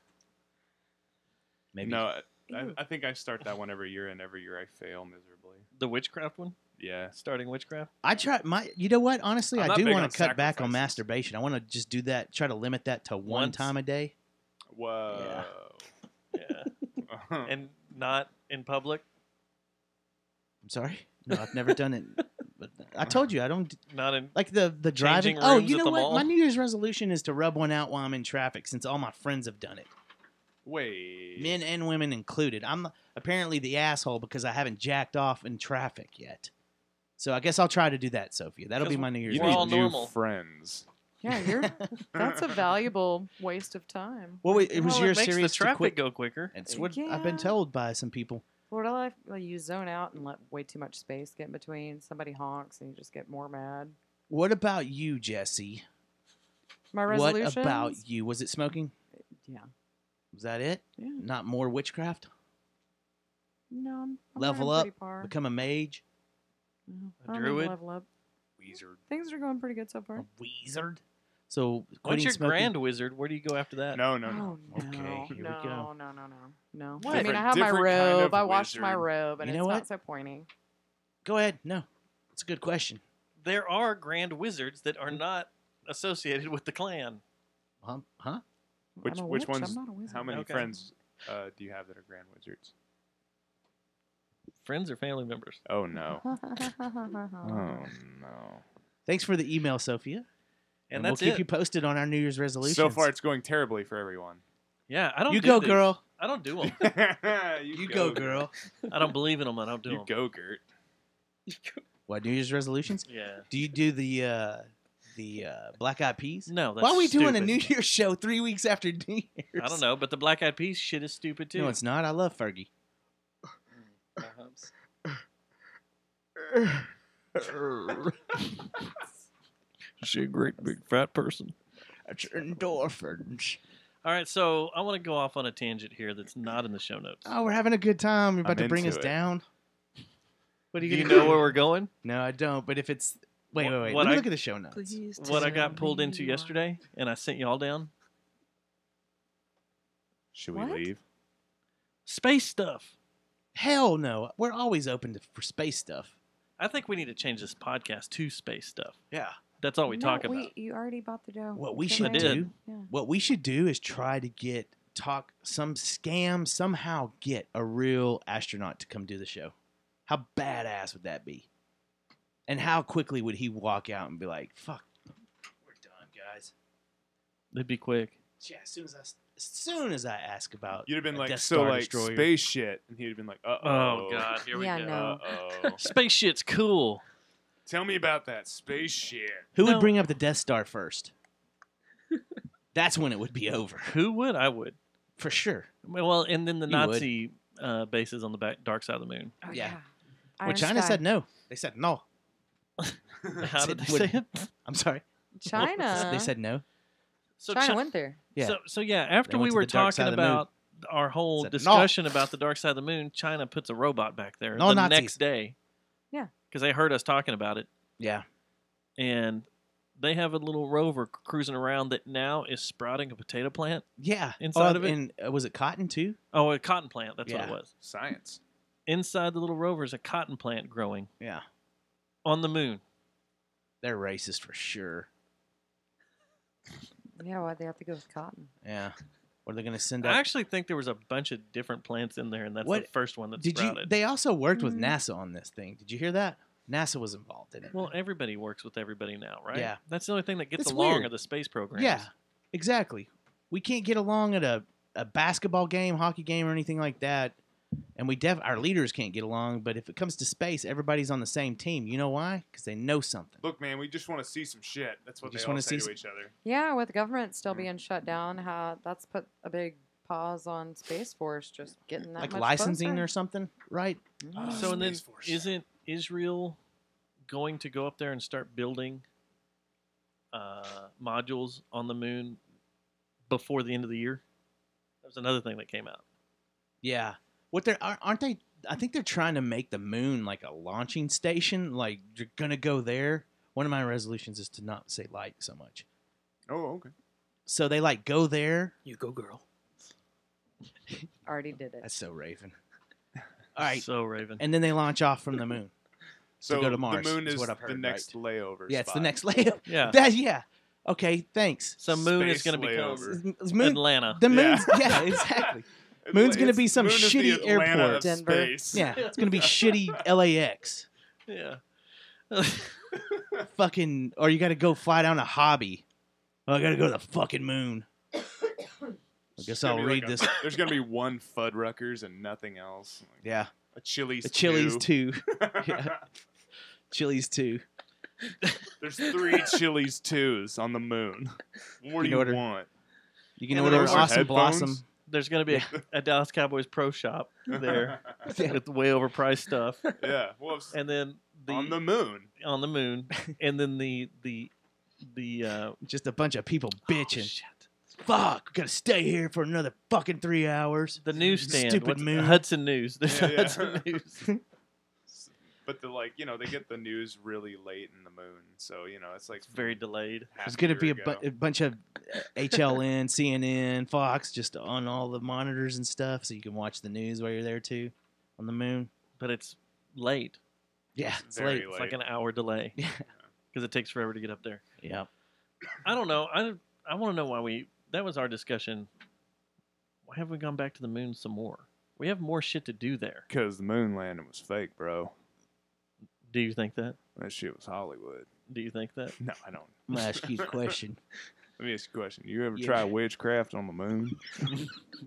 Maybe. No, I think I start that one every year, and every year I fail miserably. The witchcraft one? Yeah. Starting witchcraft? I try you know what? Honestly, I'm I not do big want on to cut back on sacrifices. masturbation. I want to just do that, try to limit that to one Once. time a day. Whoa. Yeah. And not in public? I'm sorry? No, I've never done it. But I told you I don't Not in like the driving. changing Oh, rooms you at know the what? mall? My New Year's resolution is to rub one out while I'm in traffic, since all my friends have done it, Wait. men and women included. I'm apparently the asshole because I haven't jacked off in traffic yet. So I guess I'll try to do that, Sophia. That'll be 'Cause my New Year's You We're all need resolution. new normal. friends. Yeah, that's a valuable waste of time. Well, wait, it was Well, your it makes the serious to traffic quit. go quicker. It's what I've Yeah. been told by some people. Florida life, well, you zone out and let way too much space get in between. Somebody honks and you just get more mad. What about you, Jesse? My What resolution. about you? Was it smoking? Yeah. Was that it? Yeah. Not more witchcraft? No, I'm Level learning up? pretty far. Become a mage? No, A I don't need to druid? level up. Wizard. Things are going pretty good so far. A wizard? So Once quitting you're smoking? Grand Wizard, where do you go after that? No. Oh, Okay, no, here we no, go. no. What? I mean, I have my Different kind robe. of I washed my wizard. robe, and You it's know not what? so pointy. Go ahead. No. It's a good question. There are Grand Wizards that are not associated with the clan. Huh? I'm Which a which witch, ones? I'm not a wizard. How many Okay. friends do you have that are grand wizards? Friends or family members? Oh no. Oh no. Thanks for the email, Sophia. And we'll that's keep it. you posted on our New Year's resolutions. So far, it's going terribly for everyone. Yeah, I don't. You do go, these. girl. I don't do them. You go, girl. I don't believe in them. I don't do You them. go, Gert. What, New Year's resolutions? Yeah. Do you do the Black Eyed Peas? No, that's Why are we doing a stupid. New Year's show 3 weeks after New Year's? I don't know, but the Black Eyed Peas shit is stupid too. No, it's not. I love Fergie. She's a great big fat person. That's endorphins. All right, so I want to go off on a tangent here that's not in the show notes. Oh, we're having a good time. You're about I'm to bring into us it. down. What are Do you you gonna know where we're going? No, I don't. But if it's wait. What Let me I- look at the show notes. Please What I tell got pulled me into why. yesterday, and I sent you all down. Should What? we leave? Space stuff. Hell no. We're always open for space stuff. I think we need to change this podcast to space stuff. Yeah. That's all we No, talk about. You already bought the dough. What we Get should ready. do, Yeah. what we should do is try to somehow get a real astronaut to come do the show. How badass would that be? And how quickly would he walk out and be like, "Fuck, we're done, guys." It'd be quick. Yeah, as soon as I ask about, You'd have been a like, Death so Star like destroyer. space shit, and he'd have been like, uh-oh. Oh God, here we Yeah, go. no. Uh-oh. Space shit's cool. Tell me about that space shit. Who No. would bring up the Death Star first? That's when it would be over, Who would? I would. for sure. Well, and then the You would. Nazi bases on the dark side of the moon. Oh, Yeah. yeah. Well, Iron China Sky. said no. They said no. How did they Would- say it? I'm sorry. China. They said no. So China Chi- went there. Yeah. So yeah, after They we went to were the dark talking side of the moon. about our whole Said, "No." discussion about the dark side of the moon, China puts a robot back there No the Nazis. next day. Yeah. Because they heard us talking about it, Yeah. and they have a little rover cruising around that now is sprouting a potato plant. Yeah. Inside of it? And was it cotton too? Oh, a cotton plant. That's what Yeah. it was. Science. Inside the little rover is a cotton plant growing Yeah. on the moon. They're racist for sure. Yeah, why'd they have to go with cotton? Yeah. What are they going to send I up? actually think there was a bunch of different plants in there, and that's the What- first one that Did you? sprouted. They also worked with Mhm. NASA on this thing. Did you hear that? NASA was involved in it. Well, everybody works with everybody now, right? Yeah. That's the only thing that gets It's along weird. are the space programs. Yeah. Exactly. We can't get along at a basketball game, hockey game, or anything like that. And our leaders can't get along. But if it comes to space, everybody's on the same team. You know why? Because they know something. Look, man, we just want to see some shit. That's what We they just all wanna say see to s- each other. Yeah, with the government still being shut down, that's put a big pause on Space Force just getting that Like much licensing closer. or something, right? So and then Space Force. Israel going to go up there and start building modules on the moon before the end of the year? That was another thing that came out. Yeah. Aren't they? I think they're trying to make the moon like a launching station. Like you're gonna go there. One of my resolutions is to not say light so much. Oh, okay. So they like go there. You go, girl. Already did it. That's so Raven. All right. So Raven. And then they launch off from the moon. So to go to Mars. the moon is what I've the heard, next right? layover. Yeah, it's the spot. next layover. Yeah. Yeah. Okay, thanks. So moon is Space going to become layover. Moon- Atlanta. The moon's yeah, exactly. Moon's gonna be some Moon is the shitty Atlanta airport. of Denver. space. Yeah, it's gonna be shitty LAX. Yeah. Fucking, or you got to go fly down to Hobby. Oh, I got to go to the fucking moon. I guess It's I'll gonna be read like this. There's gonna be one Fuddruckers and nothing else. Like Yeah, a Chili's. the Chili's 2. 2. Yeah. Chili's 2. There's 3 Chili's 2s on the moon. What do you order- want? You can And order those are Awesome headphones? Blossom. There's going to be a Dallas Cowboys pro shop there with way overpriced stuff. Yeah. Well, it's And then on the moon. on the moon, and then the Just a bunch of people bitching. shit. Fuck, we gotta stay here for another fucking 3 hours. The newsstand, Stupid what's- moon. Hudson News. There's Yeah, yeah. Hudson News. But they get the news really late in the moon, so it's like It's very delayed. half There's gonna year be ago. a bunch of HLN, CNN, Fox, just on all the monitors and stuff, so you can watch the news while you're there too, on the moon. But it's late. Yeah, it's Very late. It's like an hour delay Yeah. because it takes forever to get up there. Yeah. I don't know. I want to know why that was our discussion. Why haven't we gone back to the moon some more? We have more shit to do there. Because the moon landing was fake, bro. Do you think that? That shit was Hollywood. Do you think that? No, I don't. I'm gonna ask you a question. Let me ask you a question. You ever Yeah. try witchcraft on the moon?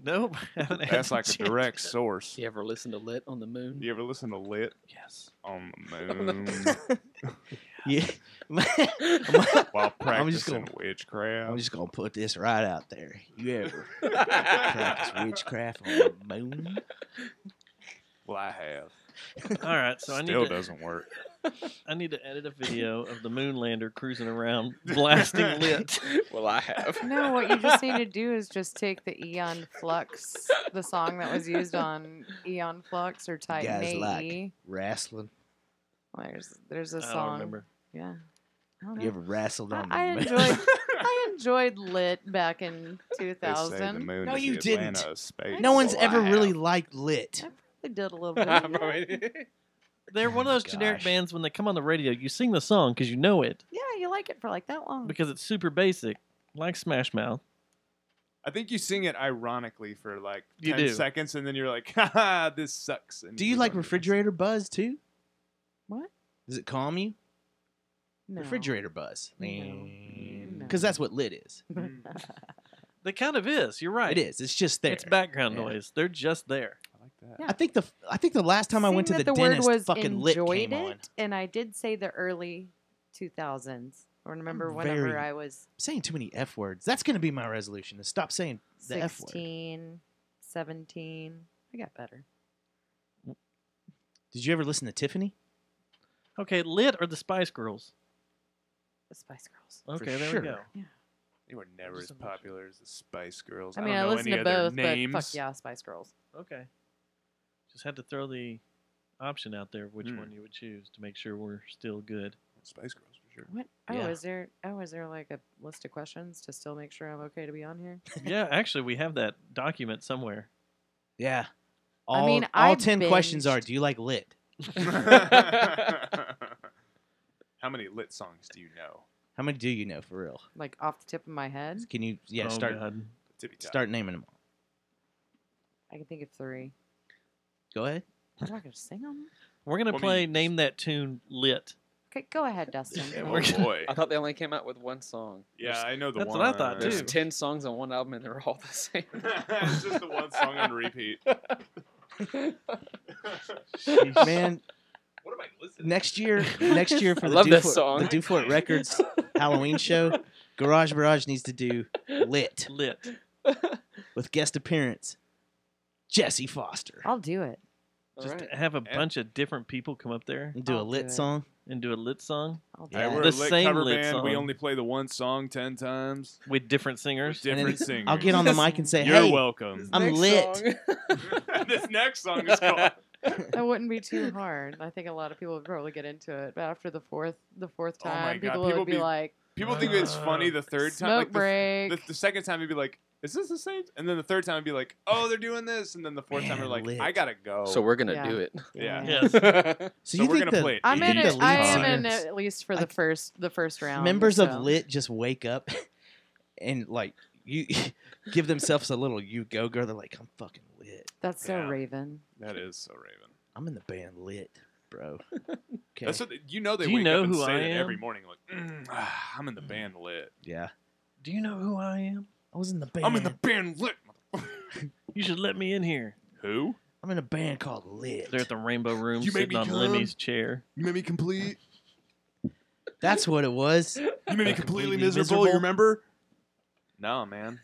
Nope. I haven't had That's the like a chance. direct source. You ever listen to Lit on the moon? You ever listen to Lit Yes. on the moon Yeah. while I'm just practicing gonna- witchcraft? I'm just gonna put this right out there. You ever practice witchcraft on the moon? Well, I have. All right. So Still doesn't work. I need to edit a video of the moon lander cruising around blasting Lit. Well, I have. No, what you just need to do is just take the Eon Flux, the song that was used on Eon Flux or Titan Guys AE. like wrestling. There's a I don't song. remember. Yeah. I don't know. You ever wrestled on the I moon? enjoyed Lit back in They say the 2000. moon No, is you the didn't. Atlanta of space. No one's Well, I ever have. really liked Lit. I did a little bit. They're one of those generic Gosh. bands when they come on the radio, you sing the song because you know it Yeah, you like it for like that long. because it's super basic, like Smash Mouth. I think you sing it ironically for like You 10 do. seconds, and then you're like, haha, this sucks. And Do you move like on to the next. refrigerator buzz too? What? Does it calm you? No. Refrigerator buzz. No. Because that's what Lit is. It kind of is. You're right. It is. It's just there. It's background Yeah. noise. They're just there. I like that. Yeah. I think the last time I went to Saying the that the word dentist, was fucking Lit enjoyed came on. it, and I did say the early 2000s. Or remember I'm whenever very- I was I'm saying too many F words. That's going to be my resolution, to stop saying the F word. 16, 17. I got better. Did you ever listen to Tiffany? Okay, Lit or the Spice Girls? The Spice Girls. Okay, there sure. we go. Yeah. They were never as popular as the Spice Girls. I mean, don't I know listened any to of their both, but names. fuck yeah, Spice Girls. Okay. Just had to throw the option out there of which one you would choose to make sure we're still good. Spice Girls for sure. What? Oh, Yeah. is there like a list of questions to still make sure I'm okay to be on here? Yeah, actually, we have that document somewhere. Yeah. I All, mean, all I 10 questions binged- are, do you like Lit? How many Lit songs do you know? How many do you know for real? Like off the tip of my head, Can you Oh, start God. Tippy top. start naming them all? I can think of 3. Go ahead. I'm not gonna sing them. We're going to Well, I play mean- Name That Tune Lit. Okay, go ahead, Dustin. Oh boy. I thought they only came out with one song. Yeah, I know the That's one. what I thought, There's too. 10 songs on one album and they're all the same. It's just the one song on repeat. Man, What am I listening next year for I the love Do that For, song. the Do For It Records Halloween show, Garage Barrage needs to do Lit Lit. with guest appearance Jesse Foster. I'll do it. Just have a bunch of different people come up there And do a lit song. and do a lit song. Hey, we're The a lit same cover lit band. song We only play the one song 10 times. with different singers. And Different then singers. I'll get on the mic and say, You're "Hey, welcome. I'm lit." This next song is called. That wouldn't be too hard. I think a lot of people would probably get into it. But after the fourth time, Oh my God, people people would be like, People think it's funny the third time. Smoke Like break. the second time, you'd be like, is this the same? And then the third time, I'd be like, oh, they're doing this. And then the fourth time, they're like, I gotta go. So we're gonna Yeah. do it. Yeah. Yes. So you we're think gonna that play it. I'm in you think it. the I lead am in singers- at least for the first round. members or of so. Lit just wake up and like you give themselves a little "you go girl." They're like, "I'm fucking lit. That's so Yeah. Raven. That is so Raven. I'm in the band Lit, bro." Okay. That's what you know. They Do you wake know up and who say I it am? every morning. Like, I'm in the band Lit. Yeah. Do you know who I am? I was in the band. I'm in the band Lit. You should let me in here. Who? I'm in a band called Lit. They're at the Rainbow Room You made sitting me on come? Lemmy's chair. You made me complete. That's what it was. You made me completely Completely miserable. You remember? No, man.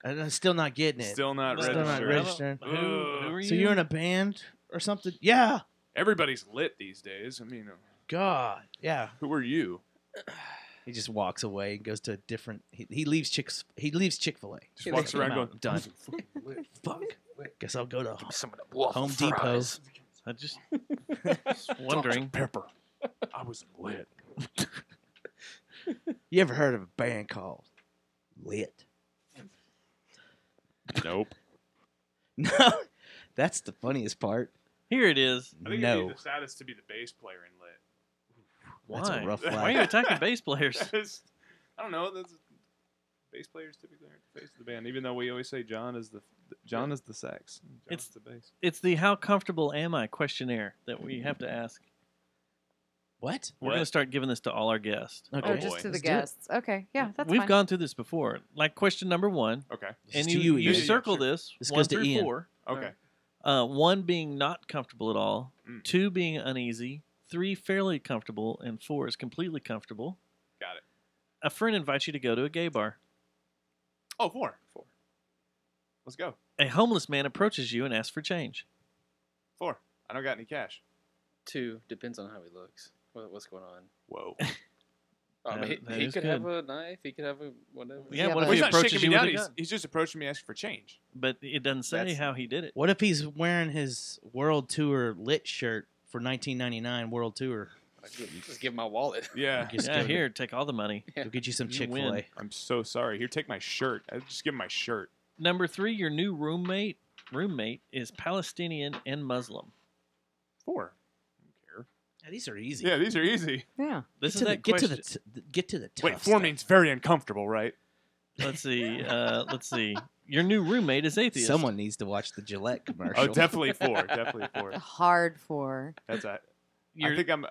I'm still not getting it. Still not Still not registered. registering. Who are you? So you're in a band or something? Yeah. Everybody's lit these days. I mean, God. Yeah. who are you? He just walks away and goes to a different. He leaves Chick-fil-A. Just walks around I'm going, out. Done. Fuck. Guess I'll go to Some of the waffle Home Depot. fries. I just wondering. Pepper. I was lit. You ever heard of a band called Lit? Nope. No. That's the funniest part. Here it is. I think it'd be the saddest to be the bass player in Lit. That's a Why? rough Why life. are you attacking bass players? I don't know. Bass players typically aren't the face of the band, even though we always say John is the sax. John's the bass. It's the "How comfortable am I?" questionnaire that we have to ask. What? We're going to start giving this to all our guests. Oh, just to the guests. Okay, yeah, that's We've fine. gone through this before. Like question number 1. Okay. And is to you you, Ian. circle Yeah, sure. this. This 1 goes to through Ian. 4. Okay. 1 being not comfortable at all. Mm. 2 being uneasy. 3 fairly comfortable, and 4 is completely comfortable. Got it. A friend invites you to go to a gay bar. Oh, 4. Let's go. A homeless man approaches you and asks for change. 4. I don't got any cash. 2 depends on how he looks. What's going on? Whoa. I mean, That he is could good. have a knife. He could have a whatever. Yeah, Yeah, what if but- he He's not approaches shaking you me with down. a gun? He's just approaching me asking for change. But it doesn't say That's- how he did it. What if he's wearing his World Tour Lit shirt for 1999 World Tour? Just give him my wallet. Yeah. Just Yeah, give here, take all the money. Go get you some You Chick-fil-A. win. I'm so sorry. Here, take my shirt. I just give him my shirt. Number 3, your new roommate is Palestinian and Muslim. 4. I don't care. Yeah, these are easy. Yeah, these are easy. Yeah. This is Get that to question. the tough Wait, 4 stuff. means very uncomfortable, right? Let's see. Let's see. Your new roommate is atheist. Someone needs to watch the Gillette commercial. Oh, definitely 4. Definitely 4. A hard 4. That's a. I Your- think I'm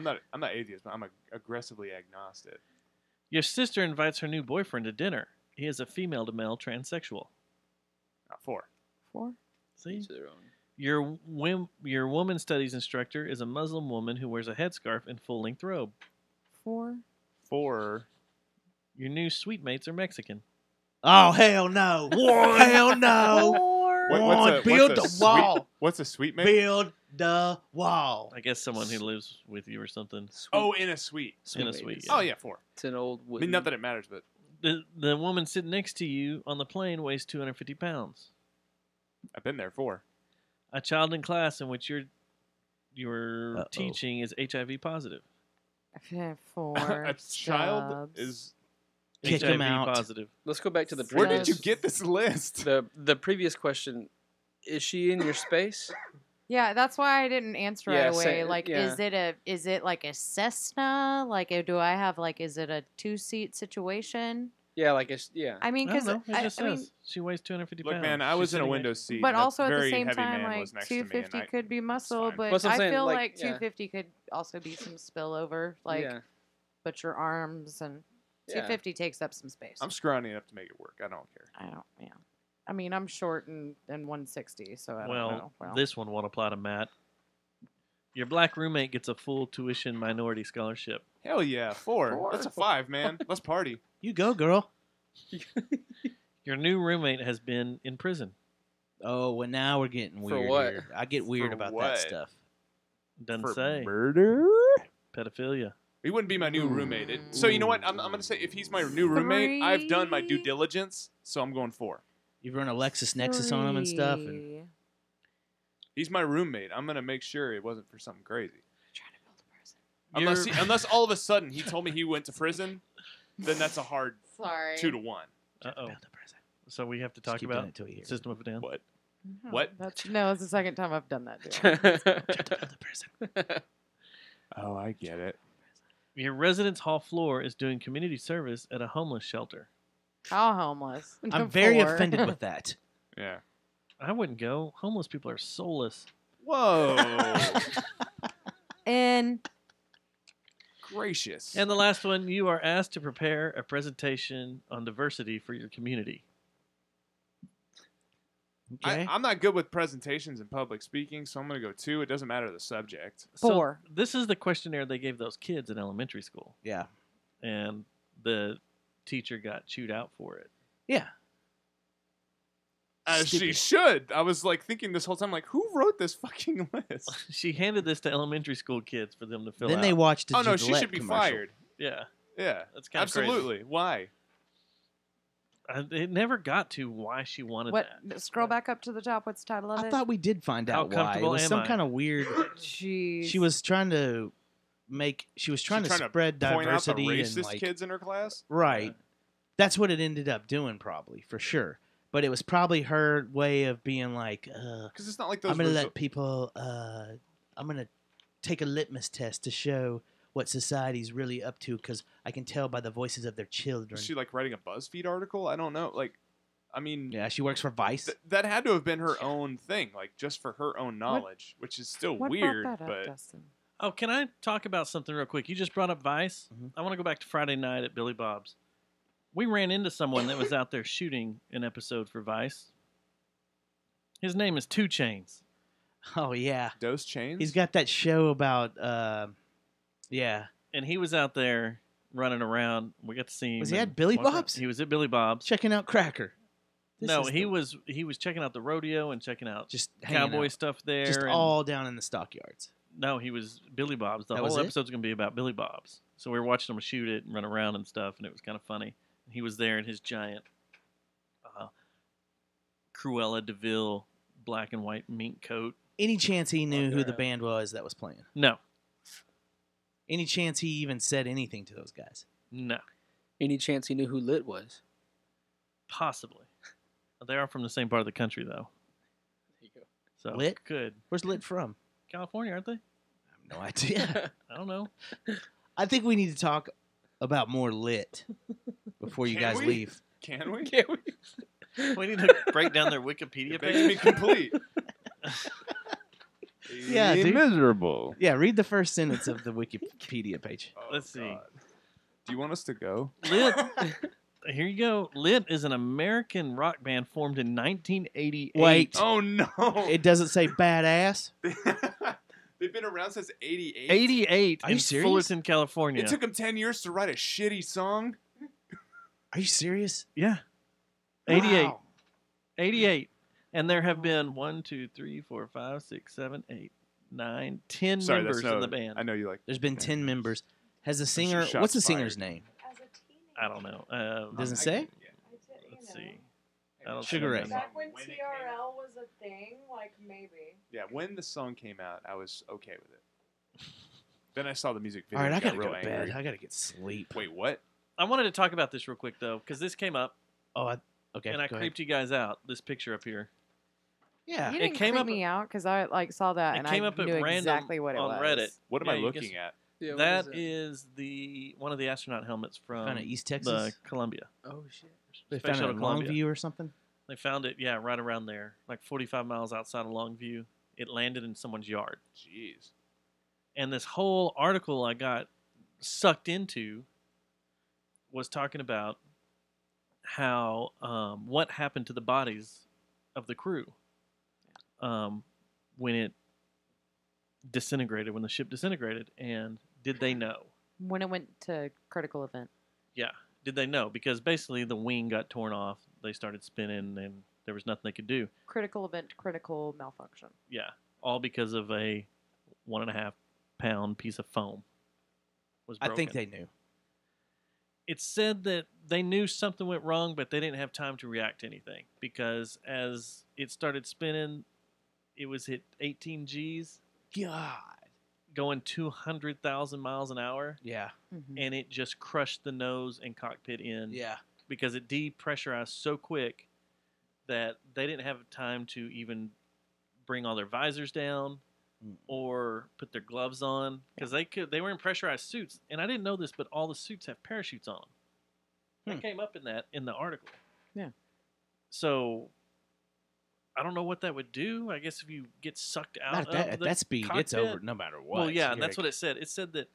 not atheist, but I'm aggressively agnostic. Your sister invites her new boyfriend to dinner. He is a female to male transsexual. 4. 4. See? Each their own. Your woman studies instructor is a Muslim woman who wears a headscarf and full-length robe. 4. 4. Your new suite mates are Mexican. Oh, hell no. Hell no. 4. Build the wall. What's a sweet mate? Build the wall. I guess someone who lives with you or something. Oh, in a suite. In a suite. Oh yeah, 4. It's an old I wood. mean, not that it matters, but The woman sitting next to you on the plane weighs 250 pounds. I've been there. 4. A child in class in which you're Uh-oh. teaching is HIV positive. 4. A child Stubs. is. Kick HIV him out. positive. Let's go back to the Where previous. did you get this list? the previous question? Is she in your space? Yeah, that's why I didn't answer Yeah, right away. say- Like, yeah. is it like a Cessna? Like, do I have like, is it a 2-seat situation? Yeah, like it's yeah. I mean, I because don't know. It just I mean, says she weighs 250 Look, pounds. man, I She's was in a sitting window seat. but and a also at the very same heavy time, man like was next to me, and 250 I- could be muscle, fine. but That's what I'm I saying, feel like, like yeah. 250 could also be some spillover, like, yeah. but your arms and Yeah. 250 takes up some space. I'm scrawny enough to make it work. I don't care. I don't. Yeah. I mean, I'm short and 160, so I don't well, know. Well, this one won't apply to Matt. Your black roommate gets a full tuition minority scholarship. Hell yeah, 4. That's a 5, man. Let's party. You go, girl. Your new roommate has been in prison. Oh, well, now we're getting For weird. what? Here. I get weird For about what? that stuff. Doesn't For say. murder? Pedophilia. He wouldn't be my new roommate. So you know what? I'm going to say if he's my new roommate, I've done my due diligence, so I'm going 4. You've run a LexisNexis on him and stuff. And He's my roommate. I'm going to make sure it wasn't for something crazy. Trying to build a prison. Unless all of a sudden he told me he went to prison, then that's a hard Sorry. 2 to 1. Uh-oh. So we have to talk keep doing about it till you hear System of a Down. What? No, What? No, it's the second time I've done that. To Oh, I get it. Your residence hall floor is doing community service at a homeless shelter. How homeless? I'm very Four. offended with that. Yeah. I wouldn't go. Homeless people are soulless. Whoa. And Gracious. And the last one, you are asked to prepare a presentation on diversity for your community. Okay. I'm not good with presentations and public speaking, so I'm going to go 2. It doesn't matter the subject. So 4. this is the questionnaire they gave those kids in elementary school. Yeah. And the teacher got chewed out for it. Yeah. As she should. I was like thinking this whole time, like, who wrote this fucking list? She handed this to elementary school kids for them to fill Then out. they watched a Oh, no, she Gillette should be commercial. fired. Yeah. Yeah. That's kind of Absolutely. Why? It never got to why she wanted What? that. Scroll back up to the top. What's the title of it? I thought we did find How out why. It comfortable was am some I? kind of weird. Jeez. She was trying to make. She was trying to spread point out the diversity racist and like kids in her class? right. That's what it ended up doing, probably for sure. But it was probably her way of being like, Because it's not like those I'm gonna resu- let people. I'm gonna take a litmus test to show what society's really up to because I can tell by the voices of their children. Is she like writing a BuzzFeed article? I don't know. Like, I mean, Yeah, she works for Vice. that had to have been her own thing, like just for her own knowledge, which is still What weird. brought that up, but Dustin? Oh, can I talk about something real quick? You just brought up Vice. I want to go back to Friday night at Billy Bob's. We ran into someone that was out there shooting an episode for Vice. His name is 2 Chainz. Oh yeah, Dose Chains. he's got that show about. Yeah, And he was out there running around. We got to see him. Was he and at Billy walk around. Bob's? He was at Billy Bob's. checking out Cracker. This No, is he the- was checking out the rodeo and checking out just hanging cowboy out. stuff there. Just and- all down in the stockyards. No, he was Billy Bob's. The That was whole it? episode's going to be about Billy Bob's. So we were watching him shoot it and run around and stuff, and it was kind of funny. And he was there in his giant Cruella DeVille black and white mink coat. Any chance he knew who the band was that was playing? No, Any chance he even said anything to those guys? no, Any chance he knew who Lit was? possibly. They are from the same part of the country, though. There you go. So Lit? good. Where's Lit from? California, aren't they? No idea. I don't know. I think we need to talk about more Lit before you Can guys we? leave. Can we? Can we? We need to break down their Wikipedia It makes me page. complete. Yeah, dude. Miserable. Yeah, read the first sentence of the Wikipedia page. Oh, Let's see. God. Do you want us to go? Lit. Here you go. Lit is an American rock band formed in 1988. Wait. Oh no! It doesn't say badass. They've been around since '88. 88 Are you in serious? Fullerton, California. It took them 10 years to write a shitty song. Are you serious? Yeah. 88. Wow. 88. And there have been 1, 2, 3, 4, 5, 6, 7, 8, 9, 10 Sorry, members that's in the band. I know you like. There's been 10 members. Has the singer? shots What's the fired. singer's name? I don't know. Doesn't say. Let's see. I don't Sugar see Ray. them. Back when TRL was a thing, like maybe. Yeah, when the song came out, I was okay with it. Then I saw the music All video. right, I and gotta got go real to bed. angry. I gotta get sleep. Wait, what? I wanted to talk about this real quick, though, because this came up, Oh, okay. and I go ahead. creeped you guys out. This picture up here. Yeah. You It didn't came creep up- me out because I like saw that It and came I up at knew random exactly what it on was. Reddit. What am Yeah, I you looking guess- at? Yeah, what That is is the one of the astronaut helmets from Found it East the Texas. Columbia. Oh shit. They Space found it Shuttle in Columbia. Longview or something. They found it, yeah, right around there, like 45 miles outside of Longview. It landed in someone's yard. Jeez. And this whole article I got sucked into was talking about how what happened to the bodies of the crew when it disintegrated, when the ship disintegrated, and did they know? When it went to critical event. Yeah, did they know? Because basically the wing got torn off. They started spinning, and there was nothing they could do. Critical event, critical malfunction. Yeah, all because of a 1.5 pound piece of foam was broken. I think they knew. It said that they knew something went wrong, but they didn't have time to react to anything because as it started spinning, it was hit 18 Gs. God. Going 200,000 miles an hour. Yeah. And it just crushed the nose and cockpit in. Yeah. Because it depressurized so quick that they didn't have time to even bring all their visors down or put their gloves on because they were in pressurized suits. And I didn't know this, but all the suits have parachutes on them. That came up in the article. Yeah. So I don't know what that would do. I guess if you get sucked out Not at of that speed, cockpit, it's over no matter what. Well, yeah, that's what it said. It said that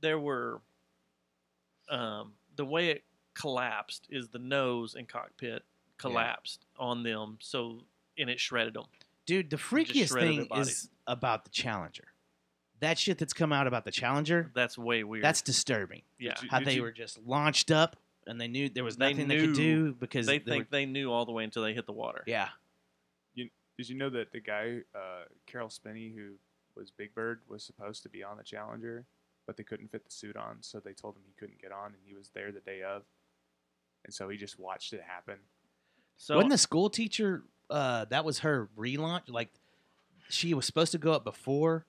there were the way it collapsed is the nose and cockpit collapsed on them, and it shredded them. Dude, the freakiest thing is about the Challenger. That shit that's come out about the Challenger. That's way weird. That's disturbing. Yeah. How they were just launched up and they knew there was nothing they could do because they knew all the way until they hit the water. Yeah. Did you know that the guy, Carol Spinney, who was Big Bird, was supposed to be on the Challenger, but they couldn't fit the suit on, so they told him he couldn't get on, and he was there the day of, and so he just watched it happen. So wasn't the school teacher? That was her relaunch. Like she was supposed to go up before,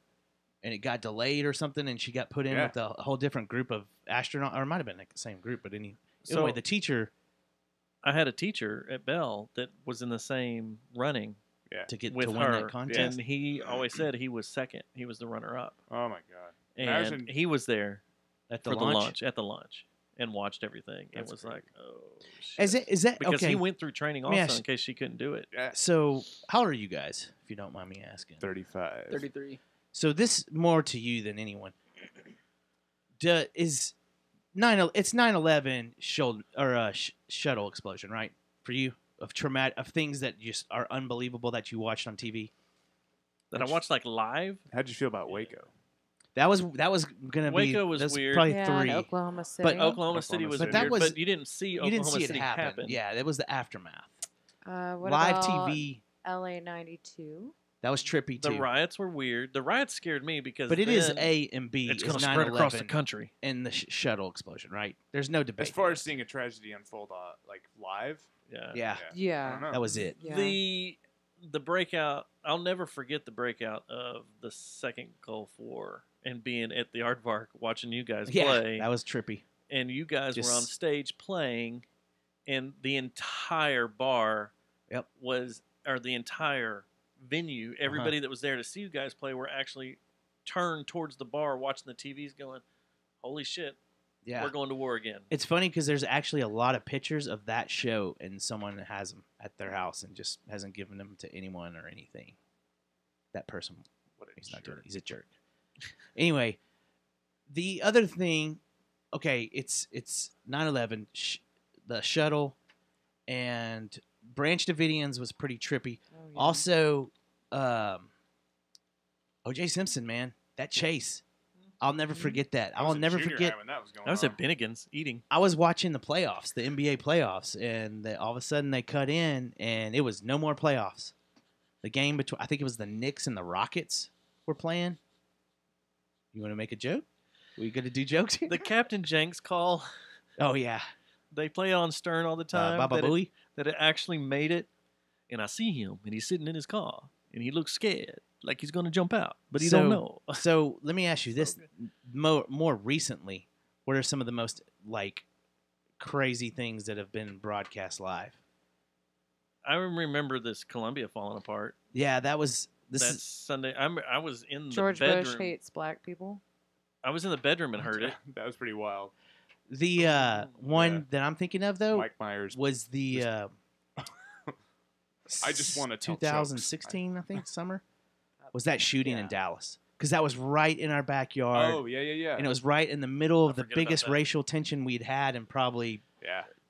and it got delayed or something, and she got put in with a whole different group of astronauts, or it might have been like the same group, but anyway, the teacher. I had a teacher at Bell that was in the same running. Yeah. To win her, that contest. And he always said he was second. He was the runner-up. Oh my God! And he was there at the for launch? At the launch, and watched everything. It was like, oh, shit. Is that because okay? he went through training also in case she couldn't do it. So, how old are you guys, if you don't mind me asking? 35. 33. So this more to you than anyone. It's 9/11 shuttle explosion, right? For you, of things that just are unbelievable that you watched on TV. That I watched like live. How'd you feel about Waco? That was gonna be Waco was weird. Probably Yeah, 3. and Oklahoma City. But Oklahoma City was weird. But you didn't see Oklahoma City happen. Yeah, that was the aftermath. What Live about TV. LA 92. That was trippy too. The riots were weird. The riots scared me because. But it is A and B. It's going to spread across the country. And the shuttle explosion, right? There's no debate. As far as seeing a tragedy unfold, like live. Yeah. Yeah. That was it. Yeah. The breakout. I'll never forget the breakout of the second Gulf War and being at the Aardvark watching you guys play. That was trippy. And you guys were on stage playing, and the entire bar the entire venue, everybody that was there to see you guys play were actually turned towards the bar watching the TVs going, holy shit, we're going to war again. It's funny because there's actually a lot of pictures of that show and someone has them at their house and just hasn't given them to anyone or anything. That person, he's not doing it. He's a jerk. Anyway, the other thing, okay, it's 9/11, the shuttle, and Branch Davidians was pretty trippy. Oh, yeah. Also, O.J. Simpson, man, that chase. I'll never forget that. I'll never forget. I was at Bennigan's eating. I was watching the playoffs, the NBA playoffs, and all of a sudden they cut in, and it was no more playoffs. The game between, I think it was the Knicks and the Rockets were playing. You want to make a joke? We going to do jokes here? The Captain Jenks call. Oh, yeah. They play on Stern all the time. Baba Booey? That it actually made it, and I see him, and he's sitting in his car, and he looks scared, like he's going to jump out, but he don't know. So let me ask you this: more recently, what are some of the most crazy things that have been broadcast live? I remember this Columbia falling apart. Yeah, that was Sunday. I was in George the bedroom. Bush hates black people. I was in the bedroom and heard it. That was pretty wild. The one that I'm thinking of, though, Mike Myers was the I just want to tell 2016, I think, summer. Was that shooting in Dallas? Because that was right in our backyard. Oh, yeah. And it was right in the middle of the biggest racial tension we'd had in probably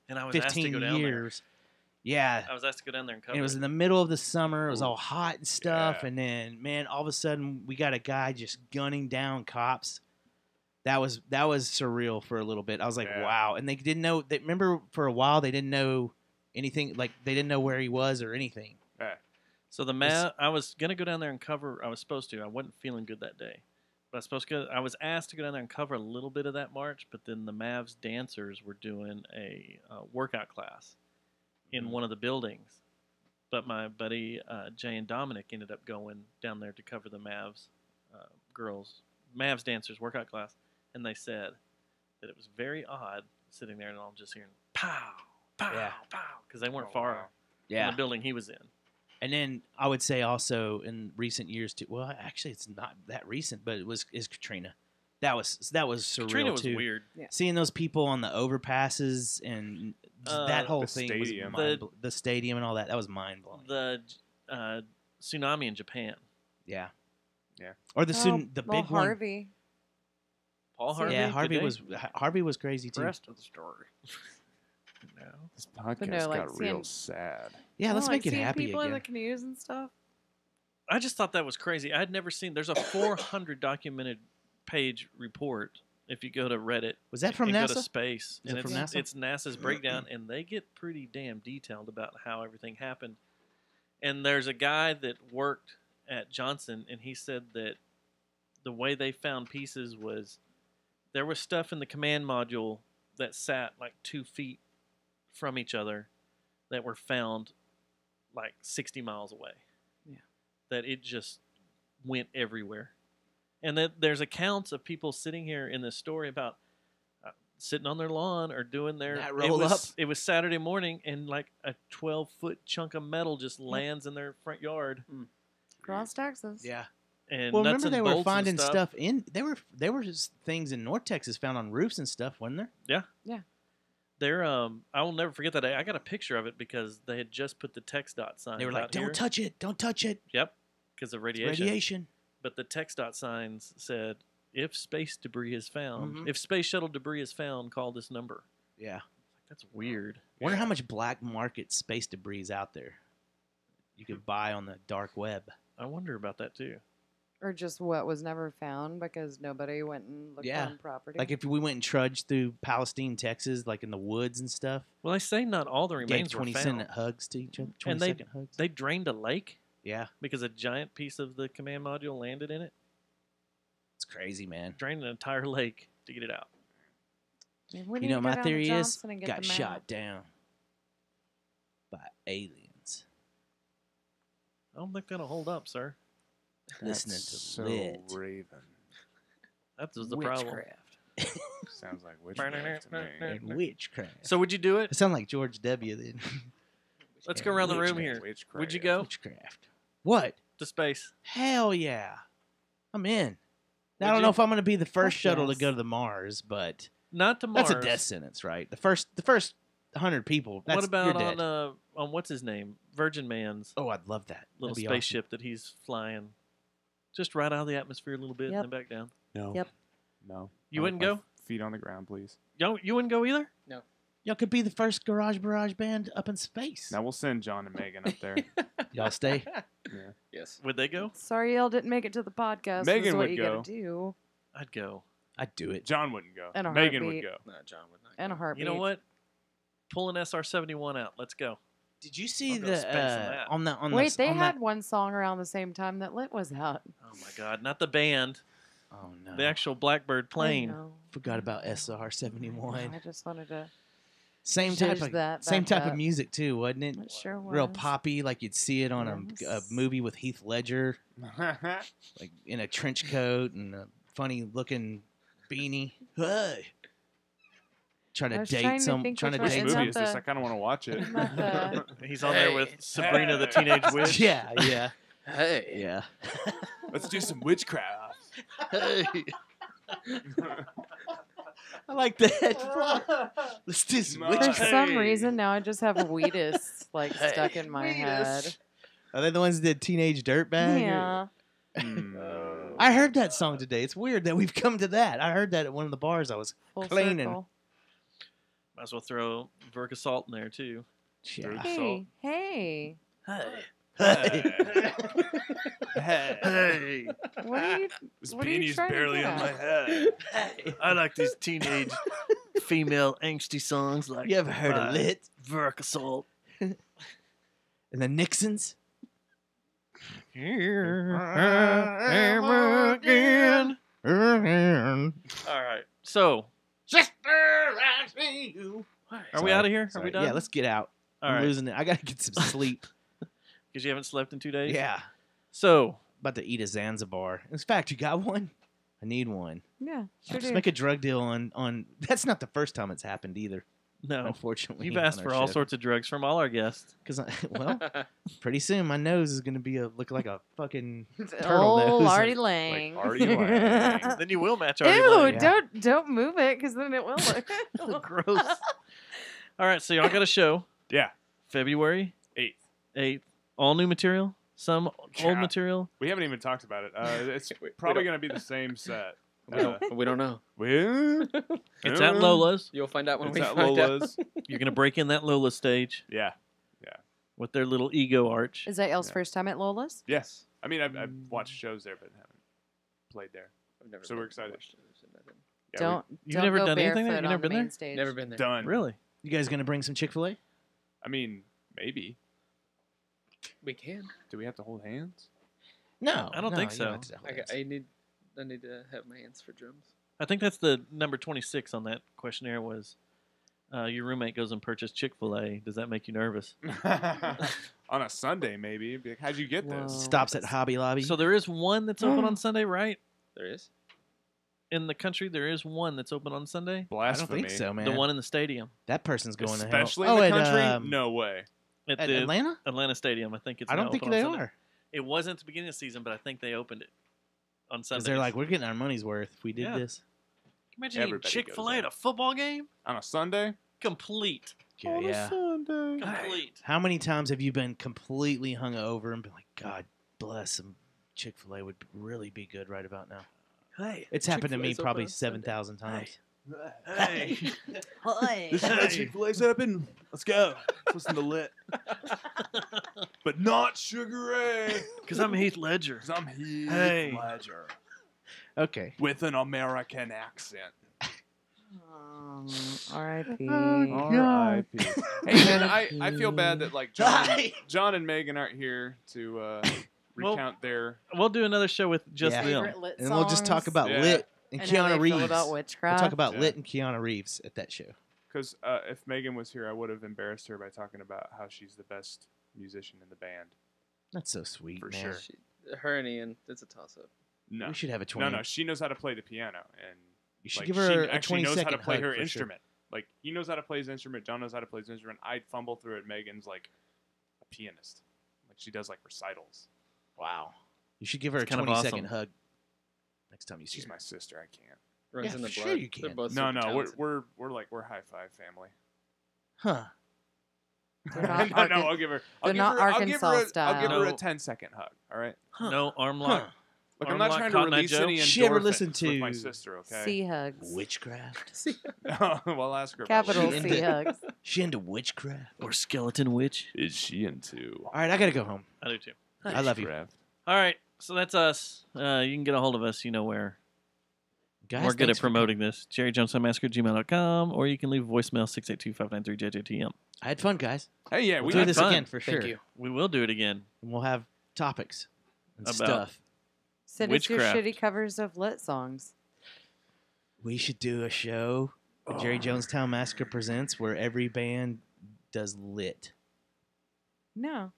and I was asked to 15 go down years. Yeah. I was asked to go down there and cover And it was in the middle of the summer. It was all hot and stuff. And then, man, all of a sudden, we got a guy just gunning down cops. That was surreal for a little bit. I was like, wow. And they didn't know. Remember, for a while, they didn't know anything. Like they didn't know where he was or anything. So I was gonna go down there and cover. I was supposed to. I wasn't feeling good that day, but I was asked to go down there and cover a little bit of that march. But then the Mavs dancers were doing a workout class in one of the buildings. But my buddy Jay and Dominic ended up going down there to cover the Mavs Mavs dancers workout class, and they said that it was very odd sitting there and all just hearing pow, pow, pow, because they weren't far from the building he was in. And then I would say also in recent years too. Well, actually, it's not that recent, but is Katrina. That was surreal Katrina was too. weird. Yeah. Seeing those people on the overpasses and that whole thing stadium. was the stadium and all that. That was mind blowing. The tsunami in Japan. Yeah. Or the big one. Harvey. Paul Harvey. Yeah, Harvey was crazy too. The rest of the story. No. This podcast got real sad. Yeah, let's make it seeing happy people again. in the canoes and stuff. I just thought that was crazy. I had never seen. There's a 400 documented page report. If you go to Reddit, Was that from and NASA? Go to space, Is and it from NASA? it's NASA's breakdown, and they get pretty damn detailed about how everything happened. And there's a guy that worked at Johnson, and he said that the way they found pieces was there was stuff in the command module that sat like 2 feet from each other that were found like 60 miles away. Yeah. That it just went everywhere. And that there's accounts of people sitting here in this story about sitting on their lawn or doing their That roll up. It was Saturday morning, and like a 12-foot chunk of metal just lands in their front yard. Cross Texas. Yeah. And Well, nuts remember and they were bolts and finding stuff. stuff in. There were just things in North Texas found on roofs and stuff, wasn't there? Yeah. Yeah. They're I will never forget that day. I got a picture of it because they had just put the text dot sign. They were like, out here. "Don't touch it! Don't touch it!" Yep, because of It's radiation. radiation. But the text dot signs said, "If space debris is found, Mhm. if space shuttle debris is found, call this number." Yeah. That's weird. Wonder how much black market space debris is out there. You could buy on the dark web. I wonder about that too. Or just what was never found because nobody went and looked on property. Like if we went and trudged through Palestine, Texas, like in the woods and stuff. Well, they say not all the Gave remains were 20 found. cent hugs to each other. 20 And second hugs. they drained a lake. Yeah. Because a giant piece of the command module landed in it. It's crazy, man. Drained an entire lake to get it out. We You need know, to go my down to theory is Johnson and get got the map. shot down by aliens. I don't think that'll hold up, sir. Listening That's to so Lit. Raven. That was the problem. Witchcraft. Sounds like witchcraft to me. And witchcraft. So would you do it? It sounded like George W. then. Let's go around the room here. Witchcraft. Would you go Witchcraft. What? to space? Hell yeah. I'm in. Now, I Would don't know you? if I'm going to be the first Fuck shuttle yes. to go to the Mars, but Not to Mars. that's a death sentence, right? The first 100 people. That's, What about you're dead. on what's his name? Virgin Man's Oh, I'd love that. little That'd be spaceship that he's flying, just right out of the atmosphere a little bit Yep. and then back down. No. Yep. No. You I wouldn't want my go? Feet on the ground, please. You wouldn't go either? No. Y'all could be the first Garage Barrage band up in space. Now we'll send John and Megan up there. Y'all stay. Yeah. Yes. Would they go? Sorry, y'all didn't make it to the podcast. Megan This is what would you go. gotta do. I'd go. I'd do it. John wouldn't go. And a Megan heartbeat. would go. No, John would not. And a heartbeat. You know what? Pull an SR-71 out. Let's go. Did you see I'll go the space on that. on Wait, the they on had that, one song around the same time that Lit was out. Oh my God! Not the band. Oh no. The actual Blackbird plane. I know. Forgot about SR-71. I just wanted to. Same Judge type of that same back type up. of music too, wasn't it? It sure was. Real poppy, like you'd see it on a Yes. movie with Heath Ledger, like in a trench coat and a funny looking beanie. Hey. Trying I to was date trying to some, think trying to which one- date it's movie not is this? the- I kind of want to watch it. It's not the- He's on there with Sabrina the Teenage Witch. Yeah, yeah, Hey. yeah. Let's do some witchcraft. Hey. I like that. Let's do some For For witchcraft. some reason, now I just have Wheatus like stuck in my head. Are they the ones that did Teenage Dirtbag? Yeah. I heard that song today. It's weird that we've come to that. I heard that at one of the bars I was Full cleaning. circle. Might as well throw Verka Salt in there too. Yeah. Hey, hey. Hey. Hey, What are you? This What are you beanie's trying to barely get on my at? head. I like these teenage female angsty songs like You ever heard of Lit? Verka Salt. and the Nixons. Here I am again. All right. So, Sister, I see you. Are we out of here? Are we done? Yeah, let's get out. All I'm right. losing it. I gotta get some sleep. Because you haven't slept in 2 days? Yeah. So, about to eat a Zanzibar. In fact, you got one? I need one. Yeah, sure Just do. make a drug deal on. That's not the first time it's happened either. no. Unfortunately, You've asked on for our all show. sorts of drugs from all our guests. Because well, pretty soon my nose is gonna be look like a fucking turtle Oh, nose. Artie Lang. Like Artie Lang. Then you will match Artie Ew! Lang. Don't move it, because then it will look gross. All right, so y'all got a show. Yeah. February 8th. All new material. Some old material. We haven't even talked about it. It's probably going to be the same set. We don't know. It's at Lola's. You'll find out when It's we at find Lola's. out. You're gonna break in that Lola stage. Yeah. With their little ego arch. Is that y'all's first time at Lola's? Yes. I mean, I've watched shows there, but haven't played there. I've never So we're excited. Yeah, Don't. You've don't never go done anything there? barefoot You never on the been there? main stage. Never been there. Done. Really? You guys gonna bring some Chick-fil-A? I mean, maybe. We can. Do we have to hold hands? No, I don't think so. I need to have my hands for drums. I think that's the number 26 on that questionnaire was your roommate goes and purchased Chick-fil-A. Does that make you nervous? On a Sunday, maybe. Be like, how'd you get this? Stops at Hobby Lobby. So there is one that's open on Sunday, right? There is. In the country, there is one that's open on Sunday. Blasphemy. I don't think so, man. The one in the stadium. That person's going Especially to hell. in the at, country? No way. At At the Atlanta? Atlanta Stadium. I think it's I don't now think open they on Sunday. are. It wasn't at the beginning of the season, but I think they opened it on Because Sunday. they're like, we're getting our money's worth if we did Yeah. this. Imagine Everybody goes Chick-fil-A there. at a football game? On a Sunday? Complete. Yeah. Sunday. Complete. How many times have you been completely hungover and been like, God bless some Chick-fil-A would really be good right about now? Hey. It's happened to me Chick-fil-A's open probably on Sunday. 7,000 times. Hey. This is how Chick-fil-A's open. Let's go. Let's listen to Lit. But not Sugar Ray. Because I'm Heath Ledger. Because I'm Heath Hey. Ledger. Okay. With an American accent. R.I.P. R.I.P. Hey, man, I feel bad that like John and Megan aren't here to recount their. We'll do another show with just Yeah. them. Favorite Lit And we'll just talk songs. about Yeah. Lit and And how Keanu they feel Reeves. about We'll witchcraft. talk about Yeah. Lit and Keanu Reeves at that show. Because if Megan was here, I would have embarrassed her by talking about how she's the best musician in the band. That's so sweet, For man. sure. Her and Ian, it's a toss-up. No, We should have a 20. no, she knows how to play the piano, and You should like, give her she a actually knows how to 20-second play hug her for sure. instrument. Like he knows how to play his instrument. John knows how to play his instrument. I'd fumble through it. Megan's like a pianist. Like she does like recitals. Wow. You should give her It's a kind of 20-second awesome. hug next time you see She's her. my sister. I can't. Runs Yeah, in the for blood. sure you They're can. both No, super no, talented. we're high five family. Huh. They're not no, Arkan- I'll give her. they're not Arkansas I'll give her style. a 10-second hug. All right. No arm lock. Look, Arm I'm not lock, trying to Cotton Eye release Joe? any She ever endorphins listened with my to sister. Okay. Sea hugs. Witchcraft? well, I'll ask her. Capital About C hugs. She into witchcraft? Or skeleton witch. Is she into? All right, I got to go home. I do too. I love you. Witchcraft? All right, so that's us. You can get a hold of us. You know where. Guys, We're good thanks at for promoting this. JerryJonesTimeMassacre@gmail.com, or you can leave a voicemail 682-593-JJTM. I had fun, guys. Hey, yeah, We'll we do had this fun. again for sure. Thank you. We will do it again. And we'll have topics and About- stuff. Send us your Witchcraft. shitty covers of Lit songs. We should do a show, Jerry Jonestown Massacre Presents, where every band does Lit. No.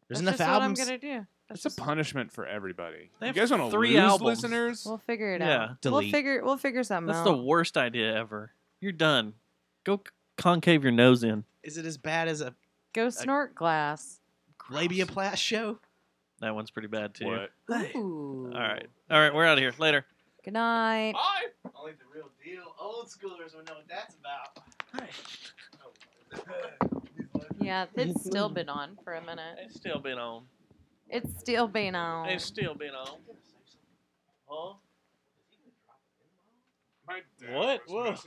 There's That's enough just albums. what I'm going to do. That's It's a punishment for everybody. They You have guys want to 3 lose albums. listeners? We'll figure it Yeah. out. Delete. We'll figure something That's out. the worst idea ever. You're done. Go concave your nose in. Is it as bad as a Go snort glass. labiaplasty show? That one's pretty bad too. What? Ooh. All right. All right, we're out of here. Later. Good night. Bye. Only the real deal. Old schoolers will know what that's about. Yeah, it's still been on for a minute. It's still been on. It's still been on. It's still been on. Huh? My dad What? was Whoa. messing